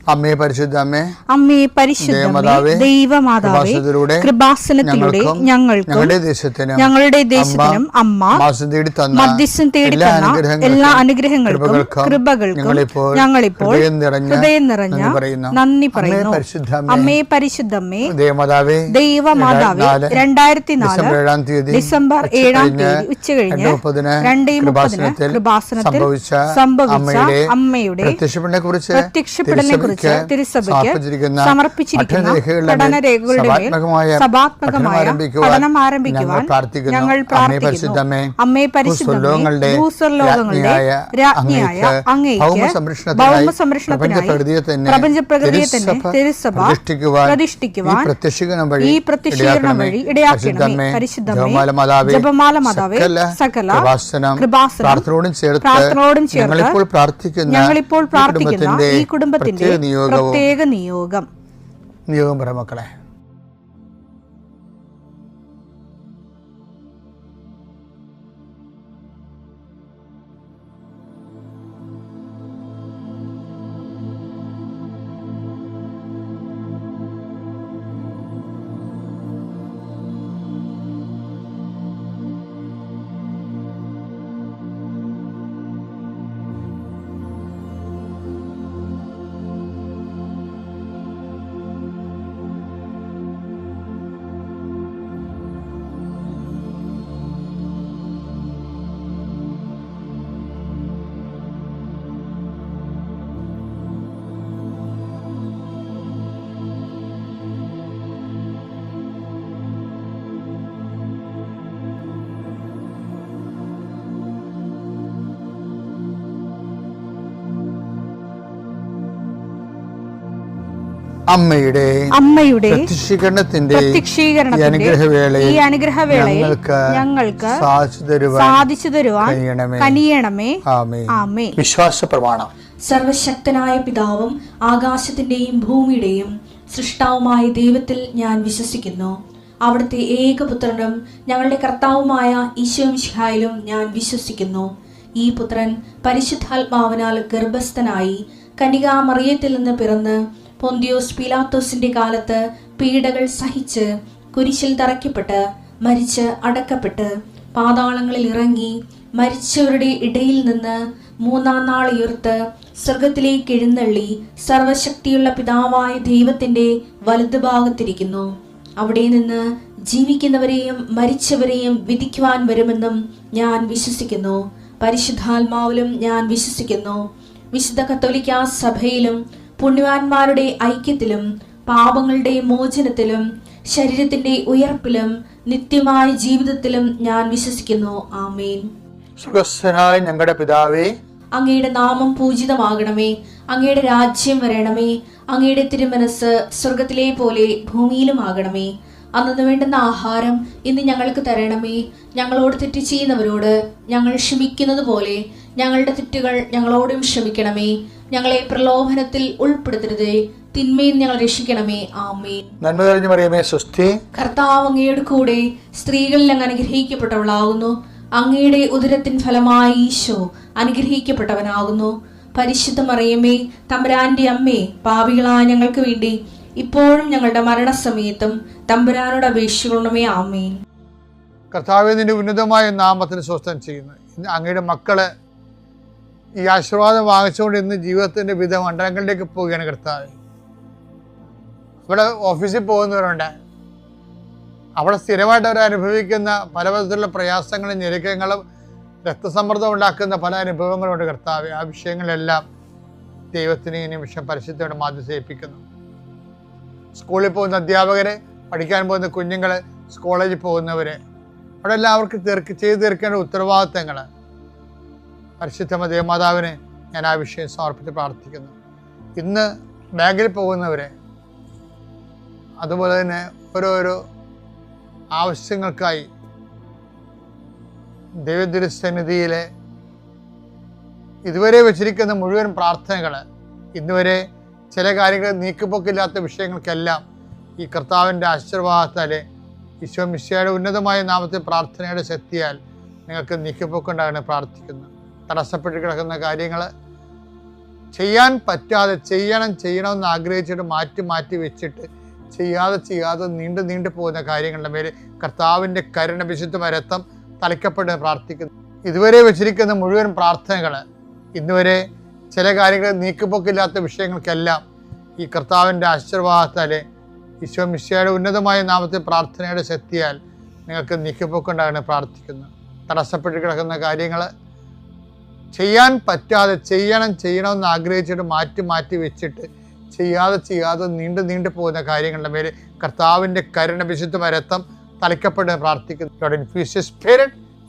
അമ്മേ പരിശുദ്ധ അമ്മേ പരിശുദ്ധ ദൈവമാതാവേ, കൃപാസനത്തിലൂടെ ഞങ്ങൾക്കും ഞങ്ങളുടെ ദേശത്തിനും അമ്മ മധ്യസ്ഥം തേടി തന്ന എല്ലാ അനുഗ്രഹങ്ങൾക്കും കൃപകൾക്കും ഞങ്ങളിപ്പോൾ ഹൃദയം നിറഞ്ഞ നന്ദി പറയുന്നു. അമ്മേ പരിശുദ്ധമ്മേ ദൈവമാതാവേ, 2004 ഡിസംബർ 7 ഉച്ചകഴിഞ്ഞ് 2:30 കൃപാസനത്തിൽ സംഭവിച്ച അമ്മയുടെ പ്രത്യക്ഷപ്പെടലിനെ കുറിച്ച് തിരുസഭയ്ക്ക് സമർപ്പിച്ചിരിക്കുന്ന പഠനരേഖകളുടെ മേൽ സഭാത്മകമായ പഠനം ആരംഭിക്കുവാൻ ഞങ്ങൾ പ്രാർത്ഥിക്കുന്നു. അമ്മേ പരിശുദ്ധമേ, ഭൂസ്വർലോകങ്ങളുടെ രാജ്ഞിയായ അങ്ങേയ്ക്ക് ഭൗമസംരക്ഷണത്തിനായി പ്രപഞ്ചപ്രകൃതിയെ തന്നെ തിരുസഭ പ്രതിഷ്ഠിക്കുവാൻ ഈ പ്രത്യക്ഷീകരണം വഴി ഇടയാക്കണമേ. പരിശുദ്ധമേ, ജപമാല മാതാവേ, സകല കൃപാസനം പ്രാർത്ഥനയോടും ചേർത്ത് ഞങ്ങളിപ്പോൾ പ്രാർത്ഥിക്കുന്ന ഈ കുടുംബത്തിന്റെ പ്രത്യേക നിയോഗം പറ മക്കളെ. അമ്മയുടെ പ്രത്യക്ഷീകരണത്തിന്റെ ഈ അനുഗ്രഹവേളയിൽ ഞങ്ങൾക്ക് സാധിച്ചു തരുവാൻ കനിയണമേ. ആമേൻ. വിശ്വാസ പ്രമാണം. സർവശക്തനായ പിതാവും ആകാശത്തിന്റെയും ഭൂമിയുടെയും സൃഷ്ടാവുമായ ദൈവത്തിൽ ഞാൻ വിശ്വസിക്കുന്നു. അവിടുത്തെ ഏകപുത്രനും ഞങ്ങളുടെ കർത്താവുമായ ഈശോമിശിഹായിലും ഞാൻ വിശ്വസിക്കുന്നു. ഈ പുത്രൻ പരിശുദ്ധാത്മാവിനാൽ ഗർഭസ്ഥനായി കന്യകാമറിയത്തിൽ നിന്ന് പിറന്ന് പൊന്തിയോസ് പീലാത്തോസിന്റെ കാലത്ത് പീഡകൾ സഹിച്ച് കുരിശിൽ തറയ്ക്കപ്പെട്ട് മരിച്ച് അടക്കപ്പെട്ട് പാതാളങ്ങളിൽ ഇറങ്ങി മരിച്ചവരുടെ ഇടയിൽ നിന്ന് 3-ാം നാൾ ഉയർത്ത് സ്വർഗത്തിലേക്ക് എഴുന്നള്ളി സർവശക്തിയുള്ള പിതാവായ ദൈവത്തിന്റെ വലതുഭാഗത്തിരിക്കുന്നു. അവിടെ നിന്ന് ജീവിക്കുന്നവരെയും മരിച്ചവരെയും വിധിക്കുവാൻ വരുമെന്നും ഞാൻ വിശ്വസിക്കുന്നു. പരിശുദ്ധാത്മാവിലും ഞാൻ വിശ്വസിക്കുന്നു. വിശുദ്ധ കത്തോലിക്കാ സഭയിലും പുണ്യവാന്മാരുടെ ഐക്യത്തിലും പാപങ്ങളുടെ മോചനത്തിലും ശരീരത്തിന്റെ ഉയർപ്പിലും നിത്യമായ ജീവിതത്തിലും ഞാൻ വിശ്വസിക്കുന്നു. ആമേൻ. സ്വർഗ്ഗസ്ഥനായ ഞങ്ങളുടെ പിതാവേ, അങ്ങയുടെ നാമം പൂജിതമാകണമേ. അങ്ങയുടെ രാജ്യം വരണമേ. അങ്ങയുടെ തിരുമനസ് സ്വർഗത്തിലെ പോലെ ഭൂമിയിലും ആകണമേ. അന്നു വേണ്ടുന്ന ആഹാരം ഇന്ന് ഞങ്ങൾക്ക് തരണമേ. ഞങ്ങളോട് തെറ്റ് ചെയ്യുന്നവരോട് ഞങ്ങൾ ക്ഷമിക്കുന്നത് പോലെ ഞങ്ങളുടെ തെറ്റുകൾ ഞങ്ങളോടും ക്ഷമിക്കണമേ. ഞങ്ങളെ പ്രലോഭനത്തിൽ ഉൾപ്പെടുത്തരുതേ, തിന്മയിൽ ഞങ്ങൾ രക്ഷിക്കണമേ. ആമേൻ. നന്മ നിറഞ്ഞ മറിയമേ, സ്വസ്തി. കർത്താവ് അങ്ങയുടെ കൂടെ സ്ത്രീകളിൽ അങ്ങ് അനുഗ്രഹിക്കപ്പെട്ടവളാകുന്നു. അങ്ങയുടെ ഉദരത്തിൻ ഫലമായി ഈശോ അനുഗ്രഹിക്കപ്പെട്ടവനാകുന്നു. പരിശുദ്ധ മറിയമേ, തമ്പുരാന്റെ അമ്മേ, പാപികളായ ഞങ്ങൾക്ക് വേണ്ടി ഇപ്പോഴും ഞങ്ങളുടെ മരണസമയത്തും തമ്പുരാനോട് അപേക്ഷിക്കണമേ. ആമേൻ. കർത്താവേ, നിന്റെ ഉന്നതമായ നാമത്തിന് സ്വസ്ഥം ചെയ്യുന്നു. ഇന്ന് അങ്ങയുടെ മക്കള് ഈ ആശീർവാദം വാങ്ങിച്ചുകൊണ്ട് ഇന്ന് ജീവിതത്തിന്റെ വിവിധ മണ്ഡലങ്ങളിലേക്ക് പോവുകയാണ്. കർത്താവേ, ഇവിടെ ഓഫീസിൽ പോകുന്നവരുണ്ട്, അവിടെ സ്ഥിരമായിട്ട് അവർ അനുഭവിക്കുന്ന പല വിധത്തിലുള്ള പ്രയാസങ്ങളും ഞെരുക്കങ്ങളും രക്തസമ്മർദ്ദം ഉണ്ടാക്കുന്ന പല അനുഭവങ്ങളുണ്ട്. കർത്താവേ, ആ വിഷയങ്ങളെല്ലാം ദൈവത്തിന് ഈ നിമിഷം പരിശുദ്ധയുടെ മാധ്യസ്ഥേൽപ്പിക്കുന്നു. സ്കൂളിൽ പോകുന്ന അധ്യാപകരെ, പഠിക്കാൻ പോകുന്ന കുഞ്ഞുങ്ങള്, കോളേജിൽ പോകുന്നവരെ, അവിടെ എല്ലാം അവർക്ക് ചെയ്തു തീർക്കേണ്ട ഉത്തരവാദിത്തങ്ങൾ പരിശുദ്ധ ദേവമാതാവിനെ ഞാൻ ആ വിഷയം സമർപ്പിച്ച് പ്രാർത്ഥിക്കുന്നു. ഇന്ന് ബാങ്കിൽ പോകുന്നവരെ, അതുപോലെ തന്നെ ഓരോരോ ആവശ്യങ്ങൾക്കായി ദൈവതിരുസന്നിധിയിലെ ഇതുവരെ വെച്ചിരിക്കുന്ന മുഴുവൻ പ്രാർത്ഥനകൾ, ഇന്നുവരെ ചില കാര്യങ്ങൾ നീക്കുപോക്കില്ലാത്ത വിഷയങ്ങൾക്കെല്ലാം ഈ കർത്താവിൻ്റെ ആശീർവാദത്താലെ ഈശോ മിശിഹായുടെ ഉന്നതമായ നാമത്തിൽ പ്രാർത്ഥനയുടെ ശക്തിയാൽ നിങ്ങൾക്ക് നീക്കുപോക്കുണ്ടാകാൻ പ്രാർത്ഥിക്കുന്നു. തടസ്സപ്പെട്ട് കിടക്കുന്ന കാര്യങ്ങൾ ചെയ്യാൻ പറ്റാതെ ചെയ്യണമെന്ന് ആഗ്രഹിച്ചിട്ട് മാറ്റി വെച്ചിട്ട് ചെയ്യാതെ നീണ്ടു പോകുന്ന കാര്യങ്ങളുടെ മേലെ കർത്താവിൻ്റെ കരുണ വിശുദ്ധമായ രക്തം തളിക്കപ്പെട്ട് പ്രാർത്ഥിക്കുന്നു. ഇതുവരെ വെച്ചിരിക്കുന്ന മുഴുവൻ പ്രാർത്ഥനകൾ, ഇന്നുവരെ ചില കാര്യങ്ങൾ നീക്കുപോക്കില്ലാത്ത വിഷയങ്ങൾക്കെല്ലാം ഈ കർത്താവിൻ്റെ ആശീർവാദത്താലെ ഈശോ മിശിഹായുടെ ഉന്നതമായ നാമത്തിൽ പ്രാർത്ഥനയുടെ ശക്തിയാൽ നിങ്ങൾക്ക് നീക്കുപോക്കുണ്ടാകാൻ പ്രാർത്ഥിക്കുന്നു. തടസ്സപ്പെട്ട് കിടക്കുന്ന കാര്യങ്ങൾ ചെയ്യാൻ പറ്റാതെ ചെയ്യണമെന്ന് ആഗ്രഹിച്ചിട്ട് മാറ്റി വെച്ചിട്ട് ചെയ്യാതെ നീണ്ടു പോകുന്ന കാര്യങ്ങളുടെ മേലെ കർത്താവിൻ്റെ കരുണ വിശുദ്ധമായ രക്തം തളിക്കപ്പെട്ട് പ്രാർത്ഥിക്കുന്നു. God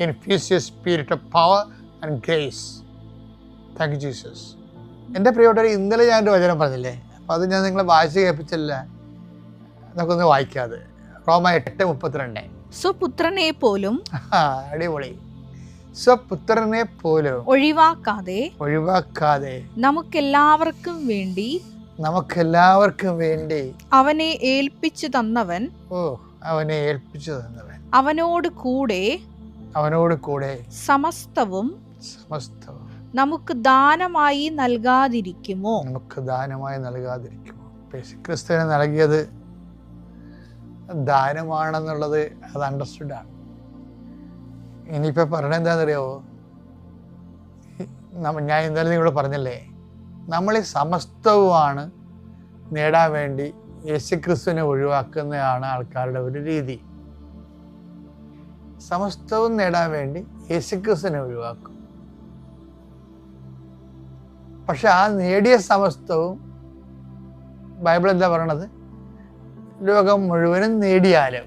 infuse your spirit of power and grace. Thank you, Jesus. എൻ്റെ പ്രിയപ്പെട്ടവരെ, ഇന്നലെ ഞാനൊരു വചനം പറഞ്ഞില്ലേ, അപ്പം അത് ഞാൻ നിങ്ങളെ വായിച്ച് കേൾപ്പിച്ചില്ല. നമുക്കൊന്ന് വായിക്കാതെ റോമ 8:32. സ്വപുത്രനെ പോലും അടിപൊളി. സ്വപുത്രനെ പോലും ഒഴിവാക്കാതെ നമുക്കെല്ലാവർക്കും വേണ്ടി അവനെ ഏൽപ്പിച്ചു തന്നവൻ അവനോട് കൂടെ സമസ്തവും നമുക്ക് ദാനമായി നൽകാതിരിക്കുമോ? ക്രിസ്തുവിന് നൽകിയത് ദാനമാണെന്നുള്ളത് അത് അണ്ടർസ്റ്റുഡാണ്. ഇനിയിപ്പോൾ പറയണത് എന്താണെന്നറിയാമോ? ഞാൻ ഇന്നലെ നിങ്ങളോട് പറഞ്ഞല്ലേ, നമ്മൾ ഈ സമസ്തവുമാണ് നേടാൻ വേണ്ടി യേശുക്രിസ്തുവിനെ ഒഴിവാക്കുന്നതാണ് ആൾക്കാരുടെ ഒരു രീതി. സമസ്തവും നേടാൻ വേണ്ടി യേശുക്രിസ്തുവിനെ ഒഴിവാക്കും. പക്ഷെ ആ നേടിയ സമസ്തവും ബൈബിൾ എന്താ പറയണത്? ലോകം മുഴുവനും നേടിയാലും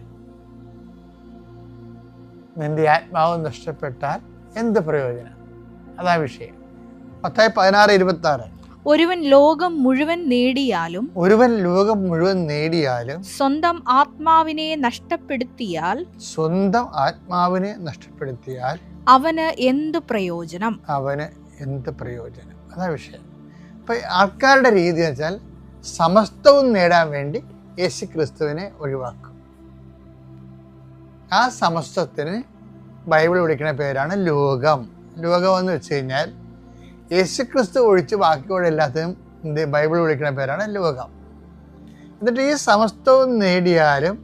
നിന്റെ ആത്മാവ് നഷ്ടപ്പെട്ടാൽ എന്ത് പ്രയോജനം? അതാ വിഷയം. മത്തായി 16:26. ഒരുവൻ ലോകം മുഴുവൻ നേടിയാലും സ്വന്തം ആത്മാവിനെ നഷ്ടപ്പെടുത്തിയാൽ അവന് എന്ത് പ്രയോജനം? അതാ വിഷയം. അപ്പൊ ആൾക്കാരുടെ രീതി എന്ന് വെച്ചാൽ സമസ്തവും നേടാൻ വേണ്ടി യേശു ക്രിസ്തുവിനെ ഒഴിവാക്കും. ആ സമസ്തത്തിന് ബൈബിൾ വിളിക്കുന്ന പേരാണ് ലോകം. ലോകം എന്ന് വെച്ച് കഴിഞ്ഞാൽ യേശുക്രിസ്തു ഒഴിച്ച് ബാക്കിയോടെ എല്ലാത്തിനും ബൈബിൾ വിളിക്കുന്ന പേരാണ് ലോകം. എന്നിട്ട് ഈ സമസ്തവും നേടിയാലും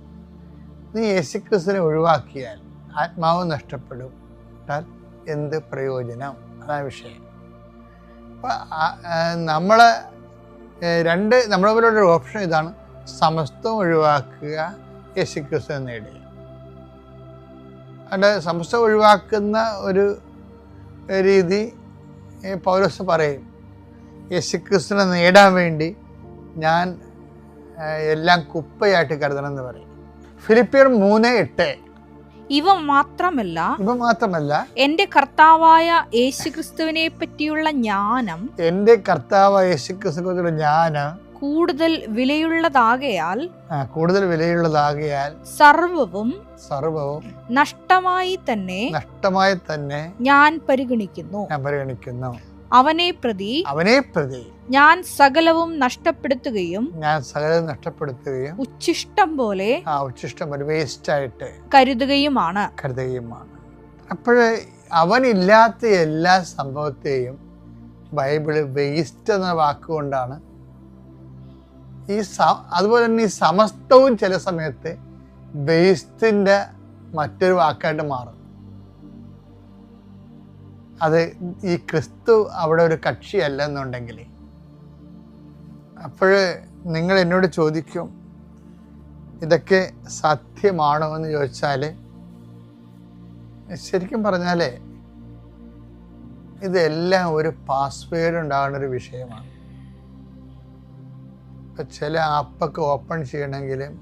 നീ യേശുക്രിസ്തുവിനെ ഒഴിവാക്കിയാൽ ആത്മാവ് നഷ്ടപ്പെടും. എന്ത് പ്രയോജനം? അതാണ് വിഷയം. അപ്പം നമ്മളെ നമ്മളെ പോലുള്ള ഒരു ഓപ്ഷൻ ഇതാണ്: സമസ്തം ഒഴിവാക്കുക, യേശുക്രിസ്തുവിനെ നേടുക. അവിടെ സമസ്തം ഒഴിവാക്കുന്ന ഒരു രീതി പൗലോസ് പറയും, യേശുക്രിസ്തുവിനെ നേടാൻ വേണ്ടി ഞാൻ എല്ലാം കുപ്പയായിട്ട് കരുതണം എന്ന് പറയും. ഫിലിപ്പിയർ 3:8. ഇവ മാത്രമല്ല എന്റെ കർത്താവായ യേശുക്രിസ്തുവിനെ പറ്റിയുള്ള ജ്ഞാനം കൂടുതൽ വിലയുള്ളതാകയാൽ സർവവും നഷ്ടമായി തന്നെ ഞാൻ പരിഗണിക്കുന്നു. അവനെ പ്രതി ഞാൻ സകലവും നഷ്ടപ്പെടുത്തുകയും ഉച്ഛിഷ്ടം പോലെ വേസ്റ്റായിട്ട് കരുതുകയുമാണ്. അപ്പോഴേ അവനില്ലാത്ത എല്ലാ സംഭവത്തെയും ബൈബിള് വേസ്റ്റ് എന്ന വാക്കുകൊണ്ടാണ് അതുപോലെ തന്നെ ഈ സമസ്തവും ചില സമയത്ത് വേസ്റ്റിൻ്റെ മറ്റൊരു വാക്കായിട്ട് മാറും. അത് ഈ ക്രിസ്തു അവിടെ ഒരു കക്ഷിയല്ല എന്നുണ്ടെങ്കിൽ, അപ്പോൾ നിങ്ങൾ എന്നോട് ചോദിക്കും, ഇതൊക്കെ സത്യമാണോ എന്ന് ചോദിച്ചാൽ, ശരിക്കും പറഞ്ഞാൽ ഇതെല്ലാം ഒരു പാസ്വേഡ് ഉണ്ടാകുന്നൊരു വിഷയമാണ്. ഇപ്പം ചില ആപ്പൊക്കെ ഓപ്പൺ ചെയ്യണമെങ്കിലും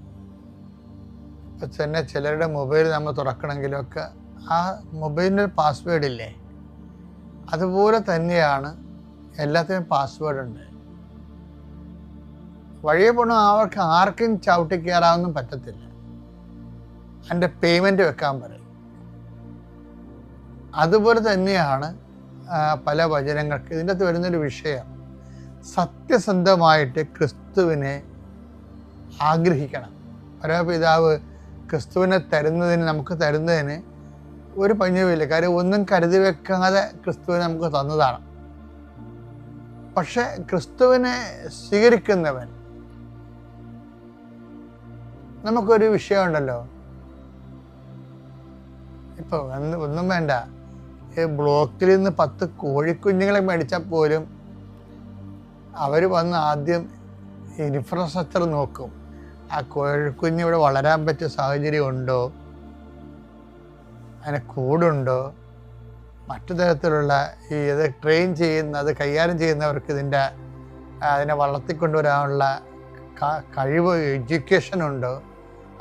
ഇപ്പം തന്നെ ചിലരുടെ മൊബൈൽ നമ്മൾ തുറക്കണമെങ്കിലും ഒക്കെ ആ മൊബൈലിൻ്റെ പാസ്വേഡ് ഇല്ലേ, അതുപോലെ തന്നെയാണ് എല്ലാത്തിനും പാസ്വേഡ് ഉണ്ട്. വഴിയെ പോകണം അവർക്ക് ആർക്കും ചവിട്ടി കയറാനൊന്നും പറ്റത്തില്ല. അതിൻ്റെ പേയ്മെൻറ്റ് വെക്കാൻ പറയും. അതുപോലെ തന്നെയാണ് പല വചനങ്ങൾക്ക് ഇതിൻ്റെ അകത്ത് വരുന്നൊരു വിഷയം. സത്യസന്ധമായിട്ട് ക്രിസ്തുവിനെ ആഗ്രഹിക്കണം. പരമപിതാവ് ക്രിസ്തുവിനെ നമുക്ക് തരുന്നതിന് ഒരു പഞ്ഞവുമില്ല. കാര്യം ഒന്നും കരുതി വെക്കാതെ ക്രിസ്തുവിനെ നമുക്ക് തന്നതാണ്. പക്ഷെ ക്രിസ്തുവിനെ സ്വീകരിക്കുന്നവൻ, നമുക്കൊരു വിഷയമുണ്ടല്ലോ, ഇപ്പോൾ ഒന്നും വേണ്ട, ഈ ബ്ലോക്കിൽ നിന്ന് 10 കോഴിക്കുഞ്ഞുങ്ങളെ മേടിച്ചാൽ പോലും അവർ വന്ന് ആദ്യം ഇൻഫ്രാസ്ട്രക്ചർ നോക്കും. ആ കോഴിക്കുഞ്ഞ് ഇവിടെ വളരാൻ പറ്റിയ സാഹചര്യം ഉണ്ടോ, അതിന് കൂടുണ്ടോ, മറ്റു തരത്തിലുള്ള ഈ ഇത് ട്രെയിൻ ചെയ്യുന്ന, അത് കൈകാര്യം ചെയ്യുന്നവർക്ക് അതിനെ വളർത്തിക്കൊണ്ടുവരാനുള്ള കഴിവ്, എഡ്യൂക്കേഷൻ ഉണ്ടോ,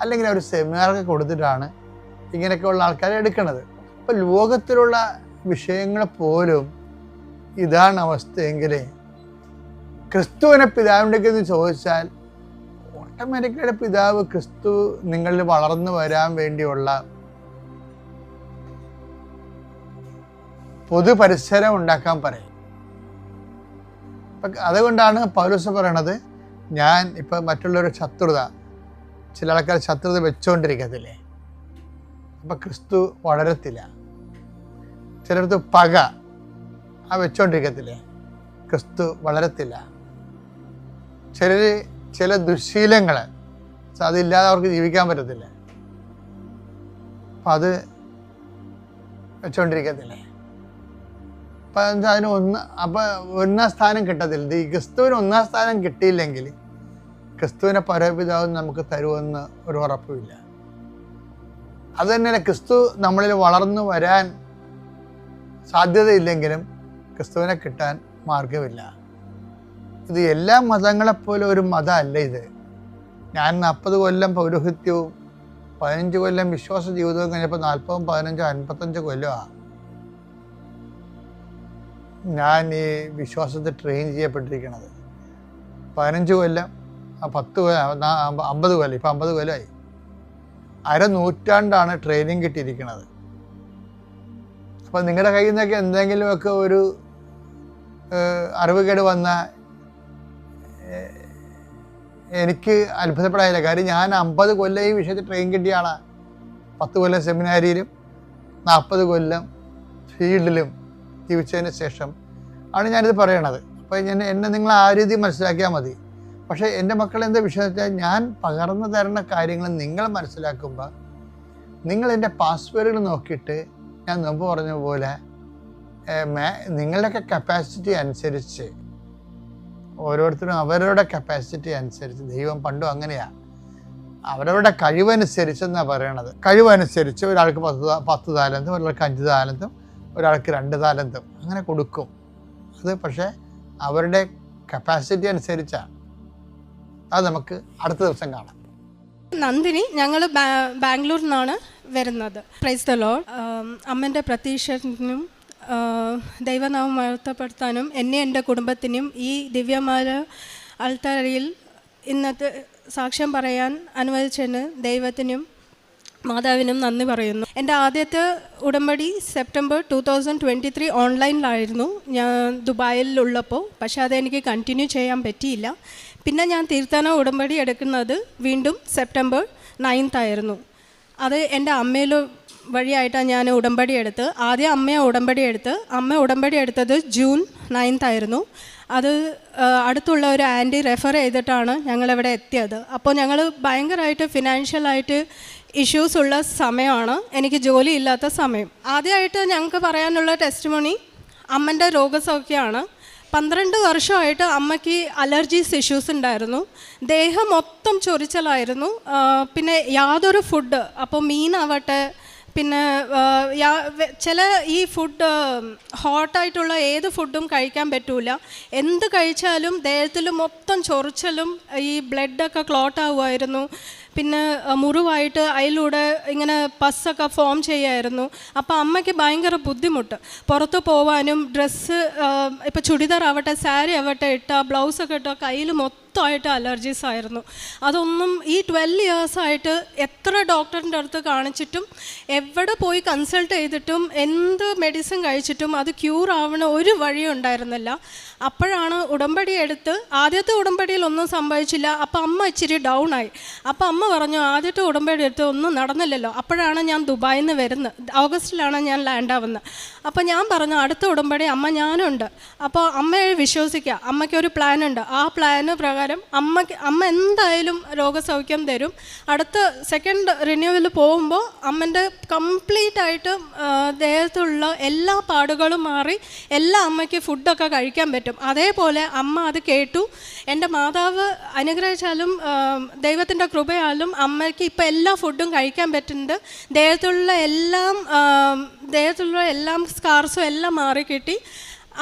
അല്ലെങ്കിൽ അവർ സെമിനാറൊക്കെ കൊടുത്തിട്ടാണ് ഇങ്ങനെയൊക്കെയുള്ള ആൾക്കാരെ എടുക്കുന്നത്. അപ്പോൾ ലോകത്തിലുള്ള വിഷയങ്ങൾ പോലും ഇതാണ് അവസ്ഥയെങ്കിൽ ക്രിസ്തുവിനെ പിതാവിൻ്റെക്ക് എന്ന് ചോദിച്ചാൽ ഓട്ടോമാറ്റിക്കായിട്ട് പിതാവ് ക്രിസ്തു നിങ്ങളിൽ വളർന്നു വരാൻ വേണ്ടിയുള്ള പൊതുപരിസരം ഉണ്ടാക്കാൻ പറയും. അതുകൊണ്ടാണ് പൗലോസ് പറയണത്, ഞാൻ ഇപ്പം മറ്റുള്ളവരുടെ ശത്രുത, ചില ആൾക്കാർ ശത്രുത വെച്ചുകൊണ്ടിരിക്കത്തില്ലേ, അപ്പം ക്രിസ്തു വളരത്തില്ല. ചിലർക്ക് പക വെച്ചുകൊണ്ടിരിക്കത്തില്ലേ, ക്രിസ്തു വളരത്തില്ല. ചില ദുശ്ശീലങ്ങൾ, അതില്ലാതെ അവർക്ക് ജീവിക്കാൻ പറ്റത്തില്ല, അപ്പം അത് വെച്ചുകൊണ്ടിരിക്കത്തില്ലേ. അപ്പം അതിന് ഒന്നാം സ്ഥാനം കിട്ടത്തില്ല. ഈ ക്രിസ്തുവിന് ഒന്നാം സ്ഥാനം കിട്ടിയില്ലെങ്കിൽ ക്രിസ്തുവിനെ പരപിതാവ് നമുക്ക് തരുമെന്ന് ഒരു ഉറപ്പുമില്ല. അതുതന്നെയല്ല, ക്രിസ്തു നമ്മളിൽ വളർന്നു വരാൻ സാധ്യതയില്ലെങ്കിലും ക്രിസ്തുവിനെ കിട്ടാൻ മാർഗമില്ല. ഇത് എല്ലാ മതങ്ങളെപ്പോലെ ഒരു മതമല്ല ഇത്. ഞാൻ 40 കൊല്ലം പൗരോഹിത്യവും 15 കൊല്ലം വിശ്വാസ ജീവിതവും കഴിഞ്ഞപ്പോൾ 40, 15, 55 കൊല്ലമാണ് ഞാൻ ഈ വിശ്വാസത്തിൽ ട്രെയിൻ ചെയ്യപ്പെട്ടിരിക്കുന്നത്. 15 കൊല്ലം, 10 കൊല്ലം, 50 കൊല്ലം, ഇപ്പം 50 കൊല്ലമായി. 1/2 നൂറ്റാണ്ടാണ് ട്രെയിനിങ് കിട്ടിയിരിക്കുന്നത്. അപ്പം നിങ്ങളുടെ കയ്യിൽ നിന്നൊക്കെ എന്തെങ്കിലുമൊക്കെ ഒരു അറിവുകേട് വന്നാൽ എനിക്ക് അത്ഭുതപ്പെടാനില്ല. കാര്യം ഞാൻ 50 കൊല്ലം ഈ വിഷയത്തിൽ ട്രെയിൻ കിട്ടിയ ആളാണ്. 10 കൊല്ലം സെമിനാരിയിലും 40 കൊല്ലം ഫീൽഡിലും ജീവിച്ചതിന് ശേഷം ആണ് ഞാനിത് പറയണത്. അപ്പോൾ എന്നെ നിങ്ങൾ ആ രീതി മനസ്സിലാക്കിയാൽ മതി. പക്ഷേ എൻ്റെ മക്കളെന്താ വിഷയം വെച്ചാൽ, ഞാൻ പകർന്നു തരുന്ന കാര്യങ്ങൾ നിങ്ങൾ മനസ്സിലാക്കുമ്പോൾ നിങ്ങൾ എൻ്റെ പാസ്വേഡുകൾ നോക്കിയിട്ട്, ഞാൻ മുമ്പ് പറഞ്ഞ പോലെ നിങ്ങളുടെയൊക്കെ കപ്പാസിറ്റി അനുസരിച്ച്, ഓരോരുത്തരും അവരവരുടെ കപ്പാസിറ്റി അനുസരിച്ച്, ദൈവം പണ്ടും അങ്ങനെയാണ്, അവരവരുടെ കഴിവനുസരിച്ചെന്നാണ് പറയണത്. കഴിവനുസരിച്ച് ഒരാൾക്ക് 10 താലന്തും, ഒരാൾക്ക് 5 താലന്തും, ഒരാൾക്ക് 2 താലന്തും അങ്ങനെ കൊടുക്കും. അത് പക്ഷേ അവരുടെ കപ്പാസിറ്റി അനുസരിച്ചാണ്. അത് നമുക്ക് അടുത്ത ദിവസം കാണാം. നന്ദിനി, ഞങ്ങൾ ബാംഗ്ലൂരിൽ നിന്നാണ് വരുന്നത്. Praise the lord. അമ്മൻ്റെ പ്രതീക്ഷനും ദൈവനാമം വാഴ്ത്തപ്പെടുത്താനും എന്നെ എൻ്റെ കുടുംബത്തിനും ഈ ദിവ്യമാല ആൾത്താരയിൽ ഇന്നത്തെ സാക്ഷ്യം പറയാൻ അനുവദിച്ചതിന് ദൈവത്തിനും മാതാവിനും നന്ദി പറയുന്നു. എൻ്റെ ആദ്യത്തെ ഉടമ്പടി സെപ്റ്റംബർ 2023 ഓൺലൈനിലായിരുന്നു ഞാൻ ദുബായിലുള്ളപ്പോൾ. പക്ഷേ അതെനിക്ക് കണ്ടിന്യൂ ചെയ്യാൻ പറ്റിയില്ല. പിന്നെ ഞാൻ തീർത്ഥാടന ഉടമ്പടി എടുക്കുന്നത് വീണ്ടും സെപ്റ്റംബർ 9 ആയിരുന്നു. അത് എൻ്റെ അമ്മയിൽ വഴിയായിട്ടാണ് ഞാൻ ഉടമ്പടി എടുത്ത്. ആദ്യം അമ്മ ഉടമ്പടി എടുത്തത് ജൂൺ 9 ആയിരുന്നു. അത് അടുത്തുള്ള ഒരു ആൻറ്റി റെഫർ ചെയ്തിട്ടാണ് ഞങ്ങളിവിടെ എത്തിയത്. അപ്പോൾ ഞങ്ങൾ ഭയങ്കരമായിട്ട് ഫിനാൻഷ്യലായിട്ട് ഇഷ്യൂസ് ഉള്ള സമയമാണ്, എനിക്ക് ജോലി ഇല്ലാത്ത സമയം. ആദ്യമായിട്ട് ഞങ്ങൾക്ക് പറയാനുള്ള ടെസ്റ്റിമോണി അമ്മൻ്റെ രോഗസൗഖ്യമാണ്. 12 വർഷമായിട്ട് അമ്മയ്ക്ക് അലർജീസ് ഇഷ്യൂസ് ഉണ്ടായിരുന്നു. ദേഹം മൊത്തം ചൊറിച്ചലായിരുന്നു. പിന്നെ യാതൊരു ഫുഡ്, അപ്പോൾ മീനാവട്ടെ, പിന്നെ ചില ഈ ഫുഡ് ഹോട്ടായിട്ടുള്ള ഏത് ഫുഡും കഴിക്കാൻ പറ്റൂല. എന്ത് കഴിച്ചാലും ദേഹത്തിൽ മൊത്തം ചൊറിച്ചലും ഈ ബ്ലഡൊക്കെ ക്ലോട്ട് ആവുമായിരുന്നു. പിന്നെ മുറിവായിട്ട് അതിലൂടെ ഇങ്ങനെ പസ്സൊക്കെ ഫോം ചെയ്യായിരുന്നു. അപ്പോൾ അമ്മയ്ക്ക് ഭയങ്കര ബുദ്ധിമുട്ട്. പുറത്ത് പോവാനും ഡ്രസ്സ്, ഇപ്പോൾ ചുടിദാർ ആവട്ടെ, സാരി ആവട്ടെ ഇട്ടാൽ, ബ്ലൗസൊക്കെ ഇട്ടാൽ കയ്യിൽ മൊത്തമായിട്ട് അലർജീസ് ആയിരുന്നു. അതൊന്നും ഈ 12 ഇയേഴ്സായിട്ട് എത്ര ഡോക്ടറിൻ്റെ അടുത്ത് കാണിച്ചിട്ടും, എവിടെ പോയി കൺസൾട്ട് ചെയ്തിട്ടും, എന്ത് മെഡിസിൻ കഴിച്ചിട്ടും അത് ക്യൂർ ആവണ ഒരു വഴിയും ഉണ്ടായിരുന്നില്ല. അപ്പോഴാണ് ഉടമ്പടി എടുത്ത്, ആദ്യത്തെ ഉടമ്പടിയിൽ ഒന്നും സംഭവിച്ചില്ല. അപ്പോൾ അമ്മ ഇച്ചിരി ഡൗൺ ആയി. അപ്പോൾ അമ്മ അമ്മ പറഞ്ഞു ആദ്യത്തെ ഉടമ്പടി എടുത്ത് ഒന്നും നടന്നില്ലല്ലോ. അപ്പോഴാണ് ഞാൻ ദുബായിൽ നിന്ന് വരുന്നത്, ഓഗസ്റ്റിലാണ് ഞാൻ ലാൻഡ് ആവുന്നത്. അപ്പോൾ ഞാൻ പറഞ്ഞു അടുത്ത ഉടമ്പടി അമ്മ ഞാനുണ്ട്, അപ്പോൾ അമ്മയെ വിശ്വസിക്കുക, അമ്മയ്ക്കൊരു പ്ലാനുണ്ട്, ആ പ്ലാന് പ്രകാരം അമ്മ എന്തായാലും രോഗസൗഖ്യം തരും. അടുത്ത സെക്കൻഡ് റിന്യൂവൽ പോകുമ്പോൾ അമ്മൻ്റെ കംപ്ലീറ്റ് ആയിട്ട് ദേഹത്തുള്ള എല്ലാ പാടുകളും മാറി എല്ലാ അമ്മയ്ക്ക് ഫുഡൊക്കെ കഴിക്കാൻ പറ്റും. അതേപോലെ അമ്മ അത് കേട്ടു. എൻ്റെ മാതാവ് അനുഗ്രഹിച്ചാലും ദൈവത്തിൻ്റെ കൃപയാലും അമ്മയ്ക്ക് ഇപ്പോൾ എല്ലാ ഫുഡും കഴിക്കാൻ പറ്റുന്നുണ്ട്. ദേഹത്തുള്ള എല്ലാം സ്കാർസും എല്ലാം മാറി കിട്ടി.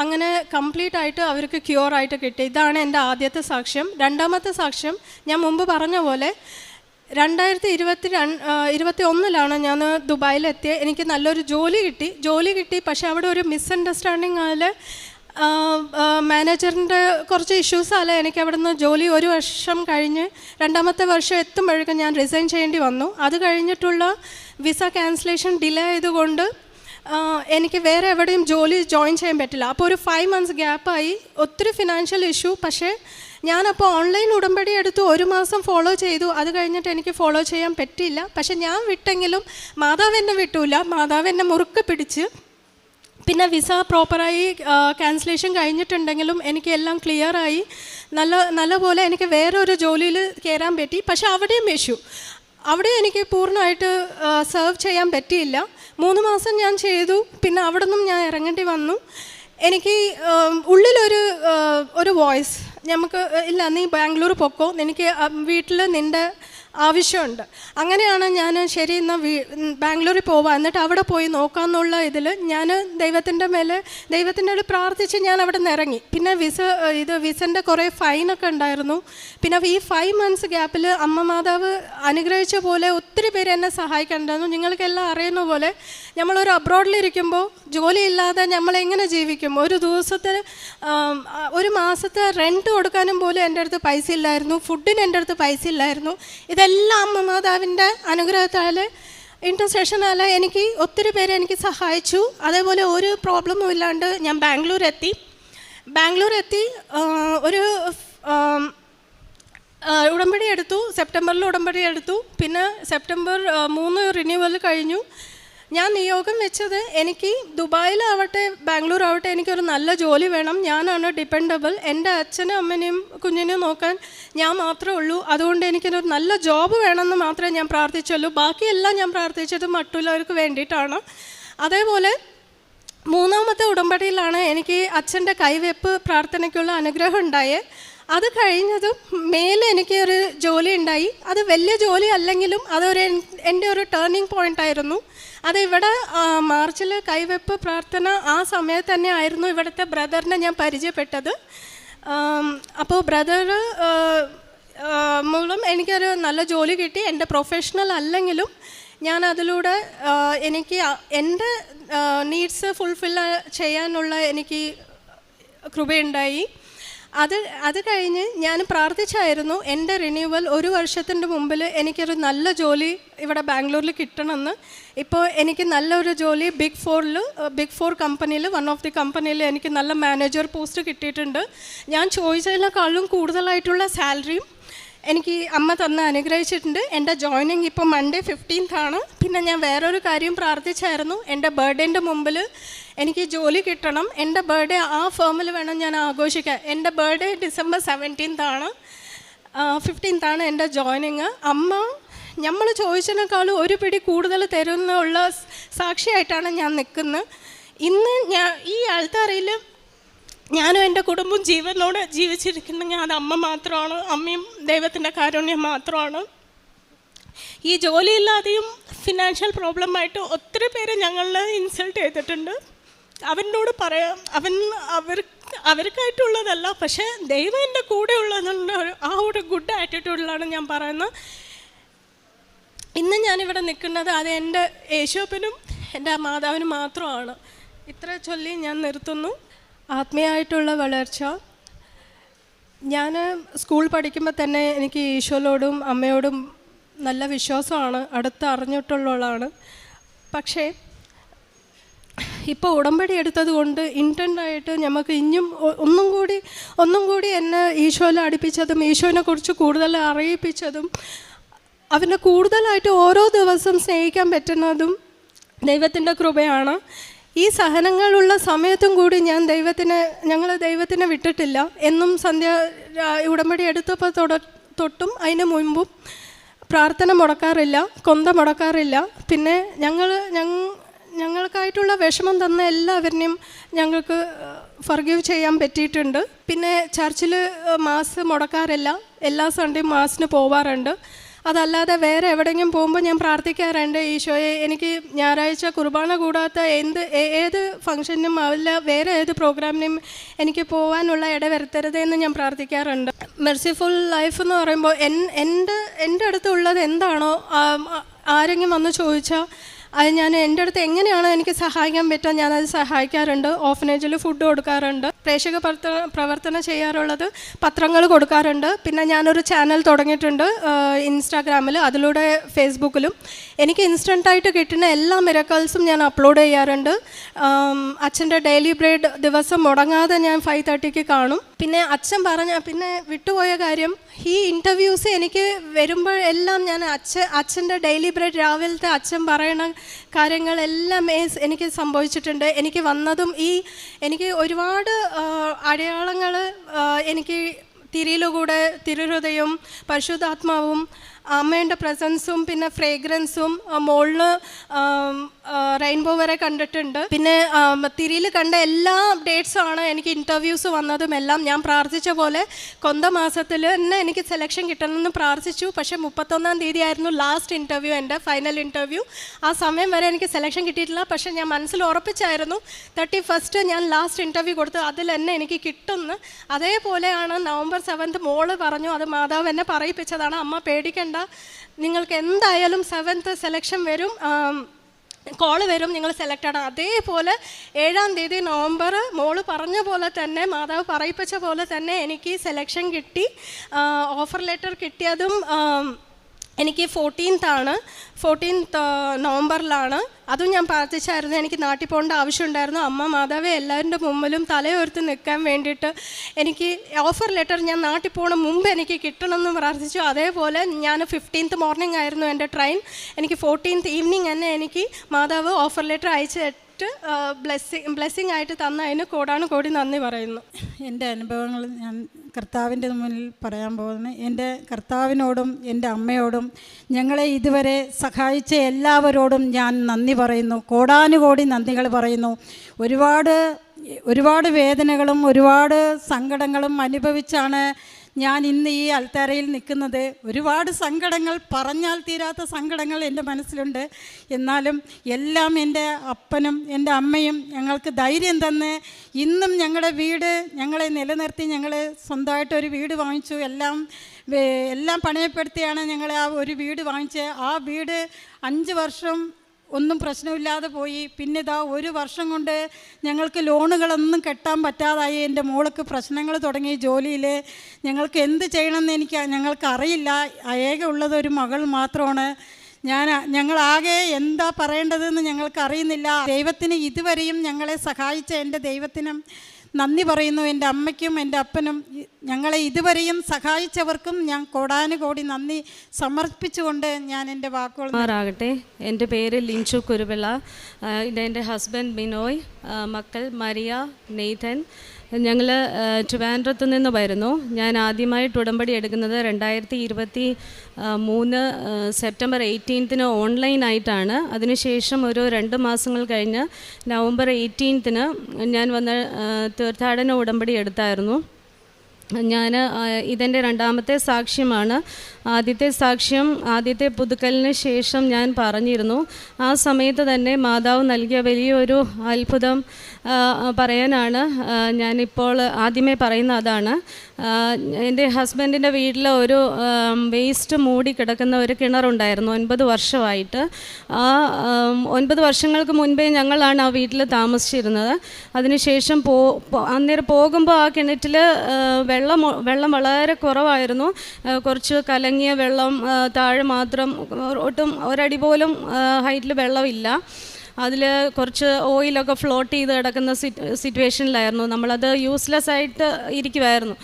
അങ്ങനെ കംപ്ലീറ്റ് ആയിട്ട് അവർക്ക് ക്യൂറായിട്ട് കിട്ടി. ഇതാണ് എൻ്റെ ആദ്യത്തെ സാക്ഷ്യം. രണ്ടാമത്തെ സാക്ഷ്യം ഞാൻ മുമ്പ് പറഞ്ഞ പോലെ 2021 ഞാൻ ദുബായിലെത്തി. എനിക്ക് നല്ലൊരു ജോലി കിട്ടി. പക്ഷെ അവിടെ ഒരു മിസ്അണ്ടർസ്റ്റാൻഡിങ് ആയാൽ മാനേജറിൻ്റെ കുറച്ച് ഇഷ്യൂസാല് എനിക്ക് അവിടെ നിന്ന് ജോലി 1 വർഷം കഴിഞ്ഞ് 2ാമത്തെ വർഷം എത്തുമ്പോഴേക്കും ഞാൻ റിസൈൻ ചെയ്യേണ്ടി വന്നു. അത് കഴിഞ്ഞിട്ടുള്ള വിസ ക്യാൻസലേഷൻ ഡിലേ ആയതുകൊണ്ട് എനിക്ക് വേറെ എവിടെയും ജോയിൻ ചെയ്യാൻ പറ്റില്ല. അപ്പോൾ ഒരു 5 months ഗ്യാപ്പായി, ഒത്തിരി ഫിനാൻഷ്യൽ ഇഷ്യൂ. പക്ഷേ ഞാനപ്പോൾ ഓൺലൈൻ ഉടമ്പടി എടുത്തു, 1 മാസം ഫോളോ ചെയ്തു. അത് കഴിഞ്ഞിട്ട് എനിക്ക് ഫോളോ ചെയ്യാൻ പറ്റിയില്ല. പക്ഷെ ഞാൻ വിട്ടെങ്കിലും മാതാവ് എന്നെ വിട്ടില്ല. മാതാവ് എന്നെ മുറുക്കെ പിടിച്ച് പിന്നെ വിസ പ്രോപ്പറായി ക്യാൻസലേഷൻ കഴിഞ്ഞിട്ടുണ്ടെങ്കിലും എനിക്ക് എല്ലാം ക്ലിയറായി. നല്ല പോലെ എനിക്ക് വേറൊരു ജോലിയിൽ കയറാൻ പറ്റി. പക്ഷെ അവിടെയും അവിടെ എനിക്ക് പൂർണ്ണമായിട്ട് സെർവ് ചെയ്യാൻ പറ്റിയില്ല. 3 മാസം ഞാൻ ചെയ്തു. പിന്നെ അവിടെ നിന്നും ഞാൻ ഇറങ്ങേണ്ടി വന്നു. എനിക്ക് ഉള്ളിലൊരു വോയിസ്, നമുക്ക് ഇല്ല നീ ബാംഗ്ലൂർ പൊക്കോ, എനിക്ക് വീട്ടിൽ നിൻ്റെ ആവശ്യമുണ്ട്. അങ്ങനെയാണ് ഞാൻ ശരി എന്നാൽ ബാംഗ്ലൂരിൽ പോവാം, എന്നിട്ട് അവിടെ പോയി നോക്കാമെന്നുള്ള ഇതിൽ ഞാൻ ദൈവത്തിൻ്റെ പ്രാർത്ഥിച്ച് ഞാൻ അവിടെ നിന്ന് ഇറങ്ങി. പിന്നെ വിസൻ്റെ കുറേ ഫൈനൊക്കെ ഉണ്ടായിരുന്നു. പിന്നെ ഈ 5 months ഗ്യാപ്പിൽ അമ്മ മാതാവ് അനുഗ്രഹിച്ച പോലെ ഒത്തിരി പേര് എന്നെ സഹായിക്കണ്ടായിരുന്നു. നിങ്ങൾക്കെല്ലാം അറിയുന്ന പോലെ നമ്മളൊരു അബ്രോഡിലിരിക്കുമ്പോൾ ജോലിയില്ലാതെ നമ്മളെങ്ങനെ ജീവിക്കും? ഒരു മാസത്തെ റെൻറ്റ് കൊടുക്കാനും പോലും എൻ്റെ അടുത്ത് പൈസ ഇല്ലായിരുന്നു. ഫുഡിന് എൻ്റെ അടുത്ത് പൈസ ഇല്ലായിരുന്നു. ഇതെല്ലാം അമ്മ മാതാവിൻ്റെ അനുഗ്രഹത്താൽ ഇൻറ്റർസെഷനാൽ എനിക്ക് ഒത്തിരി പേര് എനിക്ക് സഹായിച്ചു. അതേപോലെ ഒരു പ്രോബ്ലമും ഇല്ലാണ്ട് ഞാൻ ബാംഗ്ലൂർ എത്തി. ഒരു ഉടമ്പടി എടുത്തു. സെപ്റ്റംബറിൽ ഉടമ്പടി എടുത്തു. പിന്നെ സെപ്റ്റംബർ 3 റിന്യൂവൽ കഴിഞ്ഞു. ഞാൻ നിയോഗം വെച്ചത് എനിക്ക് ദുബായിലാവട്ടെ ബാംഗ്ലൂർ ആവട്ടെ എനിക്കൊരു നല്ല ജോലി വേണം. ഞാനാണ് ഡിപ്പെൻഡബിൾ. എൻ്റെ അച്ഛനും അമ്മനെയും കുഞ്ഞിനെയും നോക്കാൻ ഞാൻ മാത്രമേ ഉള്ളൂ. അതുകൊണ്ട് എനിക്കൊരു നല്ല ജോബ് വേണമെന്ന് മാത്രമേ ഞാൻ പ്രാർത്ഥിച്ചുള്ളൂ. ബാക്കിയെല്ലാം ഞാൻ പ്രാർത്ഥിച്ചത് മറ്റുള്ളവർക്ക് വേണ്ടിയിട്ടാണ്. അതേപോലെ 3ാമത്തെ ഉടമ്പടിയിലാണ് എനിക്ക് അച്ഛൻ്റെ കൈവെപ്പ് പ്രാർത്ഥനയ്ക്കുള്ള അനുഗ്രഹം ഉണ്ടായേ. അത് കഴിഞ്ഞതും മേലെ എനിക്ക് ഒരു ജോലി ഉണ്ടായി. അത് വലിയ ജോലി അല്ലെങ്കിലും എൻ്റെ ഒരു ടേണിംഗ് പോയിൻ്റ് ആയിരുന്നു. അത് ഇവിടെ മാർച്ചിൽ കൈവെപ്പ് പ്രാർത്ഥന ആ സമയത്ത് തന്നെ ആയിരുന്നു ഇവിടുത്തെ ബ്രദറിനെ ഞാൻ പരിചയപ്പെട്ടത്. അപ്പോൾ ബ്രദർ മൂലം എനിക്കൊരു നല്ല ജോലി കിട്ടി. എൻ്റെ പ്രൊഫഷണൽ അല്ലെങ്കിലും ഞാൻ അതിലൂടെ എനിക്ക് എൻ്റെ നീഡ്സ് ഫുൾഫിൽ ചെയ്യാനുള്ള എനിക്ക് കൃപയുണ്ടായി. അത് കഴിഞ്ഞ് ഞാൻ പ്രാർത്ഥിച്ചായിരുന്നു എൻ്റെ റിന്യൂവൽ 1 വർഷത്തിൻ്റെ മുമ്പിൽ എനിക്കൊരു നല്ല ജോലി ഇവിടെ ബാംഗ്ലൂരിൽ കിട്ടണമെന്ന്. ഇപ്പോൾ എനിക്ക് നല്ലൊരു ജോലി ബിഗ് 4 കമ്പനിയിൽ, 1 of the കമ്പനിയിൽ എനിക്ക് നല്ല മാനേജർ പോസ്റ്റ് കിട്ടിയിട്ടുണ്ട്. ഞാൻ ചോദിച്ചതിനേക്കാളും കൂടുതലായിട്ടുള്ള സാലറിയും എനിക്ക് അമ്മ തന്ന് അനുഗ്രഹിച്ചിട്ടുണ്ട്. എൻ്റെ ജോയിനിങ് ഇപ്പോൾ Monday 15th ആണ്. പിന്നെ ഞാൻ വേറൊരു കാര്യം പ്രാർത്ഥിച്ചായിരുന്നു, എൻ്റെ ബർത്ത്ഡേൻ്റെ മുമ്പിൽ എനിക്ക് ജോലി കിട്ടണം. എൻ്റെ ബർത്ത്ഡേ ആ ഫേമിൽ വേണം ഞാൻ ആഘോഷിക്കാൻ. എൻ്റെ ബർത്ത്ഡേ December 17th ആണ്. 15th ആണ് എൻ്റെ ജോയിനിങ്. അമ്മ നമ്മൾ ചോദിച്ചതിനേക്കാളും ഒരു പിടി കൂടുതൽ തരുന്നുള്ള സാക്ഷിയായിട്ടാണ് ഞാൻ നിൽക്കുന്നത്. ഇന്ന് ഈ ആൾത്താരയിൽ ഞാനും എൻ്റെ കുടുംബവും ജീവനോടെ ജീവിച്ചിരിക്കുന്നെങ്കിൽ അത് അമ്മ മാത്രമാണ്. അമ്മയും ദൈവത്തിൻ്റെ കാരുണ്യം മാത്രമാണ്. ഈ ജോലിയില്ലാതെയും ഫിനാൻഷ്യൽ പ്രോബ്ലമായിട്ട് ഒത്തിരി പേര് ഞങ്ങളെ ഇൻസൾട്ട് ചെയ്തിട്ടുണ്ട്. അവനോട് പറയാം, അവർക്കായിട്ടുള്ളതല്ല, പക്ഷേ ദൈവം എൻ്റെ കൂടെ ഉള്ളതുകൊണ്ട് ആ ഒരു ഗുഡ് ആറ്റിറ്റ്യൂഡിലാണ് ഞാൻ പറയുന്നത്. ഇന്ന് ഞാനിവിടെ നിൽക്കുന്നത് അത് എൻ്റെ യേശുവിനും എൻ്റെ മാതാവിനും മാത്രമാണ്. ഇത്ര ചൊല്ലി ഞാൻ നിർത്തുന്നു. ആത്മീയമായിട്ടുള്ള വളർച്ച, ഞാൻ സ്കൂൾ പഠിക്കുമ്പോൾ തന്നെ എനിക്ക് ഈശോയോടും അമ്മയോടും നല്ല വിശ്വാസമാണ്, അടുത്ത് അറിഞ്ഞിട്ടുള്ളതാണ്. പക്ഷേ ഇപ്പോൾ ഉടമ്പടി എടുത്തത് കൊണ്ട് ഇൻറ്റൻറ്റായിട്ട് നമുക്ക് ഇനിയും ഒന്നും കൂടി എന്നെ ഈശോയിൽ അടുപ്പിച്ചതും ഈശോനെ കുറിച്ച് കൂടുതൽ അറിയിപ്പിച്ചതും അവനെ കൂടുതലായിട്ട് ഓരോ ദിവസം സ്നേഹിക്കാൻ പറ്റുന്നതും ദൈവത്തിൻ്റെ കൃപയാണ്. ഈ സഹനങ്ങളുള്ള സമയത്തും കൂടി ഞങ്ങൾ ദൈവത്തിനെ വിട്ടിട്ടില്ല. എന്നും ഉടമ്പടി എടുത്തപ്പോൾ തൊട്ടും അതിന് മുൻപും പ്രാർത്ഥന മുടക്കാറില്ല, കൊന്ത മുടക്കാറില്ല. പിന്നെ ഞങ്ങൾക്കായിട്ടുള്ള വിഷമം തന്ന എല്ലാവരെയും ഞങ്ങൾക്ക് ഫർഗീവ് ചെയ്യാൻ പറ്റിയിട്ടുണ്ട്. പിന്നെ ചർച്ചിൽ മാസ് മുടക്കാറില്ല, എല്ലാ സൺഡേയും മാസിന് പോവാറുണ്ട്. അതല്ലാതെ വേറെ എവിടെയെങ്കിലും പോകുമ്പോൾ ഞാൻ പ്രാർത്ഥിക്കാറുണ്ട്, ഈശോയെ എനിക്ക് ഞായറാഴ്ച കുർബാന കൂടാത്ത ഏത് ഫംഗ്ഷനും അല്ല വേറെ ഏത് പ്രോഗ്രാമിനും എനിക്ക് പോകാനുള്ള ഇട വരുത്തരുതെന്ന് ഞാൻ പ്രാർത്ഥിക്കാറുണ്ട്. മെർസിഫുൾ ലൈഫ് എന്ന് പറയുമ്പോൾ എൻ്റെ അടുത്തുള്ളത് എന്താണോ ആരെങ്കിലും വന്ന് ചോദിച്ചാൽ അത് ഞാൻ എൻ്റെ അടുത്ത് എങ്ങനെയാണ് എനിക്ക് സഹായിക്കാൻ പറ്റുക ഞാനത് സഹായിക്കാറുണ്ട്. ഓഫനേജിൽ ഫുഡ് കൊടുക്കാറുണ്ട്, പ്രേക്ഷക പ്രവർത്തനം ചെയ്യാറുള്ളത് പത്രങ്ങൾ കൊടുക്കാറുണ്ട്. പിന്നെ ഞാനൊരു ചാനൽ തുടങ്ങിയിട്ടുണ്ട് ഇൻസ്റ്റാഗ്രാമിൽ, അതിലൂടെ ഫേസ്ബുക്കിലും. എനിക്ക് ഇൻസ്റ്റൻ്റായിട്ട് കിട്ടുന്ന എല്ലാ മിറക്കിൾസും ഞാൻ അപ്ലോഡ് ചെയ്യാറുണ്ട്. അച്ഛൻ്റെ ഡെയിലി ബ്രെഡ് ദിവസം മുടങ്ങാതെ ഞാൻ 5:30 കാണും. പിന്നെ അച്ഛൻ പിന്നെ വിട്ടുപോയ കാര്യം, ഈ ഇൻ്റർവ്യൂസ് എനിക്ക് വരുമ്പോഴെല്ലാം ഞാൻ അച്ഛൻ്റെ ഡെയിലി ബ്രെഡ് രാവിലത്തെ അച്ഛൻ പറയണ കാര്യങ്ങളെല്ലാം എനിക്ക് സംഭവിച്ചിട്ടുണ്ട്. എനിക്ക് വന്നതും എനിക്ക് ഒരുപാട് അടയാളങ്ങൾ എനിക്ക് തിരിയിലുകൂടെ തിരുഹൃദയവും പരിശുദ്ധാത്മാവും അമ്മയുടെ പ്രസൻസും പിന്നെ ഫ്രേഗ്രൻസും മുകളിൽ റെയിൻബോ വരെ കണ്ടിട്ടുണ്ട്. പിന്നെ തിരിയിൽ കണ്ട എല്ലാ അപ്ഡേറ്റ്സാണ് എനിക്ക് ഇൻ്റർവ്യൂസ് വന്നതും എല്ലാം. ഞാൻ പ്രാർത്ഥിച്ച പോലെ കൊന്ത മാസത്തിൽ തന്നെ എനിക്ക് സെലക്ഷൻ കിട്ടണമെന്ന് പ്രാർത്ഥിച്ചു. പക്ഷേ 31-ാം തീയതി ആയിരുന്നു ലാസ്റ്റ് ഇൻ്റർവ്യൂ, എൻ്റെ ഫൈനൽ ഇൻ്റർവ്യൂ. ആ സമയം വരെ എനിക്ക് സെലക്ഷൻ കിട്ടിയിട്ടില്ല. പക്ഷേ ഞാൻ മനസ്സിൽ ഉറപ്പിച്ചായിരുന്നു 31st ഞാൻ ലാസ്റ്റ് ഇൻ്റർവ്യൂ കൊടുത്ത് അതിൽ തന്നെ എനിക്ക് കിട്ടുമെന്ന്. അതേപോലെയാണ് November 7th മോള് പറഞ്ഞു, അത് മാതാവ് എന്നെ പറയിപ്പിച്ചതാണ്, അമ്മ പേടിക്കണ്ട, നിങ്ങൾക്ക് എന്തായാലും 7th സെലക്ഷൻ വരും, കോള് വരും, നിങ്ങൾ സെലക്റ്റഡ് ആണ്. അതേപോലെ 7-ാം തീയതി നവംബർ മോള് പറഞ്ഞ പോലെ തന്നെ മാതാവ് പറയിപ്പിച്ച പോലെ തന്നെ എനിക്ക് സെലക്ഷൻ കിട്ടി. ഓഫർ ലെറ്റർ കിട്ടിയതും എനിക്ക് 14th നവംബറിലാണ്. അതും ഞാൻ പ്രാർത്ഥിച്ചായിരുന്നു, എനിക്ക് നാട്ടിൽ പോകേണ്ട ആവശ്യമുണ്ടായിരുന്നു. അമ്മ മാതാവേ എല്ലാവരുടെ മുമ്പിലും തലയോർത്ത് നിൽക്കാൻ വേണ്ടിയിട്ട് എനിക്ക് ഓഫർ ലെറ്റർ ഞാൻ നാട്ടിൽ പോകണ മുമ്പ് എനിക്ക് കിട്ടണമെന്ന് പ്രാർത്ഥിച്ചു. അതേപോലെ ഞാൻ 15th മോർണിംഗ് ആയിരുന്നു എൻ്റെ ട്രെയിൻ. എനിക്ക് 14th ഈവനിങ് തന്നെ എനിക്ക് മാതാവ് ഓഫർ ലെറ്റർ അയച്ചിട്ട് ബ്ലെസ്സിങ് ആയിട്ട് തന്നതിന് കോടാനുകോടി നന്ദി പറയുന്നു. എൻ്റെ അനുഭവങ്ങൾ ഞാൻ കർത്താവിൻ്റെ മുന്നിൽ പറയാൻ പോകുന്നത്, എൻ്റെ കർത്താവിനോടും എൻ്റെ അമ്മയോടും ഞങ്ങളെ ഇതുവരെ സഹായിച്ച എല്ലാവരോടും ഞാൻ നന്ദി പറയുന്നു, കോടാനുകോടി നന്ദികൾ പറയുന്നു. ഒരുപാട് വേദനകളും ഒരുപാട് സങ്കടങ്ങളും അനുഭവിച്ചാണ് ഞാൻ ഇന്ന് ഈ അൾത്താരയിൽ നിൽക്കുന്നത്. ഒരുപാട് സങ്കടങ്ങൾ, പറഞ്ഞാൽ തീരാത്ത സങ്കടങ്ങൾ എൻ്റെ മനസ്സിലുണ്ട്. എന്നാലും എല്ലാം എൻ്റെ അപ്പനും എൻ്റെ അമ്മയും ഞങ്ങൾക്ക് ധൈര്യം തന്ന് ഇന്നും ഞങ്ങളുടെ വീട് ഞങ്ങളെ നിലനിർത്തി. ഞങ്ങൾ സ്വന്തമായിട്ടൊരു വീട് വാങ്ങിച്ചു. എല്ലാം പണയപ്പെടുത്തിയാണ് ഞങ്ങൾ ആ ഒരു വീട് വാങ്ങിച്ചത്. ആ വീട് 5 വർഷം ഒന്നും പ്രശ്നമില്ലാതെ പോയി. പിന്നെ ഇതാ 1 വർഷം കൊണ്ട് ഞങ്ങൾക്ക് ലോണുകളൊന്നും കെട്ടാൻ പറ്റാതായി. എൻ്റെ മോൾക്ക് പ്രശ്നങ്ങൾ തുടങ്ങി ജോലിയിൽ. ഞങ്ങൾക്ക് എന്ത് ചെയ്യണമെന്ന് ഞങ്ങൾക്കറിയില്ല. ഏക ഉള്ളത് ഒരു മകൾ മാത്രമാണ്. ഞങ്ങളാകെ എന്താ പറയേണ്ടതെന്ന് ഞങ്ങൾക്കറിയുന്നില്ല. ദൈവത്തിന് ഇതുവരെയും ഞങ്ങളെ സഹായിച്ച എൻ്റെ ദൈവത്തിനും നന്ദി പറയുന്നു. എൻ്റെ അമ്മയ്ക്കും എൻ്റെ അപ്പനും ഞങ്ങളെ ഇതുവരെയും സഹായിച്ചവർക്കും ഞാൻ കോടാനുകോടി നന്ദി സമർപ്പിച്ചുകൊണ്ട് ഞാൻ എൻ്റെ വാക്കുകൾ ആകട്ടെ. എൻ്റെ പേര് ലിൻചു കുരുവിള, ഇതെൻ്റെ ഹസ്ബൻഡ് ബിനോയ്, മക്കൾ മരിയ, നെയ്തൻ. ഞങ്ങൾ ട്രിവാൻഡ്രത്തു നിന്ന് വരുന്നു. ഞാൻ ആദ്യമായിട്ട് ഉടമ്പടി എടുക്കുന്നത് 2023 സെപ്റ്റംബർ 18 ഓൺലൈനായിട്ടാണ്. അതിനുശേഷം ഒരു 2 മാസങ്ങൾ കഴിഞ്ഞ് November 18 ഞാൻ വന്ന് തീർത്ഥാടന ഉടമ്പടി എടുത്തായിരുന്നു. ഇതെൻ്റെ 2ാമത്തെ സാക്ഷ്യമാണ്. ആദ്യത്തെ സാക്ഷ്യം ആദ്യത്തെ പുതുക്കലിന് ശേഷം ഞാൻ പറഞ്ഞിരുന്നു. ആ സമയത്ത് തന്നെ മാതാവ് നൽകിയ വലിയൊരു അത്ഭുതം പറയാനാണ് ഞാനിപ്പോൾ ആദ്യമേ പറയുന്ന അതാണ്. എൻ്റെ ഹസ്ബൻഡിൻ്റെ വീട്ടിൽ ഒരു വേസ്റ്റ് മൂടി കിടക്കുന്ന ഒരു കിണറുണ്ടായിരുന്നു 9 വർഷമായിട്ട്. ആ 9 വർഷങ്ങൾക്ക് മുൻപേ ഞങ്ങളാണ് ആ വീട്ടിൽ താമസിച്ചിരുന്നത്. അതിനുശേഷം അന്നേരം പോകുമ്പോൾ ആ കിണറ്റിൽ വെള്ളം വളരെ കുറവായിരുന്നു. കുറച്ച് കലങ്ങിയ വെള്ളം, താഴെ മാത്രം, ഒട്ടും ഒരടി പോലും ഹൈറ്റിൽ വെള്ളമില്ല. അതിൽ കുറച്ച് ഓയിലൊക്കെ ഫ്ലോട്ട് ചെയ്ത് കിടക്കുന്ന സിറ്റുവേഷനിലായിരുന്നു. നമ്മളത് യൂസ്ലെസ് ആയിട്ട് ഇരിക്കുമായിരുന്നു.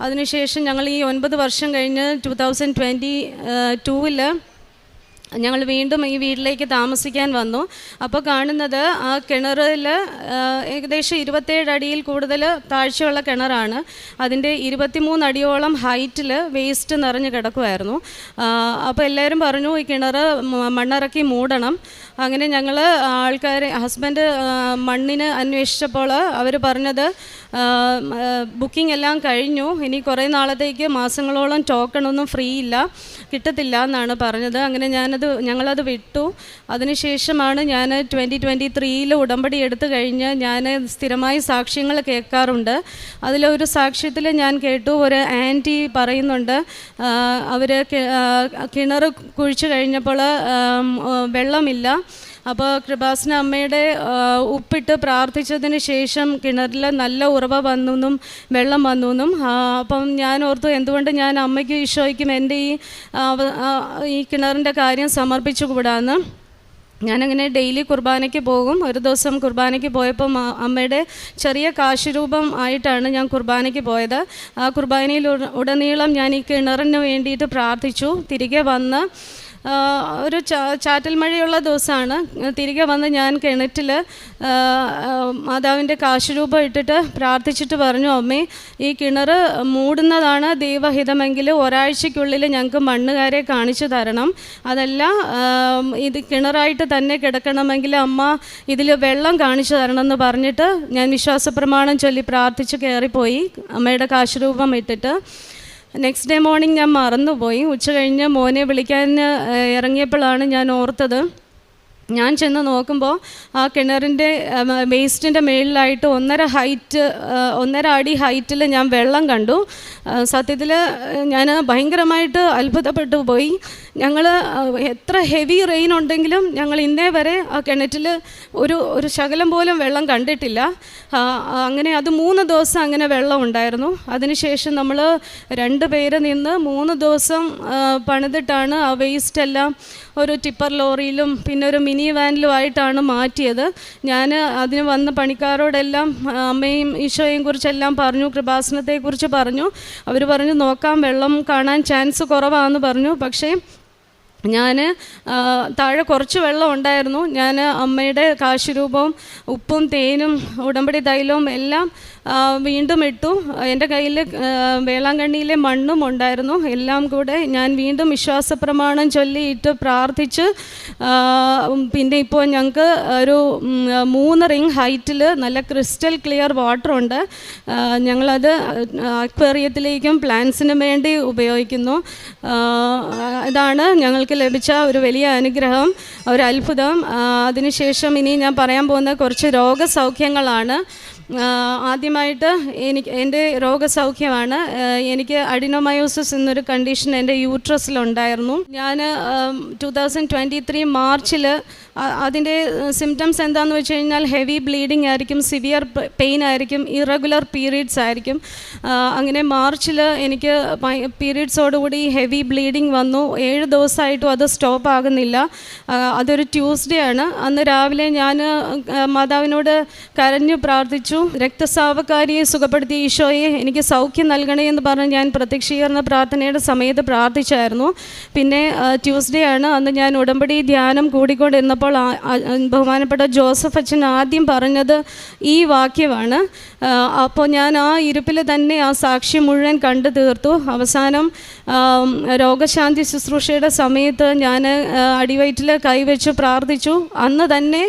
അതിനുശേഷം ഞങ്ങൾ ഈ 9 വർഷം കഴിഞ്ഞ് 2022 ഞങ്ങൾ വീണ്ടും ഈ വീട്ടിലേക്ക് താമസിക്കാൻ വന്നു. അപ്പോൾ കാണുന്നത് ആ കിണറിൽ ഏകദേശം 27 അടിയിൽ കൂടുതൽ താഴ്ചയുള്ള കിണറാണ്. അതിൻ്റെ 23 അടിയോളം ഹൈറ്റിൽ വേസ്റ്റ് നിറഞ്ഞ് കിടക്കുമായിരുന്നു. അപ്പോൾ എല്ലാവരും പറഞ്ഞു ഈ കിണർ മണ്ണിറക്കി മൂടണം. അങ്ങനെ ഞങ്ങൾ ഹസ്ബൻഡ് മണ്ണിന് അന്വേഷിച്ചപ്പോൾ അവർ പറഞ്ഞത് ബുക്കിംഗ് എല്ലാം കഴിഞ്ഞു, ഇനി കുറേ നാളത്തേക്ക് മാസങ്ങളോളം ടോക്കണൊന്നും ഫ്രീ ഇല്ല, കിട്ടത്തില്ല എന്നാണ് പറഞ്ഞത്. അങ്ങനെ ഞങ്ങളത് വിട്ടു. അതിനുശേഷമാണ് ഞാൻ 2023 ഉടമ്പടി എടുത്തു കഴിഞ്ഞ് ഞാൻ സ്ഥിരമായി സാക്ഷ്യങ്ങൾ കേൾക്കാറുണ്ട്. അതിലൊരു സാക്ഷ്യത്തിൽ ഞാൻ കേട്ടു, ഒരു ആൻറ്റി പറയുന്നുണ്ട്, അവർ കിണർ കുഴിച്ചു കഴിഞ്ഞപ്പോൾ വെള്ളമില്ല. അപ്പോൾ കൃപാസന അമ്മയുടെ ഉപ്പിട്ട് പ്രാർത്ഥിച്ചതിന് ശേഷം കിണറിൽ നല്ല ഉറവ വന്നെന്നും വെള്ളം വന്നെന്നും. അപ്പം ഞാൻ ഓർത്തു, എന്തുകൊണ്ട് ഞാൻ അമ്മയ്ക്കും ഈശോയ്ക്കും എൻ്റെ ഈ കിണറിൻ്റെ കാര്യം സമർപ്പിച്ചു കൂടാന്ന്. ഞാനങ്ങനെ ഡെയിലി കുർബാനയ്ക്ക് പോകും. ഒരു ദിവസം കുർബാനയ്ക്ക് പോയപ്പം അമ്മയുടെ ചെറിയ കാശുരൂപം ആയിട്ടാണ് ഞാൻ കുർബാനയ്ക്ക് പോയത്. ആ കുർബാനയിൽ ഉടനീളം ഞാൻ ഈ കിണറിന് വേണ്ടിയിട്ട് പ്രാർത്ഥിച്ചു. തിരികെ വന്ന് ഒരു ചാറ്റൽ മഴയുള്ള ദിവസമാണ്. തിരികെ വന്ന് ഞാൻ കിണറ്റിൽ മാതാവിൻ്റെ കാശുരൂപം ഇട്ടിട്ട് പ്രാർത്ഥിച്ചിട്ട് പറഞ്ഞു, അമ്മേ ഈ കിണർ മൂടുന്നതാണ് ദൈവഹിതമെങ്കിൽ ഒരാഴ്ചയ്ക്കുള്ളിൽ ഞങ്ങൾക്ക് മണ്ണുകാരെ കാണിച്ചു തരണം. അതല്ല ഇത് കിണറായിട്ട് തന്നെ കിടക്കണമെങ്കിൽ അമ്മ ഇതിൽ വെള്ളം കാണിച്ചു തരണം എന്ന് പറഞ്ഞിട്ട് ഞാൻ വിശ്വാസപ്രമാണം ചൊല്ലി പ്രാർത്ഥിച്ച് കയറിപ്പോയി അമ്മയുടെ കാശുരൂപം ഇട്ടിട്ട്. നെക്സ്റ്റ് ഡേ മോർണിംഗ് ഞാൻ മറന്നുപോയി. ഉച്ച കഴിഞ്ഞ് മോനെ വിളിക്കാൻ ഇറങ്ങിയപ്പോഴാണ് ഞാൻ ഓർത്തത്. ഞാൻ ചെന്ന് നോക്കുമ്പോൾ ആ കിണറിൻ്റെ വേസ്റ്റിൻ്റെ മേളിലായിട്ട് 1.5 അടി ഹൈറ്റിൽ ഞാൻ വെള്ളം കണ്ടു. സത്യത്തിൽ ഞാൻ ഭയങ്കരമായിട്ട് അത്ഭുതപ്പെട്ടു പോയി. ഞങ്ങൾ എത്ര ഹെവി റെയിൻ ഉണ്ടെങ്കിലും ഞങ്ങൾ ഇന്നേ വരെ ആ കിണറ്റിൽ ഒരു ശകലം പോലും വെള്ളം കണ്ടിട്ടില്ല. അങ്ങനെ അത് 3 ദിവസം അങ്ങനെ വെള്ളം ഉണ്ടായിരുന്നു. അതിനുശേഷം നമ്മൾ 2 പേര് നിന്ന് 3 ദിവസം പണിതിട്ടാണ് ആ വേസ്റ്റെല്ലാം ഒരു ടിപ്പർ ലോറിയിലും പിന്നെ ഒരു മിനി വാനിലുമായിട്ടാണ് മാറ്റിയത്. ഞാൻ അതിന് വന്ന പണിക്കാരോടെല്ലാം അമ്മയും ഈശോയെയും കുറിച്ചെല്ലാം പറഞ്ഞു, കൃപാസനത്തെക്കുറിച്ച് പറഞ്ഞു. അവർ പറഞ്ഞു നോക്കാം, വെള്ളം കാണാൻ ചാൻസ് കുറവാണെന്ന് പറഞ്ഞു. പക്ഷേ ഞാൻ താഴെ കുറച്ച് വെള്ളം ഉണ്ടായിരുന്നു. ഞാൻ അമ്മയുടെ കാശുരൂപവും ഉപ്പും തേനും ഉടമ്പടി തൈലവും എല്ലാം വീണ്ടും ഇട്ടു. എൻ്റെ കയ്യിൽ വേളാങ്കണ്ണിയിലെ മണ്ണും ഉണ്ടായിരുന്നു. എല്ലാം കൂടെ ഞാൻ വീണ്ടും വിശ്വാസപ്രമാണം ചൊല്ലിയിട്ട് പ്രാർത്ഥിച്ച് പിന്നെ ഇപ്പോൾ ഞങ്ങൾക്ക് ഒരു 3 റിങ് ഹൈറ്റിൽ നല്ല ക്രിസ്റ്റൽ ക്ലിയർ വാട്ടറുണ്ട്. ഞങ്ങളത് അക്വേറിയത്തിലേക്കും പ്ലാന്റ്സിനും വേണ്ടി ഉപയോഗിക്കുന്നു. ഇതാണ് ഞങ്ങൾക്ക് ലഭിച്ച ഒരു വലിയ അനുഗ്രഹം, ഒരു അത്ഭുതം. അതിനുശേഷം ഇനി ഞാൻ പറയാൻ പോകുന്ന കുറച്ച് രോഗസൗഖ്യങ്ങളാണ്. ആദ്യമായിട്ട് എൻ്റെ രോഗസൗഖ്യമാണ്. എനിക്ക് അഡിനോമയോസിസ് എന്നൊരു കണ്ടീഷൻ എൻ്റെ യൂട്രസിലുണ്ടായിരുന്നു. ഞാൻ 2023 മാർച്ചിൽ അതിൻ്റെ സിംറ്റംസ് എന്താണെന്ന് വെച്ച് കഴിഞ്ഞാൽ ഹെവി ബ്ലീഡിങ് ആയിരിക്കും, സിവിയർ പെയിൻ ആയിരിക്കും, ഇറഗുലർ പീരീഡ്സ് ആയിരിക്കും. അങ്ങനെ മാർച്ചിൽ എനിക്ക് പീരീഡ്സോടുകൂടി ഹെവി ബ്ലീഡിങ് വന്നു. 7 ദിവസമായിട്ടും അത് സ്റ്റോപ്പ് ആകുന്നില്ല. അതൊരു ട്യൂസ്ഡേ ആണ്. അന്ന് രാവിലെ ഞാൻ മാതാവിനോട് കരഞ്ഞു പ്രാർത്ഥിച്ചു, രക്തസ്രാവക്കാരിയെ സുഖപ്പെടുത്തിയ ഈശോയെ എനിക്ക് സൗഖ്യം നൽകണേ എന്ന് പറഞ്ഞ് ഞാൻ പ്രത്യക്ഷീകരണ പ്രാർത്ഥനയുടെ സമയത്ത് പ്രാർത്ഥിച്ചായിരുന്നു. പിന്നെ ട്യൂസ്ഡേ ആണ്. അന്ന് ഞാൻ ഉടമ്പടി ധ്യാനം കൂടിക്കൊണ്ടിരുന്നപ്പോൾ ബഹുമാനപ്പെട്ട ജോസഫ് അച്ഛൻ ആദ്യം പറഞ്ഞത് ഈ വാക്യമാണ്. അപ്പോൾ ഞാൻ ആ ഇരുപ്പിൽ തന്നെ ആ സാക്ഷ്യം മുഴുവൻ കണ്ടു തീർത്തു. അവസാനം രോഗശാന്തി ശുശ്രൂഷയുടെ സമയത്ത് ഞാൻ അടിവയറ്റിൽ കൈവച്ച് പ്രാർത്ഥിച്ചു. അന്ന് തന്നെ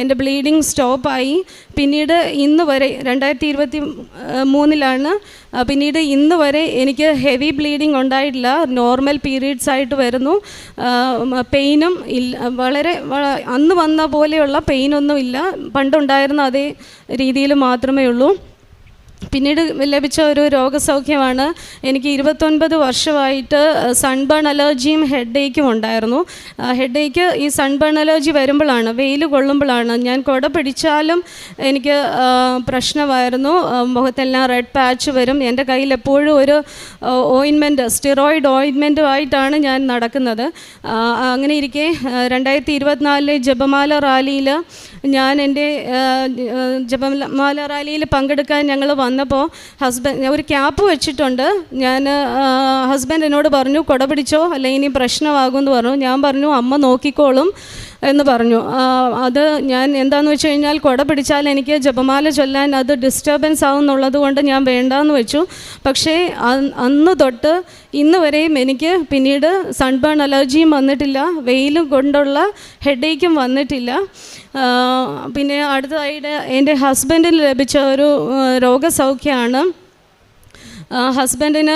എൻ്റെ ബ്ലീഡിങ് സ്റ്റോപ്പായി. പിന്നീട് ഇന്ന് വരെ 2023 പിന്നീട് ഇന്ന് വരെ എനിക്ക് ഹെവി ബ്ലീഡിങ് ഉണ്ടായിട്ടില്ല. നോർമൽ പീരീഡ്സ് ആയിട്ട് വരുന്നു. പെയിനും ഇല്ല, വളരെ അന്ന് വന്ന പോലെയുള്ള പെയിനൊന്നും ഇല്ല. പണ്ടുണ്ടായിരുന്ന അതേ രീതിയിൽ മാത്രമേ ഉള്ളൂ. പിന്നീട് ലഭിച്ച ഒരു രോഗസൗഖ്യമാണ്, എനിക്ക് 29 വർഷമായിട്ട് സൺബേൺ അലർജിയും ഹെഡ് ഏക്കും ഉണ്ടായിരുന്നു. ഹെഡ് ഏക്ക് ഈ സൺബേൺ അലർജി വരുമ്പോഴാണ്, വെയിൽ കൊള്ളുമ്പോഴാണ്. ഞാൻ കുട പിടിച്ചാലും എനിക്ക് പ്രശ്നമായിരുന്നു. മുഖത്തെല്ലാം റെഡ് പാച്ച് വരും. എൻ്റെ കയ്യിൽ എപ്പോഴും ഒരു ഓയിൻമെൻറ്റ്, സ്റ്റിറോയിഡ് ഓയിൻമെൻറ്റുമായിട്ടാണ് ഞാൻ നടക്കുന്നത്. അങ്ങനെ ഇരിക്കെ 2024 ജപമാല റാലിയിൽ ഞാൻ എൻ്റെ ജപമാല റാലിയിൽ പങ്കെടുക്കാൻ ഞങ്ങൾ വന്നപ്പോൾ ഹസ്ബൻഡ് ഒരു ക്യാപ്പ് വെച്ചിട്ടുണ്ട്. ഞാൻ ഹസ്ബൻഡ് എന്നോട് പറഞ്ഞു കുട പിടിച്ചോ അല്ലെങ്കിൽ ഇനി പ്രശ്നമാകും എന്ന് പറഞ്ഞു. ഞാൻ പറഞ്ഞു അമ്മ നോക്കിക്കോളും എന്ന് പറഞ്ഞു. അത് ഞാൻ എന്താണെന്ന് വെച്ച് കഴിഞ്ഞാൽ കുട പിടിച്ചാൽ എനിക്ക് ജപമാല ചൊല്ലാൻ അത് ഡിസ്റ്റർബൻസ് ആവും എന്നുള്ളത് കൊണ്ട് ഞാൻ വേണ്ടാന്ന് വെച്ചു. പക്ഷേ അന്ന് തൊട്ട് ഇന്ന് വരെയും എനിക്ക് പിന്നീട് സൺബേൺ അലർജിയും വന്നിട്ടില്ല, വെയിലും കൊണ്ടുള്ള ഹെഡേക്കും വന്നിട്ടില്ല. പിന്നെ അടുത്തതായിട്ട് എൻ്റെ ഹസ്ബൻഡിന് ലഭിച്ച ഒരു രോഗസൗഖ്യമാണ്. ഹസ്ബൻഡിന്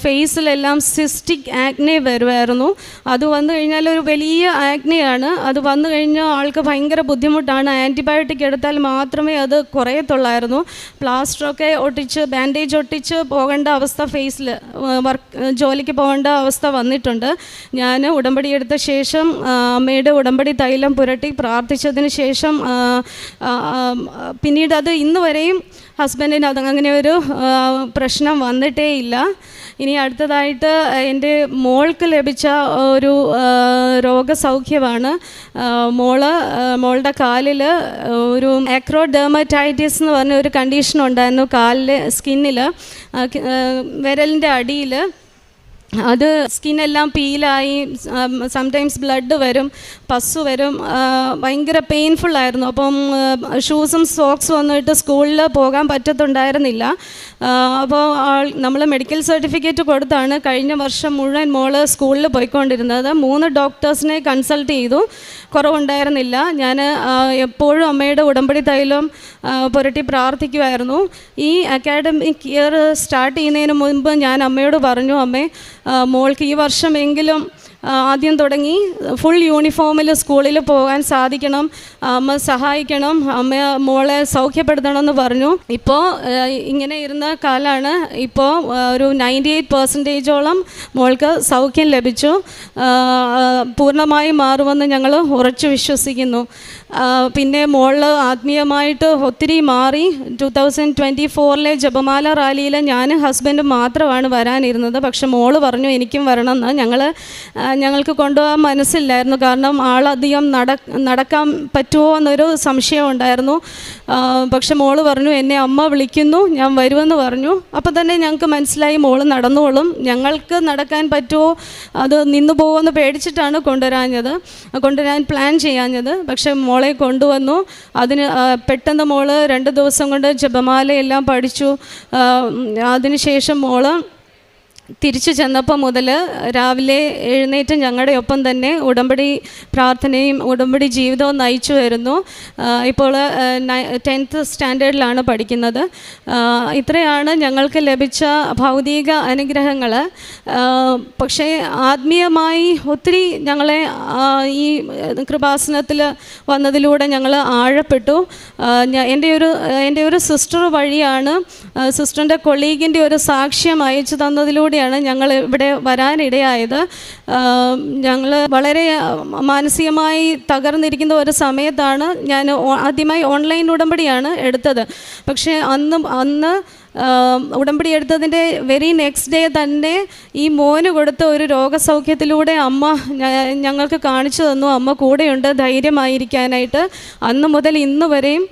ഫേസിലെല്ലാം സിസ്റ്റിക് ആക്നെ വരുമായിരുന്നു. അത് വന്നു കഴിഞ്ഞാൽ ഒരു വലിയ ആക്നെയാണ്. അത് വന്നു കഴിഞ്ഞാൽ ആൾക്ക് ഭയങ്കര ബുദ്ധിമുട്ടാണ്. ആൻറ്റിബയോട്ടിക് എടുത്താൽ മാത്രമേ അത് കുറയത്തുള്ളായിരുന്നു. പ്ലാസ്റ്ററൊക്കെ ഒട്ടിച്ച് ബാൻഡേജ് ഒട്ടിച്ച് പോകേണ്ട അവസ്ഥ, ഫേസിൽ ജോലിക്ക് പോകേണ്ട അവസ്ഥ വന്നിട്ടുണ്ട്. ഞാൻ ഉടമ്പടി എടുത്ത ശേഷം അമ്മയുടെ ഉടമ്പടി തൈലം പുരട്ടി പ്രാർത്ഥിച്ചതിന് ശേഷം പിന്നീട് അത് ഇന്ന് വരെയും ഹസ്ബൻഡിന് അങ്ങനെ ഒരു പ്രശ്നം വന്നിട്ടേ ഇല്ല. ഇനി അടുത്തതായിട്ട് എൻ്റെ മോൾക്ക് ലഭിച്ച ഒരു രോഗസൗഖ്യമാണ്. മോളുടെ കാലിൽ ഒരു ആക്രോഡെർമറ്റൈറ്റിസ് എന്ന് പറഞ്ഞ ഒരു കണ്ടീഷൻ ഉണ്ടായിരുന്നു. കാലിലെ സ്കിന്നിൽ, വിരലിൻ്റെ അടിയിൽ അത് സ്കിന്നെല്ലാം പീലായി, സംടൈംസ് ബ്ലഡ് വരും, പസ്സു വരും, ഭയങ്കര പെയിൻഫുള്ളായിരുന്നു. അപ്പം ഷൂസും സോക്സും വന്നിട്ട് സ്കൂളിൽ പോകാൻ പറ്റത്തുണ്ടായിരുന്നില്ല. അപ്പോൾ നമ്മൾ മെഡിക്കൽ സർട്ടിഫിക്കറ്റ് കൊടുത്താണ് കഴിഞ്ഞ വർഷം മുഴുവൻ മോള് സ്കൂളിൽ പോയിക്കൊണ്ടിരുന്നത്. 3 ഡോക്ടേഴ്സിനെ കൺസൾട്ട് ചെയ്തു, കുറവുണ്ടായിരുന്നില്ല. ഞാൻ എപ്പോഴും അമ്മയുടെ ഉടമ്പടി തൈലം പുരട്ടി പ്രാർത്ഥിക്കുമായിരുന്നു. ഈ അക്കാഡമിക് ഇയർ സ്റ്റാർട്ട് ചെയ്യുന്നതിന് മുൻപ് ഞാൻ അമ്മയോട് പറഞ്ഞു, അമ്മേ മോൾക്ക് ഈ വർഷമെങ്കിലും ആദ്യം തുടങ്ങി ഫുൾ യൂണിഫോമിൽ സ്കൂളിൽ പോകാൻ സാധിക്കണം, അമ്മ സഹായിക്കണം, അമ്മ മോളെ സൗഖ്യപ്പെടുത്തണമെന്ന് പറഞ്ഞു. ഇപ്പോൾ ഇങ്ങനെ ഇരുന്ന കാലമാണ്. ഇപ്പോൾ ഒരു 98% മോൾക്ക് സൗഖ്യം ലഭിച്ചു. പൂർണ്ണമായി മാറുമെന്ന് ഞങ്ങൾ ഉറച്ചു വിശ്വസിക്കുന്നു. പിന്നെ മോൾ ആത്മീയമായിട്ട് ഒത്തിരി മാറി. 2024 ജപമാല റാലിയിൽ ഞാൻ ഹസ്ബൻഡ് മാത്രമാണ് വരാനിരുന്നത്. പക്ഷെ മോള് പറഞ്ഞു എനിക്കും വരണമെന്ന്. ഞങ്ങൾക്ക് കൊണ്ടുപോകാൻ മനസ്സില്ലായിരുന്നു, കാരണം ആളധികം നടക്കാൻ പറ്റുമോ എന്നൊരു സംശയം ഉണ്ടായിരുന്നു. പക്ഷെ മോള് പറഞ്ഞു എന്നെ അമ്മ വിളിക്കുന്നു, ഞാൻ വരുമെന്ന് പറഞ്ഞു. അപ്പോൾ തന്നെ ഞങ്ങൾക്ക് മനസ്സിലായി മോള് നടന്നോളും. ഞങ്ങൾക്ക് നടക്കാൻ പറ്റുമോ, അത് നിന്നു പോകുമെന്ന് പേടിച്ചിട്ടാണ് കൊണ്ടുവരാൻ പ്ലാൻ ചെയ്യാഞ്ഞത്. പക്ഷെ മോളെ കൊണ്ടുവന്നു. അതിന് പെട്ടെന്ന് മോള് 2 ദിവസം കൊണ്ട് ജപമാലയെല്ലാം പഠിച്ചു. അതിനുശേഷം മോള് തിരിച്ചു ചെന്നപ്പോൾ മുതൽ രാവിലെ എഴുന്നേറ്റ് ഞങ്ങളുടെ ഒപ്പം തന്നെ ഉടമ്പടി പ്രാർത്ഥനയും ഉടമ്പടി ജീവിതവും നയിച്ചു വരുന്നു. ഇപ്പോൾ 10th സ്റ്റാൻഡേർഡിലാണ് പഠിക്കുന്നത്. ഇത്രയാണ് ഞങ്ങൾക്ക് ലഭിച്ച ഭൗതിക അനുഗ്രഹങ്ങൾ. പക്ഷേ ആത്മീയമായി ഒത്തിരി ഞങ്ങളെ ഈ കൃപാസനത്തിൽ വന്നതിലൂടെ ഞങ്ങൾ ആഴപ്പെട്ടു. എൻ്റെ ഒരു സിസ്റ്റർ വഴിയാണ്, സിസ്റ്ററിൻ്റെ കൊളീഗിൻ്റെ ഒരു സാക്ഷ്യം അയച്ചു തന്നതിലൂടെ ഞങ്ങൾ ഇവിടെ വരാനിടയായത്. ഞങ്ങൾ വളരെ മാനസികമായി തകർന്നിരിക്കുന്ന ഒരു സമയത്താണ് ഞാൻ ആദ്യമായി ഓൺലൈൻ ഉടമ്പടിയാണ് എടുത്തത്. പക്ഷേ അന്ന് ഉടമ്പടി എടുത്തതിൻ്റെ വെരി നെക്സ്റ്റ് ഡേ തന്നെ ഈ മോന് കൊടുത്ത ഒരു രോഗസൗഖ്യത്തിലൂടെ അമ്മ ഞങ്ങൾക്ക് കാണിച്ചു തന്നു, അമ്മ കൂടെയുണ്ട് ധൈര്യമായിരിക്കാനായിട്ട്. അന്ന് മുതൽ ഇന്ന് വരെയും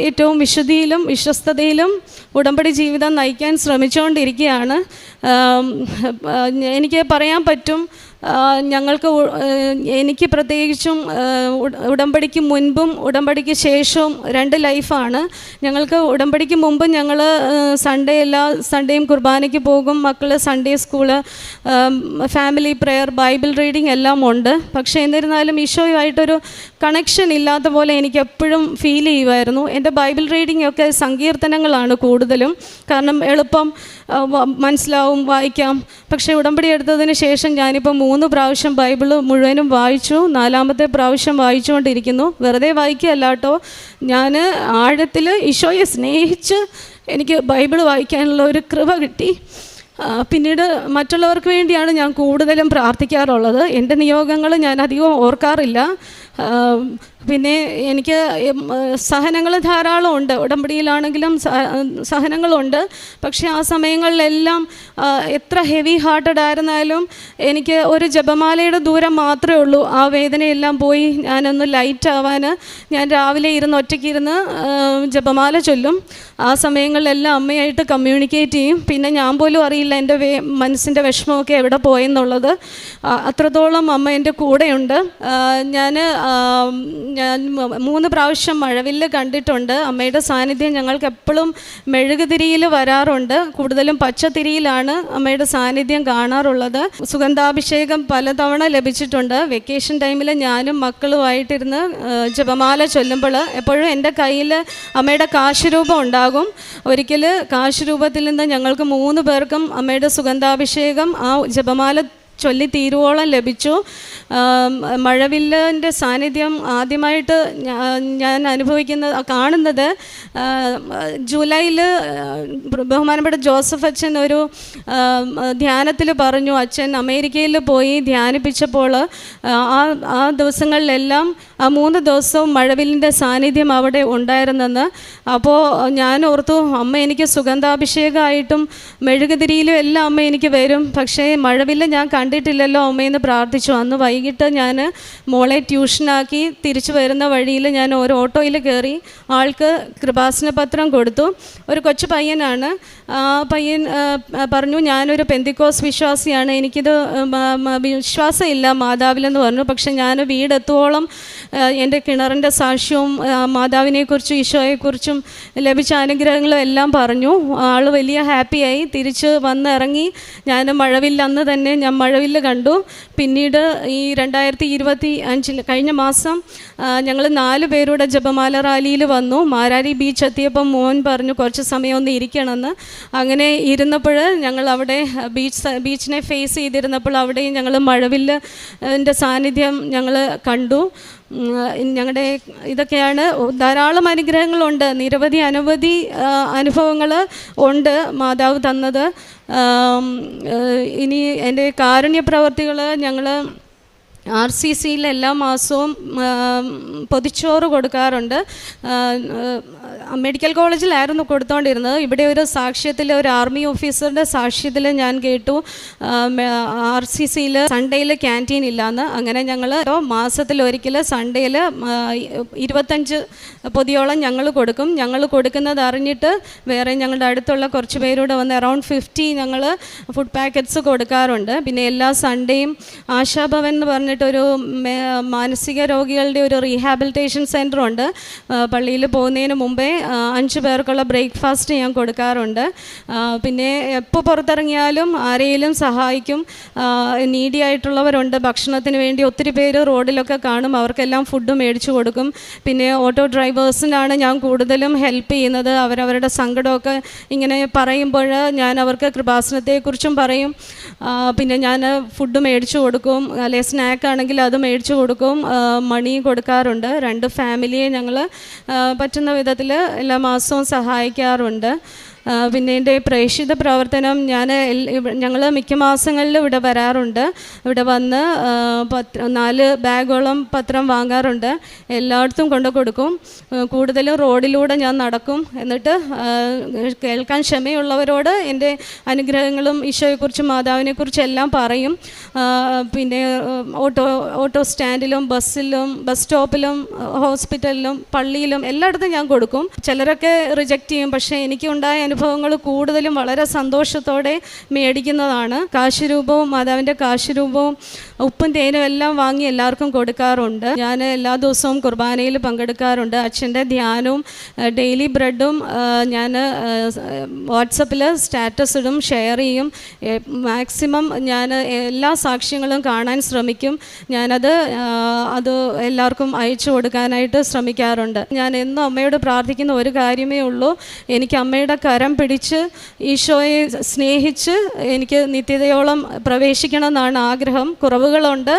ഏറ്റവും വിശുദ്ധിയിലും വിശ്വസ്തതയിലും ഉടമ്പടി ജീവിതം നയിക്കാൻ ശ്രമിച്ചുകൊണ്ടിരിക്കുകയാണ്. എനിക്ക് പറയാൻ പറ്റും, എനിക്ക് പ്രത്യേകിച്ചും ഉടമ്പടിക്ക് മുൻപും ഉടമ്പടിക്ക് ശേഷവും 2 ലൈഫാണ്. ഞങ്ങൾക്ക് ഉടമ്പടിക്ക് മുമ്പ് ഞങ്ങൾ എല്ലാ സൺഡേയും കുർബാനയ്ക്ക് പോകും, മക്കൾ Sunday school, family prayer, Bible reading എല്ലാം ഉണ്ട്. പക്ഷേ എന്നിരുന്നാലും ഈശോയുമായിട്ടൊരു കണക്ഷൻ ഇല്ലാത്ത പോലെ എനിക്ക് എപ്പോഴും ഫീൽ ചെയ്യുമായിരുന്നു. എൻ്റെ ബൈബിൾ റീഡിംഗ് ഒക്കെ സങ്കീർത്തനങ്ങളാണ് കൂടുതലും, കാരണം എളുപ്പം മനസ്സിലാവും, വായിക്കാം. പക്ഷേ ഉടമ്പടി എടുത്തതിന് ശേഷം ഞാനിപ്പോൾ 3 പ്രാവശ്യം ബൈബിൾ മുഴുവനും വായിച്ചു. 4ാമത്തെ പ്രാവശ്യം വായിച്ചുകൊണ്ടിരിക്കുന്നു. വെറുതെ വായിക്കുകയല്ല കേട്ടോ, ഞാൻ ആഴത്തിൽ ഈശോയെ സ്നേഹിച്ച് എനിക്ക് ബൈബിൾ വായിക്കാനുള്ള ഒരു കൃപ കിട്ടി. പിന്നീട് മറ്റുള്ളവർക്ക് വേണ്ടിയാണ് ഞാൻ കൂടുതലും പ്രാർത്ഥിക്കാറുള്ളത്. എൻ്റെ നിയോഗങ്ങൾ ഞാൻ അധികം ഓർക്കാറില്ല. പിന്നെ എനിക്ക് സഹനങ്ങൾ ധാരാളം ഉണ്ട്. ഉടമ്പടിയിലാണെങ്കിലും സഹനങ്ങളുണ്ട്. പക്ഷേ ആ സമയങ്ങളിലെല്ലാം എത്ര ഹെവി ഹാർട്ടഡ് ആയിരുന്നാലും എനിക്ക് ഒരു ജപമാലയുടെ ദൂരം മാത്രമേ ഉള്ളൂ ആ വേദനയെല്ലാം പോയി ഞാനൊന്ന് ലൈറ്റ് ആവാൻ. ഞാൻ രാവിലെ ഒറ്റയ്ക്കിരുന്ന് ജപമാല ചൊല്ലും. ആ സമയങ്ങളിലെല്ലാം അമ്മയായിട്ട് കമ്മ്യൂണിക്കേറ്റ് ചെയ്യും. പിന്നെ ഞാൻ പോലും അറിയില്ല എൻ്റെ മനസ്സിൻ്റെ വിഷമമൊക്കെ എവിടെ പോയെന്നുള്ളത്. അത്രത്തോളം അമ്മ എൻ്റെ കൂടെയുണ്ട്. ഞാൻ 3 പ്രാവശ്യം മഴവില്ല് കണ്ടിട്ടുണ്ട്. അമ്മയുടെ സാന്നിധ്യം ഞങ്ങൾക്ക് എപ്പോഴും മെഴുകുതിരിയിൽ വരാറുണ്ട്. കൂടുതലും പച്ചത്തിരിയിലാണ് അമ്മയുടെ സാന്നിധ്യം കാണാറുള്ളത്. സുഗന്ധാഭിഷേകം പലതവണ ലഭിച്ചിട്ടുണ്ട്. വെക്കേഷൻ ടൈമിൽ ഞാനും മക്കളുമായിട്ടിരുന്ന് ജപമാല ചൊല്ലുമ്പോൾ എപ്പോഴും എൻ്റെ കയ്യിൽ അമ്മയുടെ കാശുരൂപം ഉണ്ടാകും. ഒരിക്കൽ കാശുരൂപത്തിൽ നിന്ന് ഞങ്ങൾക്ക് 3 പേർക്കും അമ്മയുടെ സുഗന്ധാഭിഷേകം ആ ജപമാല ചൊല്ലി തീരുവോളം ലഭിച്ചു. മഴവില്ലിൻ്റെ സാന്നിധ്യം ആദ്യമായിട്ട് ഞാൻ കാണുന്നത് ജൂലൈയിൽ ബഹുമാനപ്പെട്ട ജോസഫ് അച്ഛൻ ഒരു ധ്യാനത്തിൽ പറഞ്ഞു, അച്ഛൻ അമേരിക്കയിൽ പോയി ധ്യാനിപ്പിച്ചപ്പോൾ ആ ദിവസങ്ങളിലെല്ലാം ആ 3 ദിവസവും മഴവില്ലിൻ്റെ സാന്നിധ്യം അവിടെ ഉണ്ടായിരുന്നെന്ന്. അപ്പോൾ ഞാൻ ഓർത്തു, അമ്മ എനിക്ക് സുഗന്ധാഭിഷേകമായിട്ടും മെഴുകുതിരിയിലും എല്ലാം അമ്മ എനിക്ക് വരും, പക്ഷേ മഴവില്ല് ഞാൻ കണ്ടിട്ടില്ലല്ലോ അമ്മയെന്ന് പ്രാർത്ഥിച്ചു. അന്ന് വൈകിട്ട് ഞാൻ മോളെ ട്യൂഷനാക്കി തിരിച്ചു വരുന്ന വഴിയിൽ ഞാൻ ഒരു ഓട്ടോയിൽ കയറി ആൾക്ക് കൃപാസന പത്രം കൊടുത്തു. ഒരു കൊച്ചു പയ്യനാണ്. ആ പയ്യൻ പറഞ്ഞു, ഞാനൊരു പെന്തിക്കോസ് വിശ്വാസിയാണ്, എനിക്കിത് വിശ്വാസമില്ല മാതാവിലെന്ന് പറഞ്ഞു. പക്ഷെ ഞാൻ വീടെത്തുവോളം എൻ്റെ കിണറിൻ്റെ സാക്ഷ്യവും മാതാവിനെക്കുറിച്ചും ഈശോയെക്കുറിച്ചും ലഭിച്ച അനുഗ്രഹങ്ങളും എല്ലാം പറഞ്ഞു. ആൾ വലിയ ഹാപ്പിയായി. തിരിച്ച് വന്നിറങ്ങി. ഞാൻ മഴവില്ല് അന്ന് തന്നെ ഞാൻ മഴവില്ല് കണ്ടു. പിന്നീട് ഈ 2025 കഴിഞ്ഞ മാസം ഞങ്ങൾ 4 പേരുടെ ജപമാല റാലിയിൽ വന്നു. മാരാരി ബീച്ച് എത്തിയപ്പം മോൻ പറഞ്ഞു കുറച്ച് സമയം ഒന്ന് ഇരിക്കണമെന്ന്. അങ്ങനെ ഇരുന്നപ്പോൾ ഞങ്ങൾ അവിടെ ബീച്ചിനെ ഫേസ് ചെയ്തിരുന്നപ്പോൾ അവിടെയും ഞങ്ങൾ മഴവില്ലിൻ്റെ സാന്നിധ്യം ഞങ്ങൾ കണ്ടു. ഞങ്ങളുടെ ഇതൊക്കെയാണ്. ധാരാളം അനുഗ്രഹങ്ങളുണ്ട്, നിരവധി അനവധി അനുഭവങ്ങൾ ഉണ്ട് മാതാവ് തന്നത്. ഇനി എൻ്റെ കാരുണ്യ പ്രവർത്തികൾ ഞങ്ങൾ RCCയിൽ എല്ലാ മാസവും പൊതിച്ചോറ് കൊടുക്കാറുണ്ട്. മെഡിക്കൽ കോളേജിലായിരുന്നു കൊടുത്തുകൊണ്ടിരുന്നത്. ഇവിടെ ഒരു സാക്ഷ്യത്തിൽ, ഒരു ആർമി ഓഫീസറുടെ സാക്ഷ്യത്തിൽ ഞാൻ കേട്ടു RCCയിൽ സൺഡേയിൽ ക്യാൻറ്റീൻ ഇല്ലയെന്ന്. അങ്ങനെ ഞങ്ങൾ മാസത്തിലൊരിക്കൽ സൺഡേയിൽ 25 പൊതിയോളം ഞങ്ങൾ കൊടുക്കും. ഞങ്ങൾ കൊടുക്കുന്നത് അറിഞ്ഞിട്ട് വേറെ ഞങ്ങളുടെ അടുത്തുള്ള കുറച്ച് പേരോട് വന്ന് അറൗണ്ട് 50 ഞങ്ങൾ ഫുഡ് പാക്കറ്റ്സ് കൊടുക്കാറുണ്ട്. പിന്നെ എല്ലാ സൺഡേയും ആശാഭവൻ എന്ന് പറഞ്ഞിട്ട് ഒരു മാനസിക രോഗികളുടെ ഒരു റീഹാബിലിറ്റേഷൻ സെൻ്റർ ഉണ്ട്. പള്ളിയിൽ പോകുന്നതിന് മുമ്പേ 5 പേർക്കുള്ള ബ്രേക്ക്ഫാസ്റ്റ് ഞാൻ കൊടുക്കാറുണ്ട്. പിന്നെ എപ്പോൾ പുറത്തിറങ്ങിയാലും ആരെയും സഹായിക്കും. നീഡി ആയിട്ടുള്ളവരുണ്ട്, ഭക്ഷണത്തിന് വേണ്ടി ഒത്തിരി പേര് റോഡിലൊക്കെ കാണും, അവർക്കെല്ലാം ഫുഡ് മേടിച്ചു കൊടുക്കും. പിന്നെ ഓട്ടോ ഡ്രൈവേഴ്സിനാണ് ഞാൻ കൂടുതലും ഹെൽപ്പ് ചെയ്യുന്നത്. അവരവരുടെ സങ്കടമൊക്കെ ഇങ്ങനെ പറയുമ്പോൾ ഞാൻ അവർക്ക് കൃപാസനത്തെക്കുറിച്ചും പറയും. പിന്നെ ഞാൻ ഫുഡ് മേടിച്ചു കൊടുക്കും, അല്ലെ സ്നാക്ക് ആണെങ്കിൽ അത് മേടിച്ചു കൊടുക്കും, മണി കൊടുക്കാറുണ്ട്. 2 ഫാമിലിയെ ഞങ്ങൾ പറ്റുന്ന വിധത്തിൽ എല്ലാ മാസവും സഹായിക്കാറുണ്ട്. പിന്നെ എൻ്റെ പ്രേക്ഷിത പ്രവർത്തനം ഞങ്ങൾ മിക്ക മാസങ്ങളിലും ഇവിടെ വരാറുണ്ട്. ഇവിടെ വന്ന് 4 ബാഗോളം പത്രം വാങ്ങാറുണ്ട്. എല്ലായിടത്തും കൊണ്ടു കൊടുക്കും. കൂടുതലും റോഡിലൂടെ ഞാൻ നടക്കും. എന്നിട്ട് കേൾക്കാൻ ക്ഷമയുള്ളവരോട് എൻ്റെ അനുഗ്രഹങ്ങളും ഈശോയെക്കുറിച്ചും മാതാവിനെക്കുറിച്ചും എല്ലാം പറയും. പിന്നെ ഓട്ടോ സ്റ്റാൻഡിലും ബസ് സ്റ്റോപ്പിലും ഹോസ്പിറ്റലിലും പള്ളിയിലും എല്ലായിടത്തും ഞാൻ കൊടുക്കും. ചിലരൊക്കെ റിജക്റ്റ് ചെയ്യും, പക്ഷേ എനിക്കുണ്ടായ അനുഭവങ്ങൾ കൂടുതലും വളരെ സന്തോഷത്തോടെ മേടിക്കുന്നതാണ്. കാശുരൂപവും മാതാവിൻ്റെ കാശുരൂപവും ഉപ്പും തേനും എല്ലാം വാങ്ങി എല്ലാവർക്കും കൊടുക്കാറുണ്ട്. ഞാൻ എല്ലാ ദിവസവും കുർബാനയിൽ പങ്കെടുക്കാറുണ്ട്. അച്ഛൻ്റെ ധ്യാനവും ഡെയിലി ബ്രെഡും ഞാൻ വാട്സപ്പിൽ സ്റ്റാറ്റസ് ഇടും, ഷെയർ ചെയ്യും. മാക്സിമം ഞാൻ എല്ലാ സാക്ഷ്യങ്ങളും കാണാൻ ശ്രമിക്കും. ഞാനത് എല്ലാവർക്കും അയച്ചു കൊടുക്കാനായിട്ട് ശ്രമിക്കാറുണ്ട്. ഞാൻ എന്നും അമ്മയോട് പ്രാർത്ഥിക്കുന്ന ഒരു കാര്യമേ ഉള്ളൂ, എനിക്ക് അമ്മയുടെ കരം പിടിച്ച് ഈശോയെ സ്നേഹിച്ച് എനിക്ക് നിത്യതയോളം പ്രവേശിക്കണം എന്നാണ് ആഗ്രഹം. കുറവുകളുണ്ട്.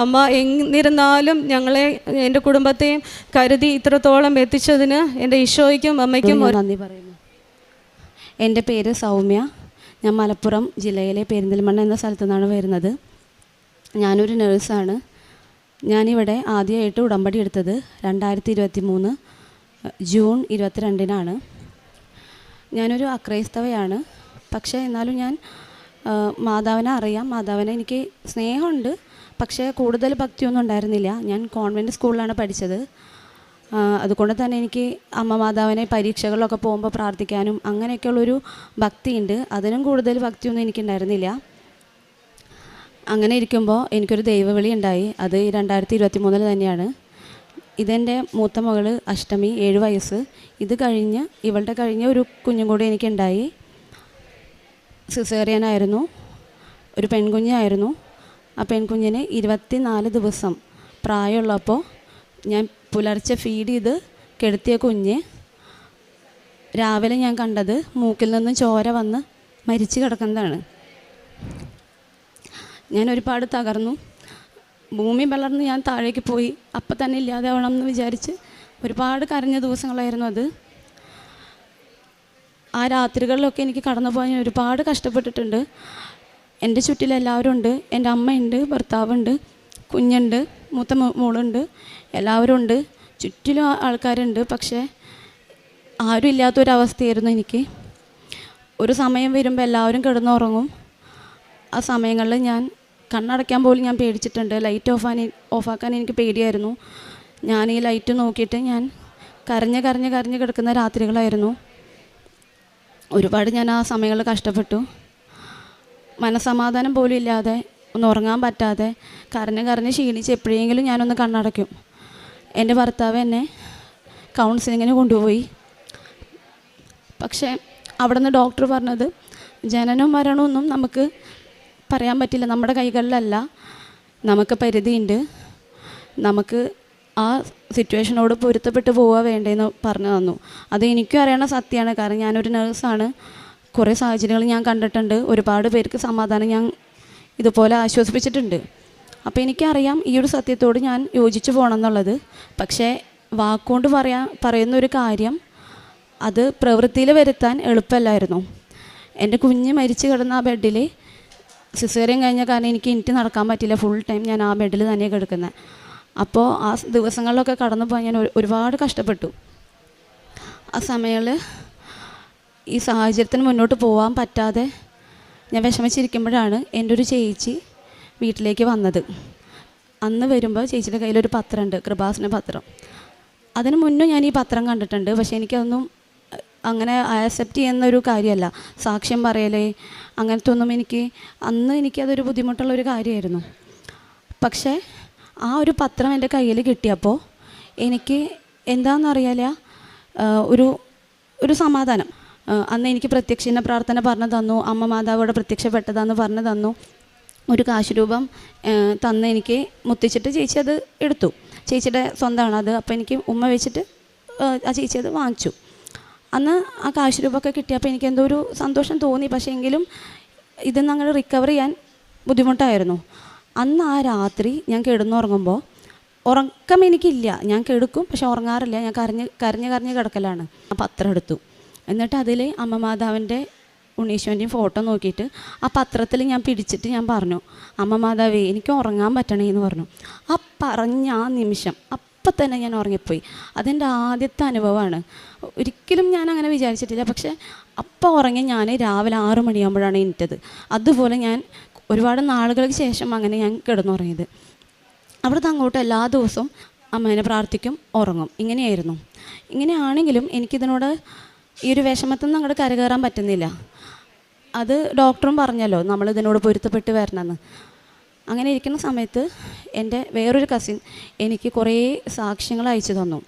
അമ്മ എന്നിരുന്നാലും ഞങ്ങളെ, എൻ്റെ കുടുംബത്തെയും കരുതി ഇത്രത്തോളം എത്തിച്ചതിന് എൻ്റെ ഈശോയ്ക്കും അമ്മയ്ക്കും നന്ദി പറയുന്നു. എൻ്റെ പേര് സൗമ്യ. ഞാൻ മലപ്പുറം ജില്ലയിലെ പെരിന്തൽമണ്ണ എന്ന സ്ഥലത്തു നിന്നാണ് വരുന്നത്. ഞാനൊരു നേഴ്സാണ്. ഞാനിവിടെ ആദ്യമായിട്ട് ഉടമ്പടി എടുത്തത് 2023 ജൂൺ 22-നാണ്. ഞാനൊരു അക്രൈസ്തവയാണ്. പക്ഷേ എന്നാലും ഞാൻ മാതാവിനെ അറിയാം. മാതാവിനെ എനിക്ക് സ്നേഹമുണ്ട്, പക്ഷേ കൂടുതൽ ഭക്തിയൊന്നും ഉണ്ടായിരുന്നില്ല. ഞാൻ കോൺവെൻറ്റ് സ്കൂളിലാണ് പഠിച്ചത്. അതുകൊണ്ട് തന്നെ എനിക്ക് അമ്മ മാതാവിനെ പരീക്ഷകളിലൊക്കെ പോകുമ്പോൾ പ്രാർത്ഥിക്കാനും അങ്ങനെയൊക്കെയുള്ളൊരു ഭക്തിയുണ്ട്. അതിനും കൂടുതൽ ഭക്തിയൊന്നും എനിക്കുണ്ടായിരുന്നില്ല. അങ്ങനെ ഇരിക്കുമ്പോൾ എനിക്കൊരു ദൈവവിളി ഉണ്ടായി. അത് 2023 തന്നെയാണ്. ഇതെൻ്റെ മൂത്ത മകള് അഷ്ടമി, 7 വയസ്സ്. ഇവളുടെ കഴിഞ്ഞ ഒരു കുഞ്ഞും കൂടി എനിക്കുണ്ടായി. സിസേറിയനായിരുന്നു, ഒരു പെൺകുഞ്ഞായിരുന്നു. ആ പെൺകുഞ്ഞിന് 24 ദിവസം പ്രായമുള്ളപ്പോൾ ഞാൻ പുലർച്ചെ ഫീഡ് ചെയ്ത് കിടത്തിയ കുഞ്ഞ് രാവിലെ ഞാൻ കണ്ടത് മൂക്കിൽ നിന്നും ചോര വന്ന് മരിച്ചു കിടക്കുന്നതാണ്. ഞാൻ ഒരുപാട് തകർന്നു, ഭൂമി വളർന്ന് ഞാൻ താഴേക്ക് പോയി. അപ്പം തന്നെ ഇല്ലാതാവണം എന്ന് വിചാരിച്ച് ഒരുപാട് കരഞ്ഞ ദിവസങ്ങളായിരുന്നു അത്. ആ രാത്രികളിലൊക്കെ എനിക്ക് കടന്നു പോകാൻ ഞാൻ ഒരുപാട് കഷ്ടപ്പെട്ടിട്ടുണ്ട്. എൻ്റെ ചുറ്റിലെല്ലാവരും ഉണ്ട്. എൻ്റെ അമ്മയുണ്ട്, ഭർത്താവുണ്ട്, കുഞ്ഞുണ്ട്, മൂത്ത മോളുണ്ട്, എല്ലാവരും ഉണ്ട്. ചുറ്റിലും ആൾക്കാരുണ്ട്. പക്ഷേ ആരും ഇല്ലാത്തൊരവസ്ഥയായിരുന്നു എനിക്ക്. ഒരു സമയം വരുമ്പോൾ എല്ലാവരും കിടന്നുറങ്ങും. ആ സമയങ്ങളിൽ ഞാൻ കണ്ണടയ്ക്കാൻ പോലും ഞാൻ പേടിച്ചിട്ടുണ്ട്. ലൈറ്റ് ഓഫാക്കാൻ എനിക്ക് പേടിയായിരുന്നു. ഞാൻ ഈ ലൈറ്റ് നോക്കിയിട്ട് ഞാൻ കരഞ്ഞ് കിടക്കുന്ന രാത്രികളായിരുന്നു. ഒരുപാട് ഞാൻ ആ സമയങ്ങളിൽ കഷ്ടപ്പെട്ടു. മനസ്സമാധാനം പോലും ഇല്ലാതെ, ഒന്ന് ഉറങ്ങാൻ പറ്റാതെ കരഞ്ഞ് ക്ഷീണിച്ച് എപ്പോഴെങ്കിലും ഞാനൊന്ന് കണ്ണടയ്ക്കും. എൻ്റെ ഭർത്താവ് എന്നെ കൗൺസിലിങ്ങിന് കൊണ്ടുപോയി. പക്ഷേ അവിടെ നിന്ന് ഡോക്ടർ പറഞ്ഞത് ജനനവും മരണമൊന്നും നമുക്ക് പറയാൻ പറ്റില്ല, നമ്മുടെ കൈകളിലല്ല, നമുക്ക് പരിധിയുണ്ട്, നമുക്ക് ആ സിറ്റുവേഷനോട് പൊരുത്തപ്പെട്ട് പോവുക വേണ്ടതെന്ന് പറഞ്ഞു തന്നു. അത് എനിക്കും അറിയണ സത്യമാണ്. കാരണം ഞാനൊരു നേഴ്സാണ്. കുറേ സാഹചര്യങ്ങൾ ഞാൻ കണ്ടിട്ടുണ്ട്. ഒരുപാട് പേർക്ക് സമാധാനം ഞാൻ ഇതുപോലെ ആശ്വസിപ്പിച്ചിട്ടുണ്ട്. അപ്പോൾ എനിക്കറിയാം ഈ ഒരു സത്യത്തോട് ഞാൻ യോജിച്ച് പോകണം എന്നുള്ളത്. പക്ഷേ വാക്കുകൊണ്ട് പറയുന്നൊരു കാര്യം അത് പ്രവൃത്തിയിൽ വരുത്താൻ എളുപ്പമല്ലായിരുന്നു. എൻ്റെ കുഞ്ഞ് മരിച്ചു കിടന്ന ആ ബെഡിൽ സിസേറിയൻ കഴിഞ്ഞ കാരണം എനിക്ക് നടക്കാൻ പറ്റില്ല. ഫുൾ ടൈം ഞാൻ ആ ബെഡിൽ തന്നെയാണ് കിടക്കുന്നത്. അപ്പോൾ ആ ദിവസങ്ങളിലൊക്കെ കടന്നു പോകാൻ ഞാൻ ഒരുപാട് കഷ്ടപ്പെട്ടു. ആ സമയങ്ങളിൽ ഈ സാഹചര്യത്തിന് മുന്നോട്ട് പോകാൻ പറ്റാതെ ഞാൻ വിഷമിച്ചിരിക്കുമ്പോഴാണ് എൻ്റെ ഒരു ചേച്ചി വീട്ടിലേക്ക് വന്നത്. അന്ന് വരുമ്പോൾ ചേച്ചിയുടെ കയ്യിലൊരു പത്രമുണ്ട്, കൃപാസന പത്രം. അതിന് മുന്നേ ഞാൻ ഈ പത്രം കണ്ടിട്ടുണ്ട്. പക്ഷേ എനിക്കതൊന്നും അങ്ങനെ ആക്സെപ്റ്റ് ചെയ്യുന്നൊരു കാര്യമല്ല. സാക്ഷ്യം പറയലേ അങ്ങനത്തെ ഒന്നും അന്ന് എനിക്കതൊരു ബുദ്ധിമുട്ടുള്ളൊരു കാര്യമായിരുന്നു. പക്ഷേ ആ ഒരു പത്രം എൻ്റെ കയ്യിൽ കിട്ടിയപ്പോൾ എനിക്ക് എന്താണെന്നറിയാല ഒരു സമാധാനം. അന്ന് എനിക്ക് പ്രത്യക്ഷീണ പ്രാർത്ഥന പറഞ്ഞു തന്നു. അമ്മ മാതാവോടെ പ്രത്യക്ഷപ്പെട്ടതാന്ന് പറഞ്ഞു തന്നു. ഒരു കാശ് രൂപം തന്ന് എനിക്ക് മുത്തിച്ചിട്ട് ചേച്ചി അത് എടുത്തു. ചേച്ചിയുടെ സ്വന്തമാണ് അത്. അപ്പോൾ എനിക്ക് ഉമ്മ വെച്ചിട്ട് ആ ചേച്ചി അത് വാങ്ങിച്ചു. അന്ന് ആ കാശ് രൂപമൊക്കെ കിട്ടിയപ്പോൾ എനിക്ക് എന്തോ ഒരു സന്തോഷം തോന്നി. പക്ഷേ എങ്കിലും ഇതൊന്നും അങ്ങനെ റിക്കവർ ചെയ്യാൻ ബുദ്ധിമുട്ടായിരുന്നു. അന്ന് ആ രാത്രി ഞാൻ കിടന്നുറങ്ങുമ്പോൾ ഉറക്കം എനിക്കില്ല. ഞാൻ കിടക്കും, പക്ഷെ ഉറങ്ങാറില്ല. ഞാൻ കരഞ്ഞ് കിടക്കലാണ്. ആ പത്രം എടുത്തു. എന്നിട്ട് അതിൽ അമ്മ മാതാവിൻ്റെ ഉണ്ണീശ്വരൻ്റെയും ഫോട്ടോ നോക്കിയിട്ട് ആ പത്രത്തിൽ ഞാൻ പിടിച്ചിട്ട് ഞാൻ പറഞ്ഞു, അമ്മ മാതാവേ എനിക്ക് ഉറങ്ങാൻ പറ്റണേന്ന് പറഞ്ഞു. ആ പറഞ്ഞ ആ നിമിഷം അപ്പം തന്നെ ഞാൻ ഉറങ്ങിപ്പോയി. അതെൻ്റെ ആദ്യത്തെ അനുഭവമാണ്. ഒരിക്കലും ഞാൻ അങ്ങനെ വിചാരിച്ചിട്ടില്ല. പക്ഷേ അപ്പം ഉറങ്ങി ഞാൻ രാവിലെ 6 മണിയാകുമ്പോഴാണ് എണീറ്റത്. അതുപോലെ ഞാൻ ഒരുപാട് നാളുകൾക്ക് ശേഷം അങ്ങനെ ഞാൻ കിടന്നുറങ്ങിയത്. അവിടുത്തെ അങ്ങോട്ട് എല്ലാ ദിവസവും അമ്മേനെ പ്രാർത്ഥിക്കും, ഉറങ്ങും. ഇങ്ങനെയായിരുന്നു. ഇങ്ങനെയാണെങ്കിലും എനിക്കിതിനോട് ഈ ഒരു വിഷമത്തിൽ നിന്ന് അങ്ങോട്ട് കരകയറാൻ പറ്റുന്നില്ല. അത് ഡോക്ടറും പറഞ്ഞല്ലോ നമ്മളിതിനോട് പൊരുത്തപ്പെട്ട് വരണമെന്ന്. അങ്ങനെ ഇരിക്കുന്ന സമയത്ത് എൻ്റെ വേറൊരു കസിൻ എനിക്ക് കുറേ സാക്ഷ്യങ്ങൾ അയച്ചു തന്നു.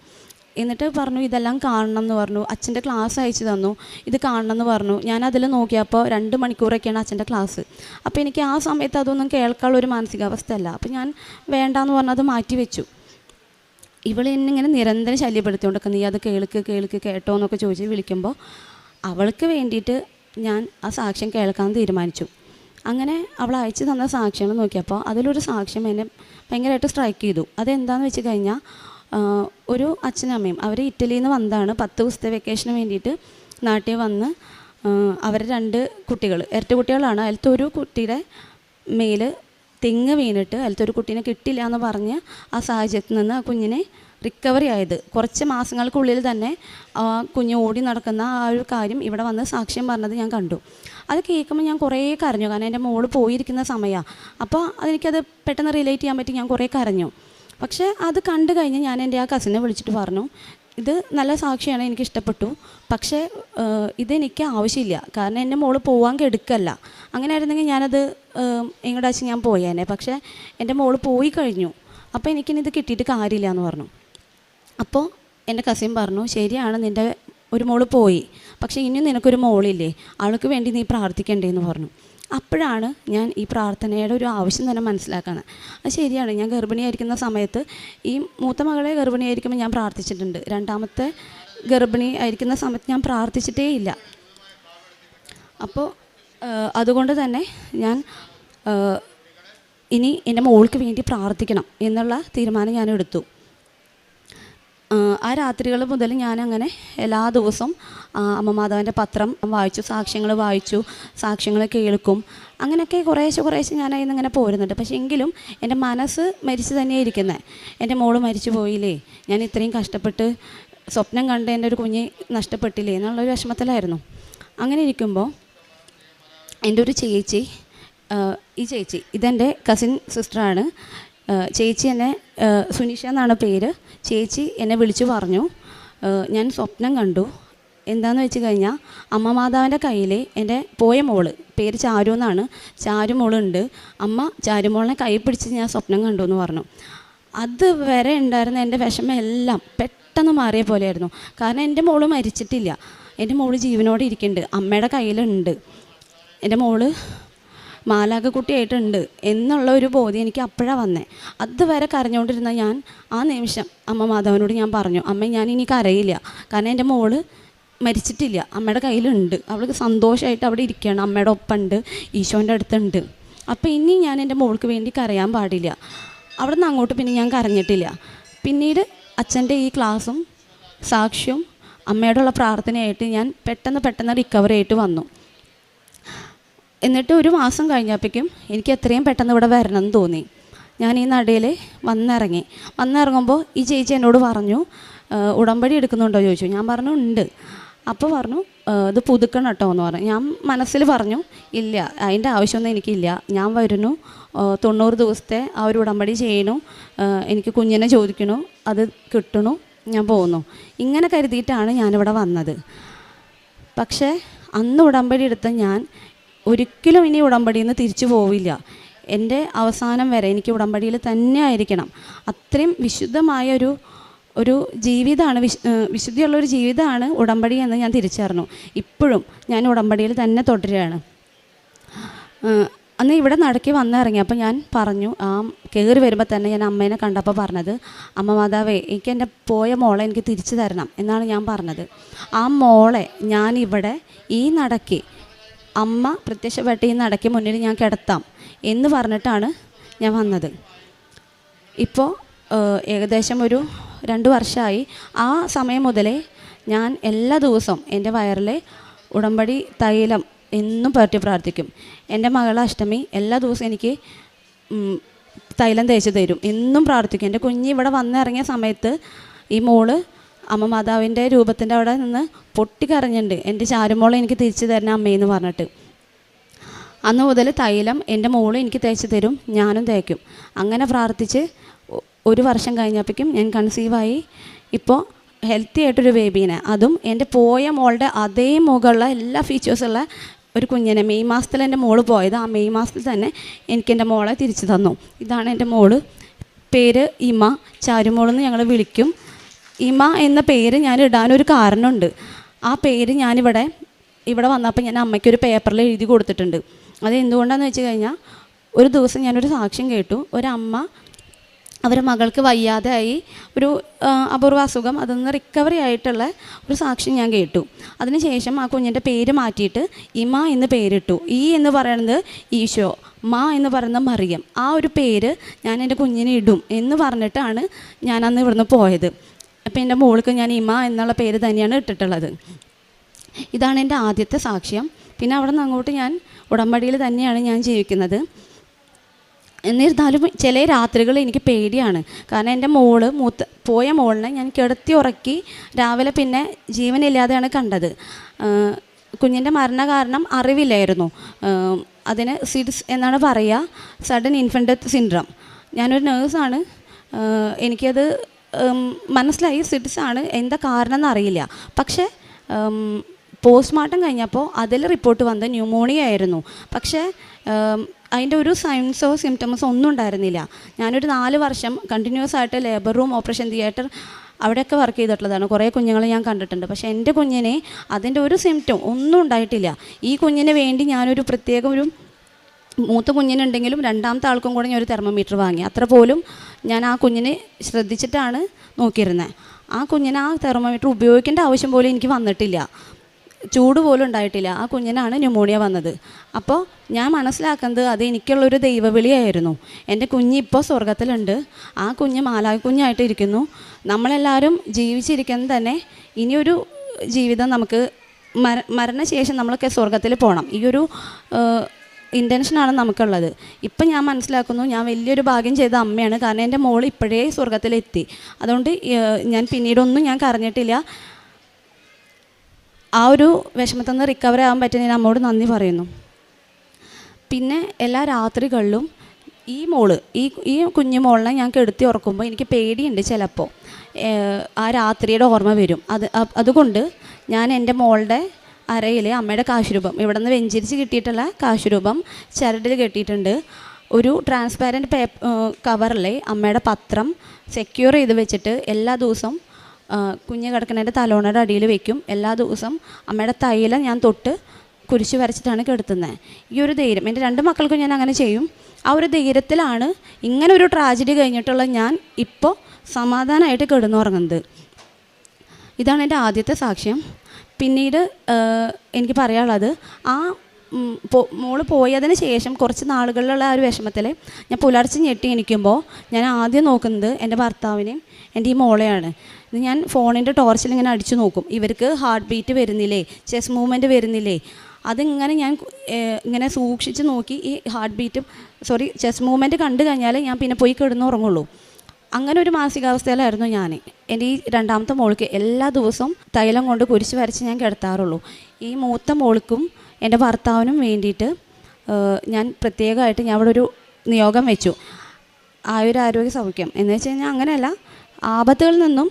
എന്നിട്ട് പറഞ്ഞു ഇതെല്ലാം കാണണം എന്ന് പറഞ്ഞു. അച്ഛൻ്റെ ക്ലാസ് അയച്ചു തന്നു, ഇത് കാണണം എന്ന് പറഞ്ഞു. ഞാനതിൽ നോക്കിയപ്പോൾ 2 മണിക്കൂറൊക്കെയാണ് അച്ഛൻ്റെ ക്ലാസ്. അപ്പോൾ എനിക്ക് ആ സമയത്ത് അതൊന്നും കേൾക്കാനുള്ളൊരു മാനസികാവസ്ഥയല്ല. അപ്പോൾ ഞാൻ വേണ്ടാന്ന് പറഞ്ഞത് മാറ്റി വെച്ചു. ഇവൾ എന്നിങ്ങനെ നിരന്തരം ശല്യപ്പെടുത്തിക്കൊണ്ടൊക്കെ നീ അത് കേൾക്ക് കേട്ടോ എന്നൊക്കെ ചോദിച്ച് വിളിക്കുമ്പോൾ അവൾക്ക് വേണ്ടിയിട്ട് ഞാൻ ആ സാക്ഷ്യം കേൾക്കാൻ തീരുമാനിച്ചു. അങ്ങനെ അവൾ അയച്ചു തന്ന സാക്ഷ്യങ്ങൾ നോക്കിയപ്പോൾ അതിലൊരു സാക്ഷ്യം എന്നെ ഭയങ്കരമായിട്ട് സ്ട്രൈക്ക് ചെയ്തു. അതെന്താണെന്ന് വെച്ച് കഴിഞ്ഞാൽ ഒരു അച്ഛനും അമ്മയും അവർ ഇറ്റലിയിൽ നിന്ന് വന്നതാണ്. 10 ദിവസത്തെ വെക്കേഷന് വേണ്ടിയിട്ട് നാട്ടിൽ വന്ന് അവർ 2 കുട്ടികൾ ഇരട്ട കുട്ടികളാണ്. അതിലത്തെ ഒരു കുട്ടിയുടെ മേൽ തെങ്ങ് വീണിട്ട് അതിലത്തെ ഒരു കുട്ടീനെ കിട്ടില്ല എന്ന് പറഞ്ഞ് ആ സാഹചര്യത്തിൽ നിന്ന് ആ കുഞ്ഞിനെ റിക്കവറി ആയത്. കുറച്ച് മാസങ്ങൾക്കുള്ളിൽ തന്നെ ആ കുഞ്ഞ് ഓടി നടക്കുന്ന ആ ഒരു കാര്യം ഇവിടെ വന്ന് സാക്ഷ്യം പറഞ്ഞത് ഞാൻ കണ്ടു. അത് കേൾക്കുമ്പോൾ ഞാൻ കുറേ കരഞ്ഞു. കാരണം എൻ്റെ മോള് പോയിരിക്കുന്ന സമയമാണ്. അപ്പോൾ അതെനിക്കത് പെട്ടെന്ന് റിലേറ്റ് ചെയ്യാൻ പറ്റി. ഞാൻ കുറേ കരഞ്ഞു. പക്ഷേ അത് കണ്ടു കഴിഞ്ഞ് ഞാൻ എൻ്റെ ആ കസിനെ വിളിച്ചിട്ട് പറഞ്ഞു, ഇത് നല്ല സാക്ഷിയാണ്, എനിക്ക് ഇഷ്ടപ്പെട്ടു. പക്ഷേ ഇതെനിക്ക് ആവശ്യമില്ല. കാരണം എൻ്റെ മോള് പോകാൻ കെടുക്കല്ല. അങ്ങനെ ആയിരുന്നെങ്കിൽ ഞാനത് എങ്ങോട്ടാச்சுം ഞാൻ പോയേനെ. പക്ഷേ എൻ്റെ മോള് പോയി കഴിഞ്ഞു. അപ്പോൾ എനിക്കിനി ഇത് കിട്ടിയിട്ട് കാര്യമില്ല എന്ന് പറഞ്ഞു. അപ്പോൾ എൻ്റെ കസിൻ പറഞ്ഞു, ശരിയാണ്, നിൻ്റെ ഒരു മോള് പോയി, പക്ഷേ ഇനിയും നിനക്കൊരു മോളില്ലേ, അവൾക്ക് വേണ്ടി നീ പ്രാർത്ഥിക്കണ്ടേന്ന് പറഞ്ഞു. അപ്പോഴാണ് ഞാൻ ഈ പ്രാർത്ഥനയുടെ ഒരു ആവശ്യം തന്നെ മനസ്സിലാക്കുന്നത്. അത് ശരിയാണ്, ഞാൻ ഗർഭിണിയായിരിക്കുന്ന സമയത്ത് ഈ മൂത്ത മകളെ ഗർഭിണിയായിരിക്കുമ്പോൾ ഞാൻ പ്രാർത്ഥിച്ചിട്ടുണ്ട്. രണ്ടാമത്തെ ഗർഭിണി ആയിരിക്കുന്ന സമയത്ത് ഞാൻ പ്രാർത്ഥിച്ചിട്ടേ ഇല്ല. അപ്പോൾ അതുകൊണ്ട് തന്നെ ഞാൻ ഇനി എൻ്റെ മോൾക്ക് വേണ്ടി പ്രാർത്ഥിക്കണം എന്നുള്ള തീരുമാനം ഞാൻ എടുത്തു. ആ രാത്രികൾ മുതൽ ഞാനങ്ങനെ എല്ലാ ദിവസവും അമ്മ മാതാവിൻ്റെ പത്രം വായിച്ചു, സാക്ഷ്യങ്ങൾ വായിച്ചു, സാക്ഷ്യങ്ങൾ കേൾക്കും. അങ്ങനെയൊക്കെ കുറേശ്ശെ ഞാൻ അതിൽ നിന്നിങ്ങനെ പോരുന്നുണ്ട്. പക്ഷേ എങ്കിലും എൻ്റെ മനസ്സ് മരിച്ചു തന്നെയാണ് ഇരിക്കുന്നത്. എൻ്റെ മോള് മരിച്ചു പോയില്ലേ, ഞാൻ ഇത്രയും കഷ്ടപ്പെട്ട് സ്വപ്നം കണ്ട് എൻ്റെ ഒരു കുഞ്ഞ് നഷ്ടപ്പെട്ടില്ലേ എന്നുള്ളൊരു വിഷമത്തിലായിരുന്നു. അങ്ങനെ ഇരിക്കുമ്പോൾ എൻ്റെ ഒരു ചേച്ചി, ഈ ചേച്ചി ഇതെൻ്റെ കസിൻ സിസ്റ്ററാണ്. ചേച്ചി എന്നെ, സുനിഷ എന്നാണ് പേര്. ചേച്ചി എന്നെ വിളിച്ചു പറഞ്ഞു, ഞാൻ സ്വപ്നം കണ്ടു. എന്താണെന്ന് വെച്ച് കഴിഞ്ഞാൽ അമ്മ മാതാവിൻ്റെ കയ്യിൽ എൻ്റെ പോയ മോള്, പേര് ചാരു എന്നാണ്, ചാരു മോളുണ്ട്. അമ്മ ചാരുമോളിനെ കൈ പിടിച്ച് ഞാൻ സ്വപ്നം കണ്ടു എന്ന് പറഞ്ഞു. അത് വരെ ഉണ്ടായിരുന്ന എൻ്റെ വിഷമം എല്ലാം പെട്ടെന്ന് മാറിയ പോലെയായിരുന്നു. കാരണം എൻ്റെ മോള് മരിച്ചിട്ടില്ല, എൻ്റെ മോള് ജീവനോടെ ഇരിക്കുന്നുണ്ട്, അമ്മയുടെ കയ്യിലുണ്ട്, എൻ്റെ മോള് മാലാഖക്കുട്ടിയായിട്ടുണ്ട് എന്നുള്ള ഒരു ബോധ്യം എനിക്ക് അപ്പോഴാണ് വന്നേ. അതുവരെ കരഞ്ഞുകൊണ്ടിരുന്ന ഞാൻ ആ നിമിഷം അമ്മ മാതാവിനോട് ഞാൻ പറഞ്ഞു, അമ്മ ഞാൻ ഇനി കരയില്ല, കാരണം എൻ്റെ മോള് മരിച്ചിട്ടില്ല, അമ്മയുടെ കയ്യിലുണ്ട്, അവൾക്ക് സന്തോഷമായിട്ട് അവിടെ ഇരിക്കുകയാണ്, അമ്മയുടെ ഒപ്പമുണ്ട്, ഈശോൻ്റെ അടുത്തുണ്ട്. അപ്പോൾ ഇനി ഞാൻ എൻ്റെ മോൾക്ക് വേണ്ടി കരയാൻ പാടില്ല. അവിടെ നിന്ന് അങ്ങോട്ട് പിന്നെ ഞാൻ കരഞ്ഞിട്ടില്ല. പിന്നീട് അച്ഛൻ്റെ ഈ ക്ലാസ്സും സാക്ഷ്യവും അമ്മയോടുള്ള പ്രാർത്ഥനയായിട്ട് ഞാൻ പെട്ടെന്ന് റിക്കവറി ആയിട്ട് വന്നു. എന്നിട്ട് ഒരു മാസം കഴിഞ്ഞപ്പോഴേക്കും എനിക്ക് എത്രയും പെട്ടെന്ന് ഇവിടെ വരണം എന്ന് തോന്നി. ഞാൻ ഈ നടയിൽ വന്നിറങ്ങുമ്പോൾ ഈ ചേച്ചി എന്നോട് പറഞ്ഞു, ഉടമ്പടി എടുക്കുന്നുണ്ടോ ചോദിച്ചു. ഞാൻ പറഞ്ഞു ഉണ്ട്. അപ്പോൾ പറഞ്ഞു, ഇത് പുതുക്കണം കേട്ടോ എന്ന് പറഞ്ഞു. ഞാൻ മനസ്സിൽ പറഞ്ഞു, ഇല്ല, അതിൻ്റെ ആവശ്യമൊന്നും എനിക്കില്ല, ഞാൻ വരുന്നു, 90 ദിവസത്തെ ആ ഒരു ഉടമ്പടി ചെയ്യണു, എനിക്ക് കുഞ്ഞിനെ ചോദിക്കണു, അത് കിട്ടണു, ഞാൻ പോകുന്നു. ഇങ്ങനെ കരുതിയിട്ടാണ് ഞാനിവിടെ വന്നത്. പക്ഷേ അന്ന് ഉടമ്പടി എടുത്ത ഞാൻ ഒരിക്കലും ഇനി ഉടമ്പടിയിൽ നിന്ന് തിരിച്ചു പോവില്ല. എൻ്റെ അവസാനം വരെ എനിക്ക് ഉടമ്പടിയിൽ തന്നെ ആയിരിക്കണം. അത്രയും വിശുദ്ധമായ ഒരു ജീവിതമാണ്, വിശുദ്ധിയുള്ളൊരു ജീവിതമാണ് ഉടമ്പടി എന്ന് ഞാൻ തിരിച്ചറിഞ്ഞു. ഇപ്പോഴും ഞാൻ ഉടമ്പടിയിൽ തന്നെ തുടരുകയാണ്. അന്ന് ഇവിടെ നടക്കി വന്നിറങ്ങിയപ്പോൾ ഞാൻ പറഞ്ഞു, കയറി വരുമ്പോൾ തന്നെ ഞാൻ അമ്മേനെ കണ്ടപ്പോൾ പറഞ്ഞത്, അമ്മ മാതാവേ, എനിക്ക് എൻ്റെ പോയ മോളെ എനിക്ക് തിരിച്ചു തരണം എന്നാണ് ഞാൻ പറഞ്ഞത്. ആ മോളെ ഞാനിവിടെ ഈ നടക്കി, അമ്മ പ്രത്യക്ഷപ്പെട്ട ഈ നടക്കി മുന്നിൽ ഞാൻ കിടത്താം എന്ന് പറഞ്ഞിട്ടാണ് ഞാൻ വന്നത്. ഇപ്പോൾ ഏകദേശം ഒരു 2 വർഷമായി. ആ സമയം മുതലേ ഞാൻ എല്ലാ ദിവസവും എൻ്റെ വയറിൽ ഉടമ്പടി തൈലം എന്നും പുരട്ടി പ്രാർത്ഥിക്കും. എൻ്റെ മകളെ അഷ്ടമി എല്ലാ ദിവസവും എനിക്ക് തൈലം തേച്ച് തരും, എന്നും പ്രാർത്ഥിക്കും. എൻ്റെ കുഞ്ഞ് ഇവിടെ വന്നിറങ്ങിയ സമയത്ത് ഈ മോള് അമ്മ മാതാവിൻ്റെ രൂപത്തിൻ്റെ അവിടെ നിന്ന് പൊട്ടിക്കരഞ്ഞിട്ടുണ്ട്, എൻ്റെ ചാരുമോളെ എനിക്ക് തിരിച്ചു തരണം അമ്മയെന്ന് പറഞ്ഞിട്ട്. അന്ന് മുതൽ തൈലം എൻ്റെ മോള് എനിക്ക് തേച്ച് തരും, ഞാനും തേക്കും. അങ്ങനെ പ്രാർത്ഥിച്ച് 1 വർഷം കഴിഞ്ഞപ്പോഴേക്കും ഞാൻ കൺസീവായി. ഇപ്പോൾ ഹെൽത്തി ആയിട്ടൊരു ബേബീനെ, അതും എൻ്റെ പോയ മോളുടെ അതേ മുകളുള്ള എല്ലാ ഫീച്ചേഴ്സുള്ള ഒരു കുഞ്ഞിനെ. മെയ് മാസത്തിൽ എൻ്റെ മോള് പോയത്, ആ മെയ് മാസത്തിൽ തന്നെ എനിക്കെൻ്റെ മോളെ തിരിച്ചു തന്നു. ഇതാണ് എൻ്റെ മോള്. പേര് ഇമ, ചാരുമോളെന്ന് ഞങ്ങൾ വിളിക്കും. ഇമ എന്ന പേര് ഞാൻ ഇടാനൊരു കാരണമുണ്ട്. ആ പേര് ഞാനിവിടെ വന്നപ്പോൾ ഞാൻ അമ്മയ്ക്കൊരു പേപ്പറിൽ എഴുതി കൊടുത്തിട്ടുണ്ട്. അത് എന്തുകൊണ്ടാണെന്ന് വെച്ച് കഴിഞ്ഞാൽ, ഒരു ദിവസം ഞാനൊരു സാക്ഷ്യം കേട്ടു. ഒരമ്മ അവരുടെ മകൾക്ക് വയ്യാതെ ആയി, ഒരു അപൂർവ അസുഖം, അതിൽ നിന്ന് റിക്കവറി ആയിട്ടുള്ള ഒരു സാക്ഷ്യം ഞാൻ കേട്ടു. അതിനുശേഷം ആ കുഞ്ഞിൻ്റെ പേര് മാറ്റിയിട്ട് ഇമ എന്ന് പേരിട്ടു. ഈ എന്ന് പറയുന്നത് ഈശോ, മാ എന്ന് പറയുന്നത് മറിയം. ആ ഒരു പേര് ഞാൻ എൻ്റെ കുഞ്ഞിന് ഇടും എന്ന് പറഞ്ഞിട്ടാണ് ഞാൻ അന്ന് ഇവിടുന്ന് പോയത്. അപ്പോൾ എൻ്റെ മോൾക്ക് ഞാൻ ഇമ എന്നുള്ള പേര് തന്നെയാണ് ഇട്ടിട്ടുള്ളത്. ഇതാണ് എൻ്റെ ആദ്യത്തെ സാക്ഷ്യം. പിന്നെ അവിടെ നിന്ന് അങ്ങോട്ട് ഞാൻ ഉടമ്പടിയിൽ തന്നെയാണ് ഞാൻ ജീവിക്കുന്നത്. എന്നിരുന്നാലും ചില രാത്രികൾ എനിക്ക് പേടിയാണ്. കാരണം എൻ്റെ പോയ മോളിനെ ഞാൻ കിടത്തി ഉറക്കി രാവിലെ പിന്നെ ജീവനില്ലാതെയാണ് കണ്ടത്. കുഞ്ഞിൻ്റെ മരണ കാരണം അറിവില്ലായിരുന്നു. അതിന് സിഡ്സ് എന്നാണ് പറയുക, സഡൻ ഇൻഫൻ്റ് ഡെത്ത് സിൻഡ്രം. ഞാനൊരു നേഴ്സാണ്, എനിക്കത് മനസ്സിലായി സിഡ്സ് ആണ്, എന്താ കാരണം എന്നറിയില്ല. പക്ഷേ പോസ്റ്റ്മോർട്ടം കഴിഞ്ഞപ്പോൾ അതിൽ റിപ്പോർട്ട് വന്നത് ന്യൂമോണിയ ആയിരുന്നു. പക്ഷേ അതിൻ്റെ ഒരു സൈൻസോ സിംറ്റംസോ ഒന്നും ഉണ്ടായിരുന്നില്ല. ഞാനൊരു 4 വർഷം കണ്ടിന്യൂസ് ആയിട്ട് ലേബർ റൂം, ഓപ്പറേഷൻ തിയേറ്റർ അവിടെയൊക്കെ വർക്ക് ചെയ്തിട്ടുള്ളതാണ്. കുറേ കുഞ്ഞുങ്ങളെ ഞാൻ കണ്ടിട്ടുണ്ട്. പക്ഷേ എൻ്റെ കുഞ്ഞിനെ അതിൻ്റെ ഒരു സിംറ്റം ഒന്നും ഉണ്ടായിട്ടില്ല. ഈ കുഞ്ഞിന് വേണ്ടി ഞാനൊരു പ്രത്യേക ഒരു മൂത്ത കുഞ്ഞിനുണ്ടെങ്കിലും രണ്ടാമത്തെ ആൾക്കും കൂടെ ഞാൻ ഒരു തെർമോമീറ്റർ വാങ്ങി. അത്ര പോലും ഞാൻ ആ കുഞ്ഞിനെ ശ്രദ്ധിച്ചിട്ടാണ് നോക്കിയിരുന്നത്. ആ കുഞ്ഞിന് ആ തെർമോമീറ്റർ ഉപയോഗിക്കേണ്ട ആവശ്യം പോലും എനിക്ക് വന്നിട്ടില്ല, ചൂട് പോലും ഉണ്ടായിട്ടില്ല. ആ കുഞ്ഞിനാണ് ന്യൂമോണിയ വന്നത്. അപ്പോൾ ഞാൻ മനസ്സിലാക്കുന്നത് അത് എനിക്കുള്ളൊരു ദൈവവിളിയായിരുന്നു. എൻ്റെ കുഞ്ഞ് ഇപ്പോൾ സ്വർഗത്തിലുണ്ട്, ആ കുഞ്ഞ് മാലാകുഞ്ഞായിട്ട് ഇരിക്കുന്നു. നമ്മളെല്ലാവരും ജീവിച്ചിരിക്കുന്നത് തന്നെ ഇനിയൊരു ജീവിതം നമുക്ക് മരണശേഷം നമ്മളൊക്കെ സ്വർഗത്തിൽ പോകണം, ഈ ഒരു ഇൻറ്റൻഷനാണ് നമുക്കുള്ളത്. ഇപ്പം ഞാൻ മനസ്സിലാക്കുന്നു ഞാൻ വലിയൊരു ഭാഗ്യം ചെയ്ത അമ്മയാണ്. കാരണം എൻ്റെ മോൾ ഇപ്പോഴേ സ്വർഗത്തിലെത്തി. അതുകൊണ്ട് ഞാൻ പിന്നീടൊന്നും ഞാൻ കരഞ്ഞിട്ടില്ല. ആ ഒരു വിഷമത്തിൽ നിന്ന് റിക്കവർ ആകാൻ പറ്റി ഞാൻ അമ്മയോട് നന്ദി പറയുന്നു. പിന്നെ എല്ലാ രാത്രികളിലും ഈ കുഞ്ഞു മോളിനെ ഞാൻ കെടുത്തി ഉറക്കുമ്പോൾ എനിക്ക് പേടിയുണ്ട്. ചിലപ്പോൾ ആ രാത്രിയുടെ ഓർമ്മ വരും. അതുകൊണ്ട് ഞാൻ എൻ്റെ മോളുടെ അരയിൽ അമ്മയുടെ കാശുരൂപം, ഇവിടെ നിന്ന് വെഞ്ചരിച്ച് കിട്ടിയിട്ടുള്ള കാശുരൂപം ചരടിൽ കെട്ടിയിട്ടുണ്ട്. ഒരു ട്രാൻസ്പാരൻറ്റ് കവറിലെ അമ്മയുടെ പത്രം സെക്യൂർ ചെയ്ത് വെച്ചിട്ട് എല്ലാ ദിവസവും കുഞ്ഞ് കിടക്കുന്നതിൻ്റെ തലോണയുടെ അടിയിൽ വെക്കും. എല്ലാ ദിവസവും അമ്മയുടെ തൈല ഞാൻ തൊട്ട് കുരിശ് വരച്ചിട്ടാണ് കെടുത്തുന്നത്. ഈ ഒരു ധൈര്യം എൻ്റെ 2 മക്കൾക്കും ഞാൻ അങ്ങനെ ചെയ്യും. ആ ഒരു ധൈര്യത്തിലാണ് ഇങ്ങനെ ഒരു ട്രാജഡി കഴിഞ്ഞിട്ടുള്ള ഞാൻ ഇപ്പോൾ സമാധാനമായിട്ട് കിടന്നുറങ്ങുന്നത്. ഇതാണ് എൻ്റെ ആദ്യത്തെ സാക്ഷ്യം. പിന്നീട് എനിക്ക് പറയാനുള്ളത്, ആ മോള് പോയതിന് ശേഷം കുറച്ച് നാളുകളിലുള്ള ആ ഒരു വിഷമത്തിൽ ഞാൻ പുലർച്ചെ ഞെട്ടി എണീക്കുമ്പോൾ ഞാൻ ആദ്യം നോക്കുന്നത് എൻ്റെ ഭർത്താവിനെയും എൻ്റെ ഈ മോളെയാണ്. ഇത് ഞാൻ ഫോണിൻ്റെ ടോർച്ചിൽ ഇങ്ങനെ അടിച്ചു നോക്കും, ഇവർക്ക് ഹാർട്ട് ബീറ്റ് വരുന്നില്ലേ, ചെസ്റ്റ് മൂവ്മെൻറ്റ് വരുന്നില്ലേ. അതിങ്ങനെ ഞാൻ ഇങ്ങനെ സൂക്ഷിച്ച് നോക്കി ഈ ചെസ്റ്റ് മൂവ്മെൻറ്റ് കണ്ടു കഴിഞ്ഞാൽ ഞാൻ പിന്നെ പോയി കിടന്നുറങ്ങുള്ളൂ. അങ്ങനെ ഒരു മാനസികാവസ്ഥയിലായിരുന്നു ഞാൻ. എൻ്റെ ഈ 2ാമത്തെ മോൾക്ക് എല്ലാ ദിവസവും തൈലം കൊണ്ട് കുരിശ് വരച്ച് ഞാൻ കിടത്താറുള്ളൂ. ഈ മൂത്ത മോൾക്കും എൻ്റെ ഭർത്താവിനും വേണ്ടിയിട്ട് ഞാൻ പ്രത്യേകമായിട്ട് ഞാൻ അവിടെ ഒരു നിയോഗം വെച്ചു, ആയുരാരോഗ്യ സൗഖ്യം എന്ന് വെച്ച് കഴിഞ്ഞാൽ അങ്ങനെയല്ല, ആപത്തുകളിൽ നിന്നും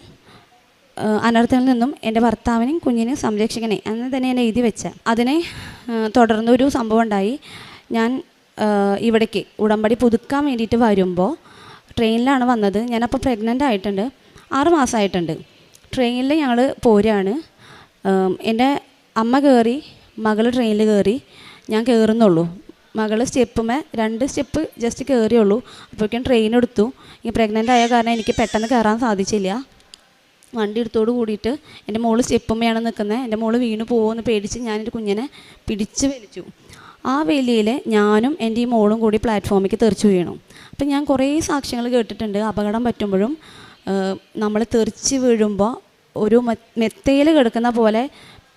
അനർത്ഥങ്ങളിൽ നിന്നും എൻ്റെ ഭർത്താവിനെയും കുഞ്ഞിനെയും സംരക്ഷിക്കണേ എന്ന് തന്നെയാണ് എഴുതി വെച്ചത്. അതിനെ തുടർന്നൊരു സംഭവം ഉണ്ടായി. ഞാൻ ഇവിടേക്ക് ഉടമ്പടി പുതുക്കാൻ വേണ്ടിയിട്ട് വരുമ്പോൾ ട്രെയിനിലാണ് വന്നത്. ഞാനപ്പോൾ പ്രഗ്നൻ്റ് ആയിട്ടുണ്ട്, 6 മാസമായിട്ടുണ്ട്. ട്രെയിനിൽ ഞങ്ങൾ പോരുകയാണ്. എൻ്റെ അമ്മ കയറി, മകൾ ട്രെയിനിൽ കയറി, ഞാൻ കയറുന്നുള്ളൂ. മകൾ സ്റ്റെപ്പുമേ 2 സ്റ്റെപ്പ് ജസ്റ്റ് കയറിയുള്ളൂ. അപ്പോഴേക്കും ട്രെയിൻ എടുത്തു. ഈ പ്രഗ്നൻ്റ് ആയ കാരണം എനിക്ക് പെട്ടെന്ന് കയറാൻ സാധിച്ചില്ല. വണ്ടി എടുത്തോട് കൂടിയിട്ട് എൻ്റെ മോള് സ്റ്റെപ്പുമ്മയാണ് നിൽക്കുന്നത്. എൻ്റെ മോള് വീണ് പോകുമെന്ന് പേടിച്ച് ഞാനെൻ്റെ കുഞ്ഞിനെ പിടിച്ച് വലിച്ചു. ആ വേലിയിൽ ഞാനും എൻ്റെ ഈ മോളും കൂടി പ്ലാറ്റ്ഫോമിലേക്ക് തെറിച്ച് വീണു. അപ്പം ഞാൻ കുറേ സാക്ഷ്യങ്ങൾ കേട്ടിട്ടുണ്ട്, അപകടം പറ്റുമ്പോഴും നമ്മൾ തെറിച്ച് വീഴുമ്പോൾ ഒരു മെത്തയിൽ കിടക്കുന്ന പോലെ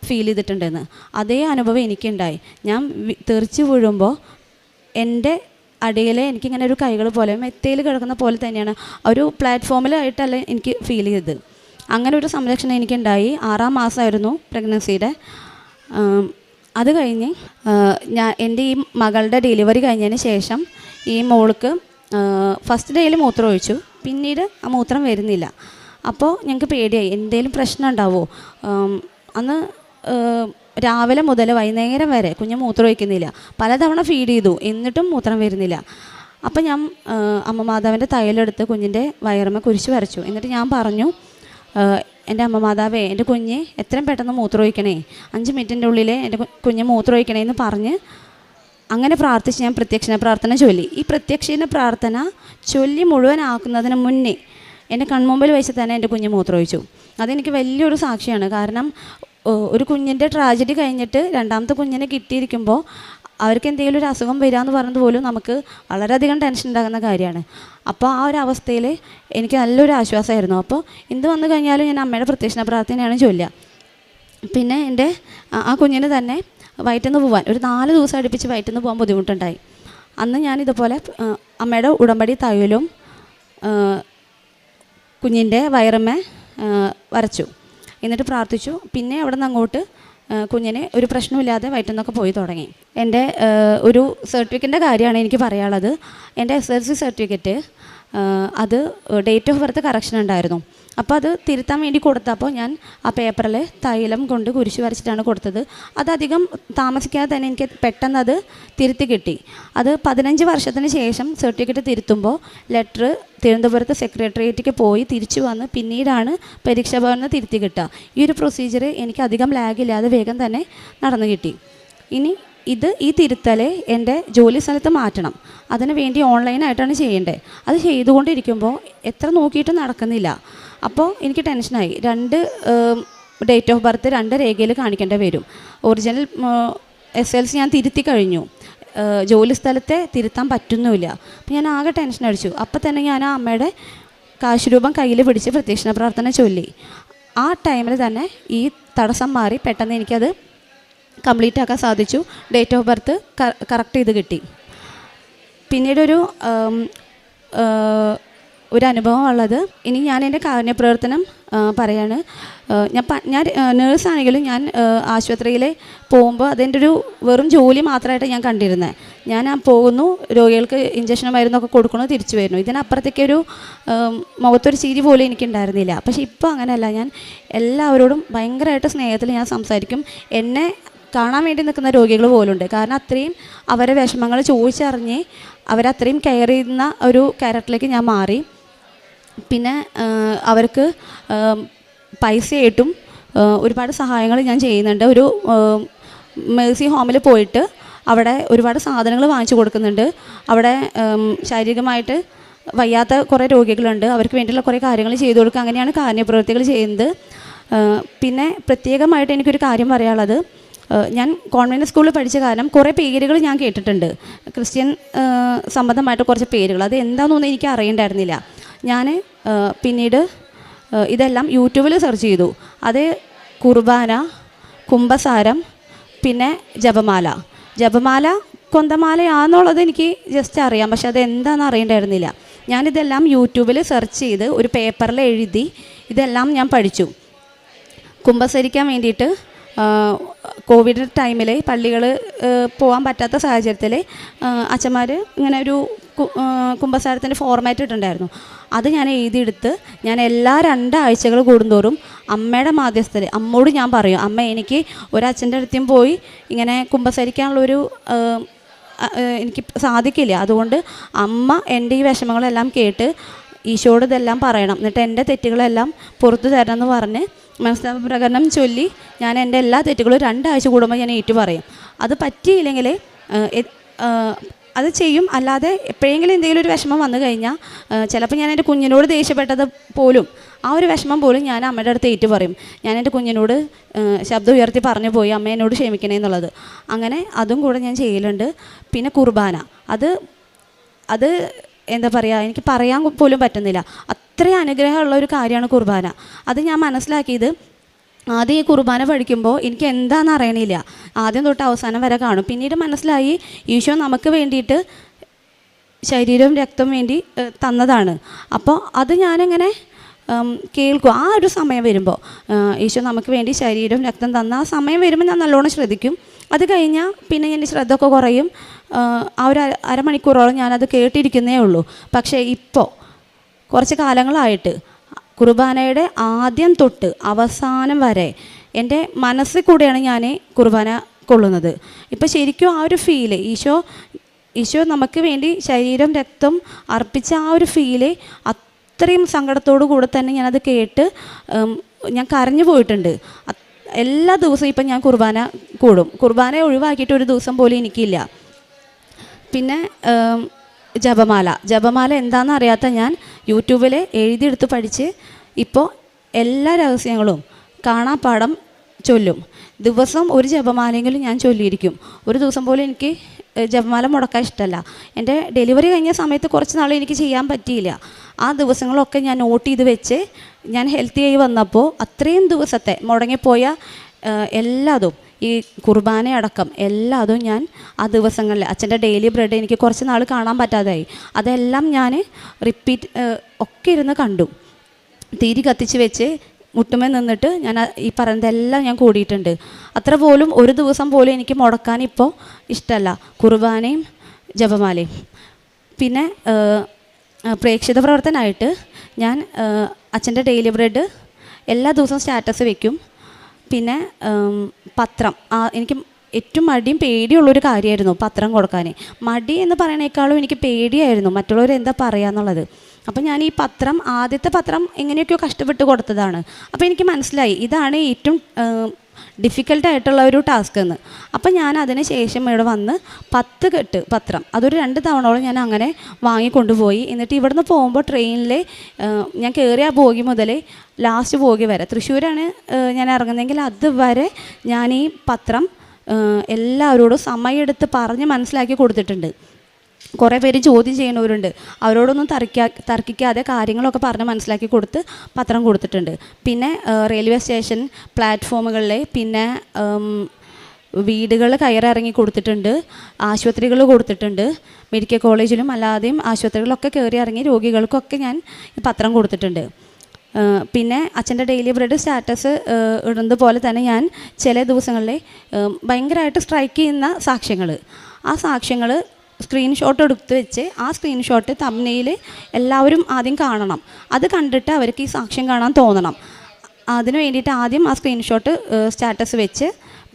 ഫീൽ ചെയ്തിട്ടുണ്ടെന്ന്. അതേ അനുഭവം എനിക്കുണ്ടായി. ഞാൻ തെറിച്ച് വീഴുമ്പോൾ എൻ്റെ അടിയിൽ എനിക്കിങ്ങനെ ഒരു കൈകൾ പോലെ മെത്തയിൽ കിടക്കുന്ന പോലെ തന്നെയാണ്, ഒരു പ്ലാറ്റ്ഫോമിലായിട്ടല്ല എനിക്ക് ഫീൽ ചെയ്തത്. അങ്ങനെ ഒരു സംരക്ഷണം എനിക്കുണ്ടായി. 6ാം മാസമായിരുന്നു പ്രഗ്നൻസിയുടെ. അത് കഴിഞ്ഞ് എൻ്റെ ഈ മകളുടെ ഡെലിവറി കഴിഞ്ഞതിന് ശേഷം ഈ മോൾക്ക് ഫസ്റ്റ് ഡേയിൽ മൂത്രം ഒഴിച്ചു. പിന്നീട് ആ മൂത്രം വരുന്നില്ല. അപ്പോൾ ഞങ്ങൾക്ക് പേടിയായി, എന്തെങ്കിലും പ്രശ്നം ഉണ്ടാവുമോ. അന്ന് രാവിലെ മുതൽ വൈകുന്നേരം വരെ കുഞ്ഞ് മൂത്രം ഒഴിക്കുന്നില്ല. പലതവണ ഫീഡ് ചെയ്തു, എന്നിട്ടും മൂത്രം വരുന്നില്ല. അപ്പം ഞാൻ അമ്മ മാതാവിൻ്റെ തൈലെടുത്ത് കുഞ്ഞിൻ്റെ വയറുമ്മ കുരിശ് വരച്ചു. എന്നിട്ട് ഞാൻ പറഞ്ഞു, എൻ്റെ അമ്മ മാതാവേ, എൻ്റെ കുഞ്ഞ് എത്രയും പെട്ടെന്ന് മൂത്രമൊഴിക്കണേ, 5 മിനിറ്റിൻ്റെ ഉള്ളിൽ എൻ്റെ കുഞ്ഞ് മൂത്രമൊഴിക്കണേ എന്ന് പറഞ്ഞ് അങ്ങനെ പ്രാർത്ഥിച്ച് ഞാൻ പ്രത്യക്ഷണ പ്രാർത്ഥന ചൊല്ലി. ഈ പ്രത്യക്ഷണ പ്രാർത്ഥന ചൊല്ലി മുഴുവനാക്കുന്നതിന് മുന്നേ എൻ്റെ കൺമുമ്പിൽ വെച്ച് തന്നെ എൻ്റെ കുഞ്ഞ് മൂത്രമൊഴിച്ചു. അതെനിക്ക് വലിയൊരു സാക്ഷിയാണ്. കാരണം ഒരു കുഞ്ഞിൻ്റെ ട്രാജഡി കഴിഞ്ഞിട്ട് 2ാമത്തെ കുഞ്ഞിനെ കിട്ടിയിരിക്കുമ്പോൾ അവർക്ക് എന്തെങ്കിലും ഒരു അസുഖം വരികയെന്ന് പറഞ്ഞത് പോലും നമുക്ക് വളരെയധികം ടെൻഷൻ ഉണ്ടാകുന്ന കാര്യമാണ്. അപ്പോൾ ആ ഒരു അവസ്ഥയിൽ എനിക്ക് നല്ലൊരു ആശ്വാസമായിരുന്നു. അപ്പോൾ എന്ത് വന്നു കഴിഞ്ഞാലും ഞാൻ അമ്മയുടെ പ്രത്യക്ഷണ പ്രാർത്ഥനയാണ് ചൊല്ലുക. പിന്നെ എൻ്റെ ആ കുഞ്ഞിന് തന്നെ വയറ്റിൽ നിന്ന് പോകാൻ ഒരു 4 ദിവസം അടുപ്പിച്ച് വയറ്റിൽ നിന്ന് പോകാൻ ബുദ്ധിമുട്ടുണ്ടായി. അന്ന് ഞാനിതുപോലെ അമ്മയുടെ ഉടമ്പടി തൈലും കുഞ്ഞിൻ്റെ വയറമ്മ വരച്ചു. എന്നിട്ട് പ്രാർത്ഥിച്ചു. പിന്നെ അവിടെ നിന്ന് അങ്ങോട്ട് കുഞ്ഞിന് ഒരു പ്രശ്നമില്ലാതെ വയറ്റുന്നൊക്കെ പോയി തുടങ്ങി. എൻ്റെ ഒരു സർട്ടിഫിക്കറ്റിൻ്റെ കാര്യമാണ് എനിക്ക് പറയാനുള്ളത്. എൻ്റെ SSLC സർട്ടിഫിക്കറ്റ് അത് ഡേറ്റ് ഓഫ് ബർത്ത് കറക്ഷൻ ഉണ്ടായിരുന്നു. അപ്പോൾ അത് തിരുത്താൻ വേണ്ടി കൊടുത്തപ്പോൾ ഞാൻ ആ പേപ്പറിൽ തൈലം കൊണ്ട് കുരിശ് വരച്ചിട്ടാണ് കൊടുത്തത്. അതധികം താമസിക്കാതെ തന്നെ എനിക്ക് പെട്ടെന്ന് അത് തിരുത്തി കിട്ടി. അത് 15 വർഷത്തിന് ശേഷം സർട്ടിഫിക്കറ്റ് തിരുത്തുമ്പോൾ ലെറ്റർ തിരുവനന്തപുരത്ത് സെക്രട്ടേറിയറ്റിലേക്ക് പോയി തിരിച്ചു വന്ന് പിന്നീടാണ് പരീക്ഷാ ഭവനിൽ തിരുത്തി കിട്ടുക. ഈ ഒരു പ്രൊസീജിയർ എനിക്ക് അധികം ലാഗില്ലാതെ വേഗം തന്നെ നടന്നു കിട്ടി. ഇനി ഈ തിരുത്തൽ എൻ്റെ ജോലി സ്ഥലത്ത് മാറ്റണം. അതിന് വേണ്ടി ഓൺലൈനായിട്ടാണ് ചെയ്യേണ്ടത്. അത് ചെയ്തുകൊണ്ടിരിക്കുമ്പോൾ എത്ര നോക്കിയിട്ടും നടക്കുന്നില്ല. അപ്പോൾ എനിക്ക് ടെൻഷനായി. 2 ഡേറ്റ് ഓഫ് ബർത്ത് 2 രേഖയിൽ കാണിക്കേണ്ടി വരും. ഒറിജിനൽ SLC ഞാൻ തിരുത്തി കഴിഞ്ഞു, ജോലി സ്ഥലത്തെ തിരുത്താൻ പറ്റുന്നുമില്ല. അപ്പോൾ ഞാൻ ആകെ ടെൻഷൻ അടിച്ചു. അപ്പോൾ തന്നെ ഞാൻ ആ അമ്മയുടെ കാശുരൂപം കയ്യിൽ പിടിച്ച് പ്രത്യക്ഷണ പ്രാർത്ഥന ചൊല്ലി. ആ ടൈമിൽ തന്നെ ഈ തടസ്സം മാറി പെട്ടെന്ന് എനിക്കത് കംപ്ലീറ്റ് ആക്കാൻ സാധിച്ചു. ഡേറ്റ് ഓഫ് ബർത്ത് കറക്റ്റ് ചെയ്ത് കിട്ടി. പിന്നീടൊരു അനുഭവം ഉള്ളത്, ഇനി ഞാൻ എൻ്റെ കാരുണ്യപ്രവർത്തനം പറയാണ്. ഞാൻ നേഴ്സാണെങ്കിലും ഞാൻ ആശുപത്രിയിൽ പോകുമ്പോൾ അതെൻ്റെ ഒരു വെറും ജോലി മാത്രമായിട്ട് ഞാൻ കണ്ടിരുന്നത്. ഞാൻ പോകുന്നു, രോഗികൾക്ക് ഇഞ്ചക്ഷനും മരുന്നൊക്കെ കൊടുക്കണു, തിരിച്ചു വരുന്നു. ഇതിനപ്പുറത്തേക്കൊരു മുഖത്തൊരു ചിരി പോലും എനിക്കുണ്ടായിരുന്നില്ല. പക്ഷേ ഇപ്പോൾ അങ്ങനെയല്ല. ഞാൻ എല്ലാവരോടും ഭയങ്കരമായിട്ട് സ്നേഹത്തിൽ ഞാൻ സംസാരിക്കും. എന്നെ കാണാൻ വേണ്ടി നിൽക്കുന്ന രോഗികൾ പോലുണ്ട്. കാരണം അത്രയും അവരെ വിഷമങ്ങൾ ചോദിച്ചറിഞ്ഞ് അവരത്രയും കെയർ ചെയ്യുന്ന ഒരു ക്യാരക്ടറിലേക്ക് ഞാൻ മാറി. പിന്നെ അവർക്ക് പൈസയായിട്ടും ഒരുപാട് സഹായങ്ങൾ ഞാൻ ചെയ്യുന്നുണ്ട്. ഒരു മേഴ്സി ഹോമിൽ പോയിട്ട് അവിടെ ഒരുപാട് സാധനങ്ങൾ വാങ്ങിച്ചു കൊടുക്കുന്നുണ്ട്. അവിടെ ശാരീരികമായിട്ട് വയ്യാത്ത കുറേ രോഗികളുണ്ട്. അവർക്ക് വേണ്ടിയുള്ള കുറേ കാര്യങ്ങൾ ചെയ്തു കൊടുക്കുക. അങ്ങനെയാണ് കാരുണ്യപ്രവൃത്തികൾ ചെയ്യുന്നത്. പിന്നെ പ്രത്യേകമായിട്ട് എനിക്കൊരു കാര്യം പറയാനുള്ളത്, ഞാൻ കോൺവെൻറ്റ് സ്കൂളിൽ പഠിച്ച കാരണം കുറേ പേരുകൾ ഞാൻ കേട്ടിട്ടുണ്ട്. ക്രിസ്ത്യൻ സംബന്ധമായിട്ട് കുറച്ച് പേരുകൾ. അത് എന്താണെന്നൊന്നും എനിക്ക് അറിയണ്ടായിരുന്നില്ല. ഞാൻ പിന്നീട് ഇതെല്ലാം യൂട്യൂബിൽ സെർച്ച് ചെയ്തു. അത് കുർബാന, കുംഭസാരം, പിന്നെ ജപമാല കൊന്തമാലയാണെന്നുള്ളത് എനിക്ക് ജസ്റ്റ് അറിയാം. പക്ഷെ അത് എന്താണെന്ന് അറിയണ്ടായിരുന്നില്ല. ഞാനിതെല്ലാം യൂട്യൂബിൽ സെർച്ച് ചെയ്ത് ഒരു പേപ്പറിൽ എഴുതി ഇതെല്ലാം ഞാൻ പഠിച്ചു. കുംഭസരിക്കാൻ വേണ്ടിയിട്ട് കോവിഡ് ടൈമിൽ പള്ളികൾ പോകാൻ പറ്റാത്ത സാഹചര്യത്തിൽ അച്ഛന്മാർ ഇങ്ങനെ ഒരു കുംഭസാരത്തിൻ്റെ ഫോർമാറ്റ് ഇട്ടുണ്ടായിരുന്നു. അത് ഞാൻ എഴുതിയെടുത്ത് ഞാൻ എല്ലാ 2 ആഴ്ചകൾ കൂടുന്തോറും അമ്മയുടെ മാധ്യസ്ഥയിൽ അമ്മോട് ഞാൻ പറയും, അമ്മ എനിക്ക് ഒരച്ഛൻ്റെ അടുത്തും പോയി ഇങ്ങനെ കുംഭസരിക്കാനുള്ളൊരു എനിക്ക് സാധിക്കില്ല. അതുകൊണ്ട് അമ്മ എൻ്റെ ഈ വിഷമങ്ങളെല്ലാം കേട്ട് ഈശോയോട് ഇതെല്ലാം പറയണം, എന്നിട്ട് എൻ്റെ തെറ്റുകളെല്ലാം പുറത്തു തരണം എന്ന് പറഞ്ഞ് മനസ്താപ പ്രകടനം ചൊല്ലി ഞാൻ എൻ്റെ എല്ലാ തെറ്റുകളും 2 ആഴ്ച കൂടുമ്പോൾ ഞാൻ ഏറ്റു പറയും. അത് പറ്റിയില്ലെങ്കിൽ അത് ചെയ്യും. അല്ലാതെ എപ്പോഴെങ്കിലും എന്തെങ്കിലും ഒരു വിഷമം വന്നു കഴിഞ്ഞാൽ ചിലപ്പോൾ ഞാൻ എൻ്റെ കുഞ്ഞിനോട് ദേഷ്യപ്പെട്ടത് പോലും ആ ഒരു വിഷമം പോലും ഞാൻ അമ്മയുടെ അടുത്ത് ഏറ്റു പറയും. ഞാൻ എൻ്റെ കുഞ്ഞിനോട് ശബ്ദം ഉയർത്തി പറഞ്ഞു പോയി, അമ്മ എന്നോട് ക്ഷമിക്കണേ എന്നുള്ളത്. അങ്ങനെ അതും കൂടെ ഞാൻ ചെയ്യലുണ്ട്. പിന്നെ കുർബാന, അത് എന്താ പറയുക, എനിക്ക് പറയാൻ പോലും പറ്റുന്നില്ല. അത്രയും അനുഗ്രഹമുള്ള ഒരു കാര്യമാണ് കുർബാന. അത് ഞാൻ മനസ്സിലാക്കിയത് ആദ്യം ഈ കുർബാന പഠിക്കുമ്പോൾ എനിക്ക് എന്താണെന്ന് അറിയണില്ല. ആദ്യം തൊട്ട് അവസാനം വരെ കാണും. പിന്നീട് മനസ്സിലായി ഈശോ നമുക്ക് വേണ്ടിയിട്ട് ശരീരവും രക്തവും വേണ്ടി തന്നതാണ്. അപ്പോൾ അത് ഞാനിങ്ങനെ കേൾക്കും. ആ ഒരു സമയം വരുമ്പോൾ ഈശോ നമുക്ക് വേണ്ടി ശരീരവും രക്തം തന്ന ആ സമയം വരുമ്പോൾ ഞാൻ നല്ലോണം ശ്രദ്ധിക്കും. അത് കഴിഞ്ഞാൽ പിന്നെ എൻ്റെ ശ്രദ്ധ ഒക്കെ കുറയും. ആ ഒരു അരമണിക്കൂറോളം ഞാനത് കേട്ടിരിക്കുന്നേ ഉള്ളൂ. പക്ഷേ ഇപ്പോൾ കുറച്ച് കാലങ്ങളായിട്ട് കുർബാനയുടെ ആദ്യം തൊട്ട് അവസാനം വരെ എൻ്റെ മനസ്സിൽ കൂടെയാണ് ഞാൻ കുർബാന കൊള്ളുന്നത്. ഇപ്പം ശരിക്കും ആ ഒരു ഫീല്, ഈശോ നമുക്ക് വേണ്ടി ശരീരം രക്തം അർപ്പിച്ച ആ ഒരു ഫീല് അത്രയും സങ്കടത്തോടു കൂടെ തന്നെ ഞാനത് കേട്ട് ഞാൻ കരഞ്ഞു പോയിട്ടുണ്ട്. എല്ലാ ദിവസവും ഇപ്പം ഞാൻ കുർബാന കൂടും. കുർബാന ഒഴിവാക്കിയിട്ട് ഒരു ദിവസം പോലും എനിക്കില്ല. പിന്നെ ജപമാല എന്താണെന്ന് അറിയാത്ത ഞാൻ യൂട്യൂബിൽ എഴുതിയെടുത്ത് പഠിച്ച് ഇപ്പോൾ എല്ലാ രഹസ്യങ്ങളും കാണാപ്പാഠം ചൊല്ലും. ദിവസം ഒരു ജപമാലയെങ്കിലും ഞാൻ ചൊല്ലിയിരിക്കും. ഒരു ദിവസം പോലും എനിക്ക് ജപമാല മുടക്കാൻ ഇഷ്ടമല്ല. എൻ്റെ ഡെലിവറി കഴിഞ്ഞ സമയത്ത് കുറച്ച് നാൾ എനിക്ക് ചെയ്യാൻ പറ്റിയില്ല. ആ ദിവസങ്ങളൊക്കെ ഞാൻ നോട്ട് ചെയ്ത് വെച്ച് ഞാൻ ഹെൽത്തി ആയി വന്നപ്പോൾ അത്രയും ദിവസത്തെ മുടങ്ങിപ്പോയ എല്ലാതും ഈ കുർബാനയടക്കം എല്ലാതും ഞാൻ ആ ദിവസങ്ങളിൽ അച്ഛൻ്റെ ഡെയിലി ബ്രെഡ് എനിക്ക് കുറച്ച് നാൾ കാണാൻ പറ്റാതായി. അതെല്ലാം ഞാൻ റിപ്പീറ്റ് ഒക്കെ ഇരുന്ന് കണ്ടു. തിരി കത്തിച്ച് വെച്ച് മുട്ടുമേ നിന്നിട്ട് ഞാൻ ഈ പറയുന്നതെല്ലാം ഞാൻ കൂടിയിട്ടുണ്ട്. അത്ര പോലും ഒരു ദിവസം പോലും എനിക്ക് മുടക്കാൻ ഇപ്പോൾ ഇഷ്ടമല്ല, കുർബാനയും ജപമാലയും. പിന്നെ പ്രേക്ഷിത പ്രവർത്തനമായിട്ട് ഞാൻ അച്ഛൻ്റെ ഡെയിലി ബ്രെഡ് എല്ലാ ദിവസവും സ്റ്റാറ്റസ് വെക്കും. പിന്നെ പത്രം, എനിക്ക് ഏറ്റവും മടിയും പേടിയുള്ളൊരു കാര്യമായിരുന്നു പത്രം കൊടുക്കാൻ. മടി എന്ന് പറയണേക്കാളും എനിക്ക് പേടിയായിരുന്നു മറ്റുള്ളവർ എന്താ പറയുക എന്നുള്ളത്. അപ്പം ഞാൻ ഈ പത്രം, ആദ്യത്തെ പത്രം എങ്ങനെയൊക്കെയോ കഷ്ടപ്പെട്ട് കൊടുത്തതാണ്. അപ്പോൾ എനിക്ക് മനസ്സിലായി ഇതാണ് ഏറ്റവും ഡിഫിക്കൽട്ടായിട്ടുള്ള ഒരു ടാസ്ക് എന്ന്. അപ്പം ഞാൻ അതിന് ശേഷം ഇവിടെ വന്ന് 10 കെട്ട് പത്രം അതൊരു 2 തവണയോളം ഞാൻ അങ്ങനെ വാങ്ങിക്കൊണ്ടുപോയി. എന്നിട്ട് ഇവിടുന്ന് പോകുമ്പോൾ ട്രെയിനിൽ ഞാൻ കയറിയ ബോഗി മുതൽ ലാസ്റ്റ് ബോഗി വരെ, തൃശ്ശൂരാണ് ഞാൻ ഇറങ്ങുന്നതെങ്കിൽ അതുവരെ ഞാൻ ഈ പത്രം എല്ലാവരോടും സമയമെടുത്ത് പറഞ്ഞ് മനസ്സിലാക്കി കൊടുത്തിട്ടുണ്ട്. കുറേ പേര് ചോദ്യം ചെയ്യുന്നവരുണ്ട്, അവരോടൊന്നും തർക്കിക്കാതെ കാര്യങ്ങളൊക്കെ പറഞ്ഞ് മനസ്സിലാക്കി കൊടുത്ത് പത്രം കൊടുത്തിട്ടുണ്ട്. പിന്നെ റെയിൽവേ സ്റ്റേഷൻ, പ്ലാറ്റ്ഫോമുകളിൽ, പിന്നെ വീടുകൾ കയറിറങ്ങി കൊടുത്തിട്ടുണ്ട്, ആശുപത്രികൾ കൊടുത്തിട്ടുണ്ട്, മെഡിക്കൽ കോളേജിലും അല്ലാതെയും ആശുപത്രികളിലൊക്കെ കയറി ഇറങ്ങി രോഗികൾക്കൊക്കെ ഞാൻ പത്രം കൊടുത്തിട്ടുണ്ട്. പിന്നെ അച്ഛൻ്റെ ഡെയിലി ബ്രെഡ് സ്റ്റാറ്റസ് ഇടുന്നത് പോലെ തന്നെ ഞാൻ ചില ദിവസങ്ങളിൽ ഭയങ്കരമായിട്ട് സ്ട്രൈക്ക് ചെയ്യുന്ന സാക്ഷ്യങ്ങൾ, ആ സാക്ഷ്യങ്ങൾ സ്ക്രീൻഷോട്ട് എടുത്ത് വെച്ച് ആ സ്ക്രീൻഷോട്ട് തംബ്നെയിൽ എല്ലാവരും ആദ്യം കാണണം. അത് കണ്ടിട്ട് അവർക്ക് ഈ സാക്ഷ്യം കാണാൻ തോന്നണം. അതിന് വേണ്ടിയിട്ട് ആദ്യം ആ സ്ക്രീൻഷോട്ട് സ്റ്റാറ്റസ് വെച്ച്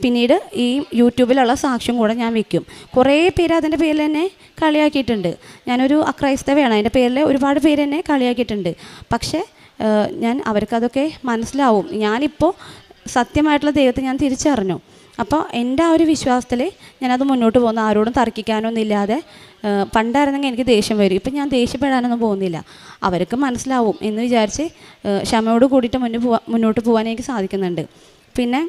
പിന്നീട് ഈ യൂട്യൂബിലുള്ള സാക്ഷ്യം കൂടെ ഞാൻ വെക്കും. കുറേ പേര് അതിൻ്റെ പേരിൽ എന്നെ കളിയാക്കിയിട്ടുണ്ട്. ഞാനൊരു അക്രൈസ്തവയാണ്, അതിൻ്റെ പേരിൽ ഒരുപാട് പേര് എന്നെ കളിയാക്കിയിട്ടുണ്ട്. പക്ഷേ ഞാൻ അവർക്കതൊക്കെ മനസ്സിലാവും. ഞാനിപ്പോൾ സത്യമായിട്ടുള്ള ദൈവത്തെ ഞാൻ തിരിച്ചറിഞ്ഞു. അപ്പോൾ എൻ്റെ ആ ഒരു വിശ്വാസത്തിൽ ഞാനത് മുന്നോട്ട് പോകുന്നു, ആരോടും തർക്കിക്കാനൊന്നും ഇല്ലാതെ. പണ്ടായിരുന്നെങ്കിൽ എനിക്ക് ദേഷ്യം വരും, ഇപ്പം ഞാൻ ദേഷ്യപ്പെടാനൊന്നും പോകുന്നില്ല. അവർക്ക് മനസ്സിലാവും എന്ന് വിചാരിച്ച് ക്ഷമയോട് കൂടിയിട്ട് മുന്നോട്ട് പോകാൻ എനിക്ക് സാധിക്കുന്നുണ്ട്. പിന്നെ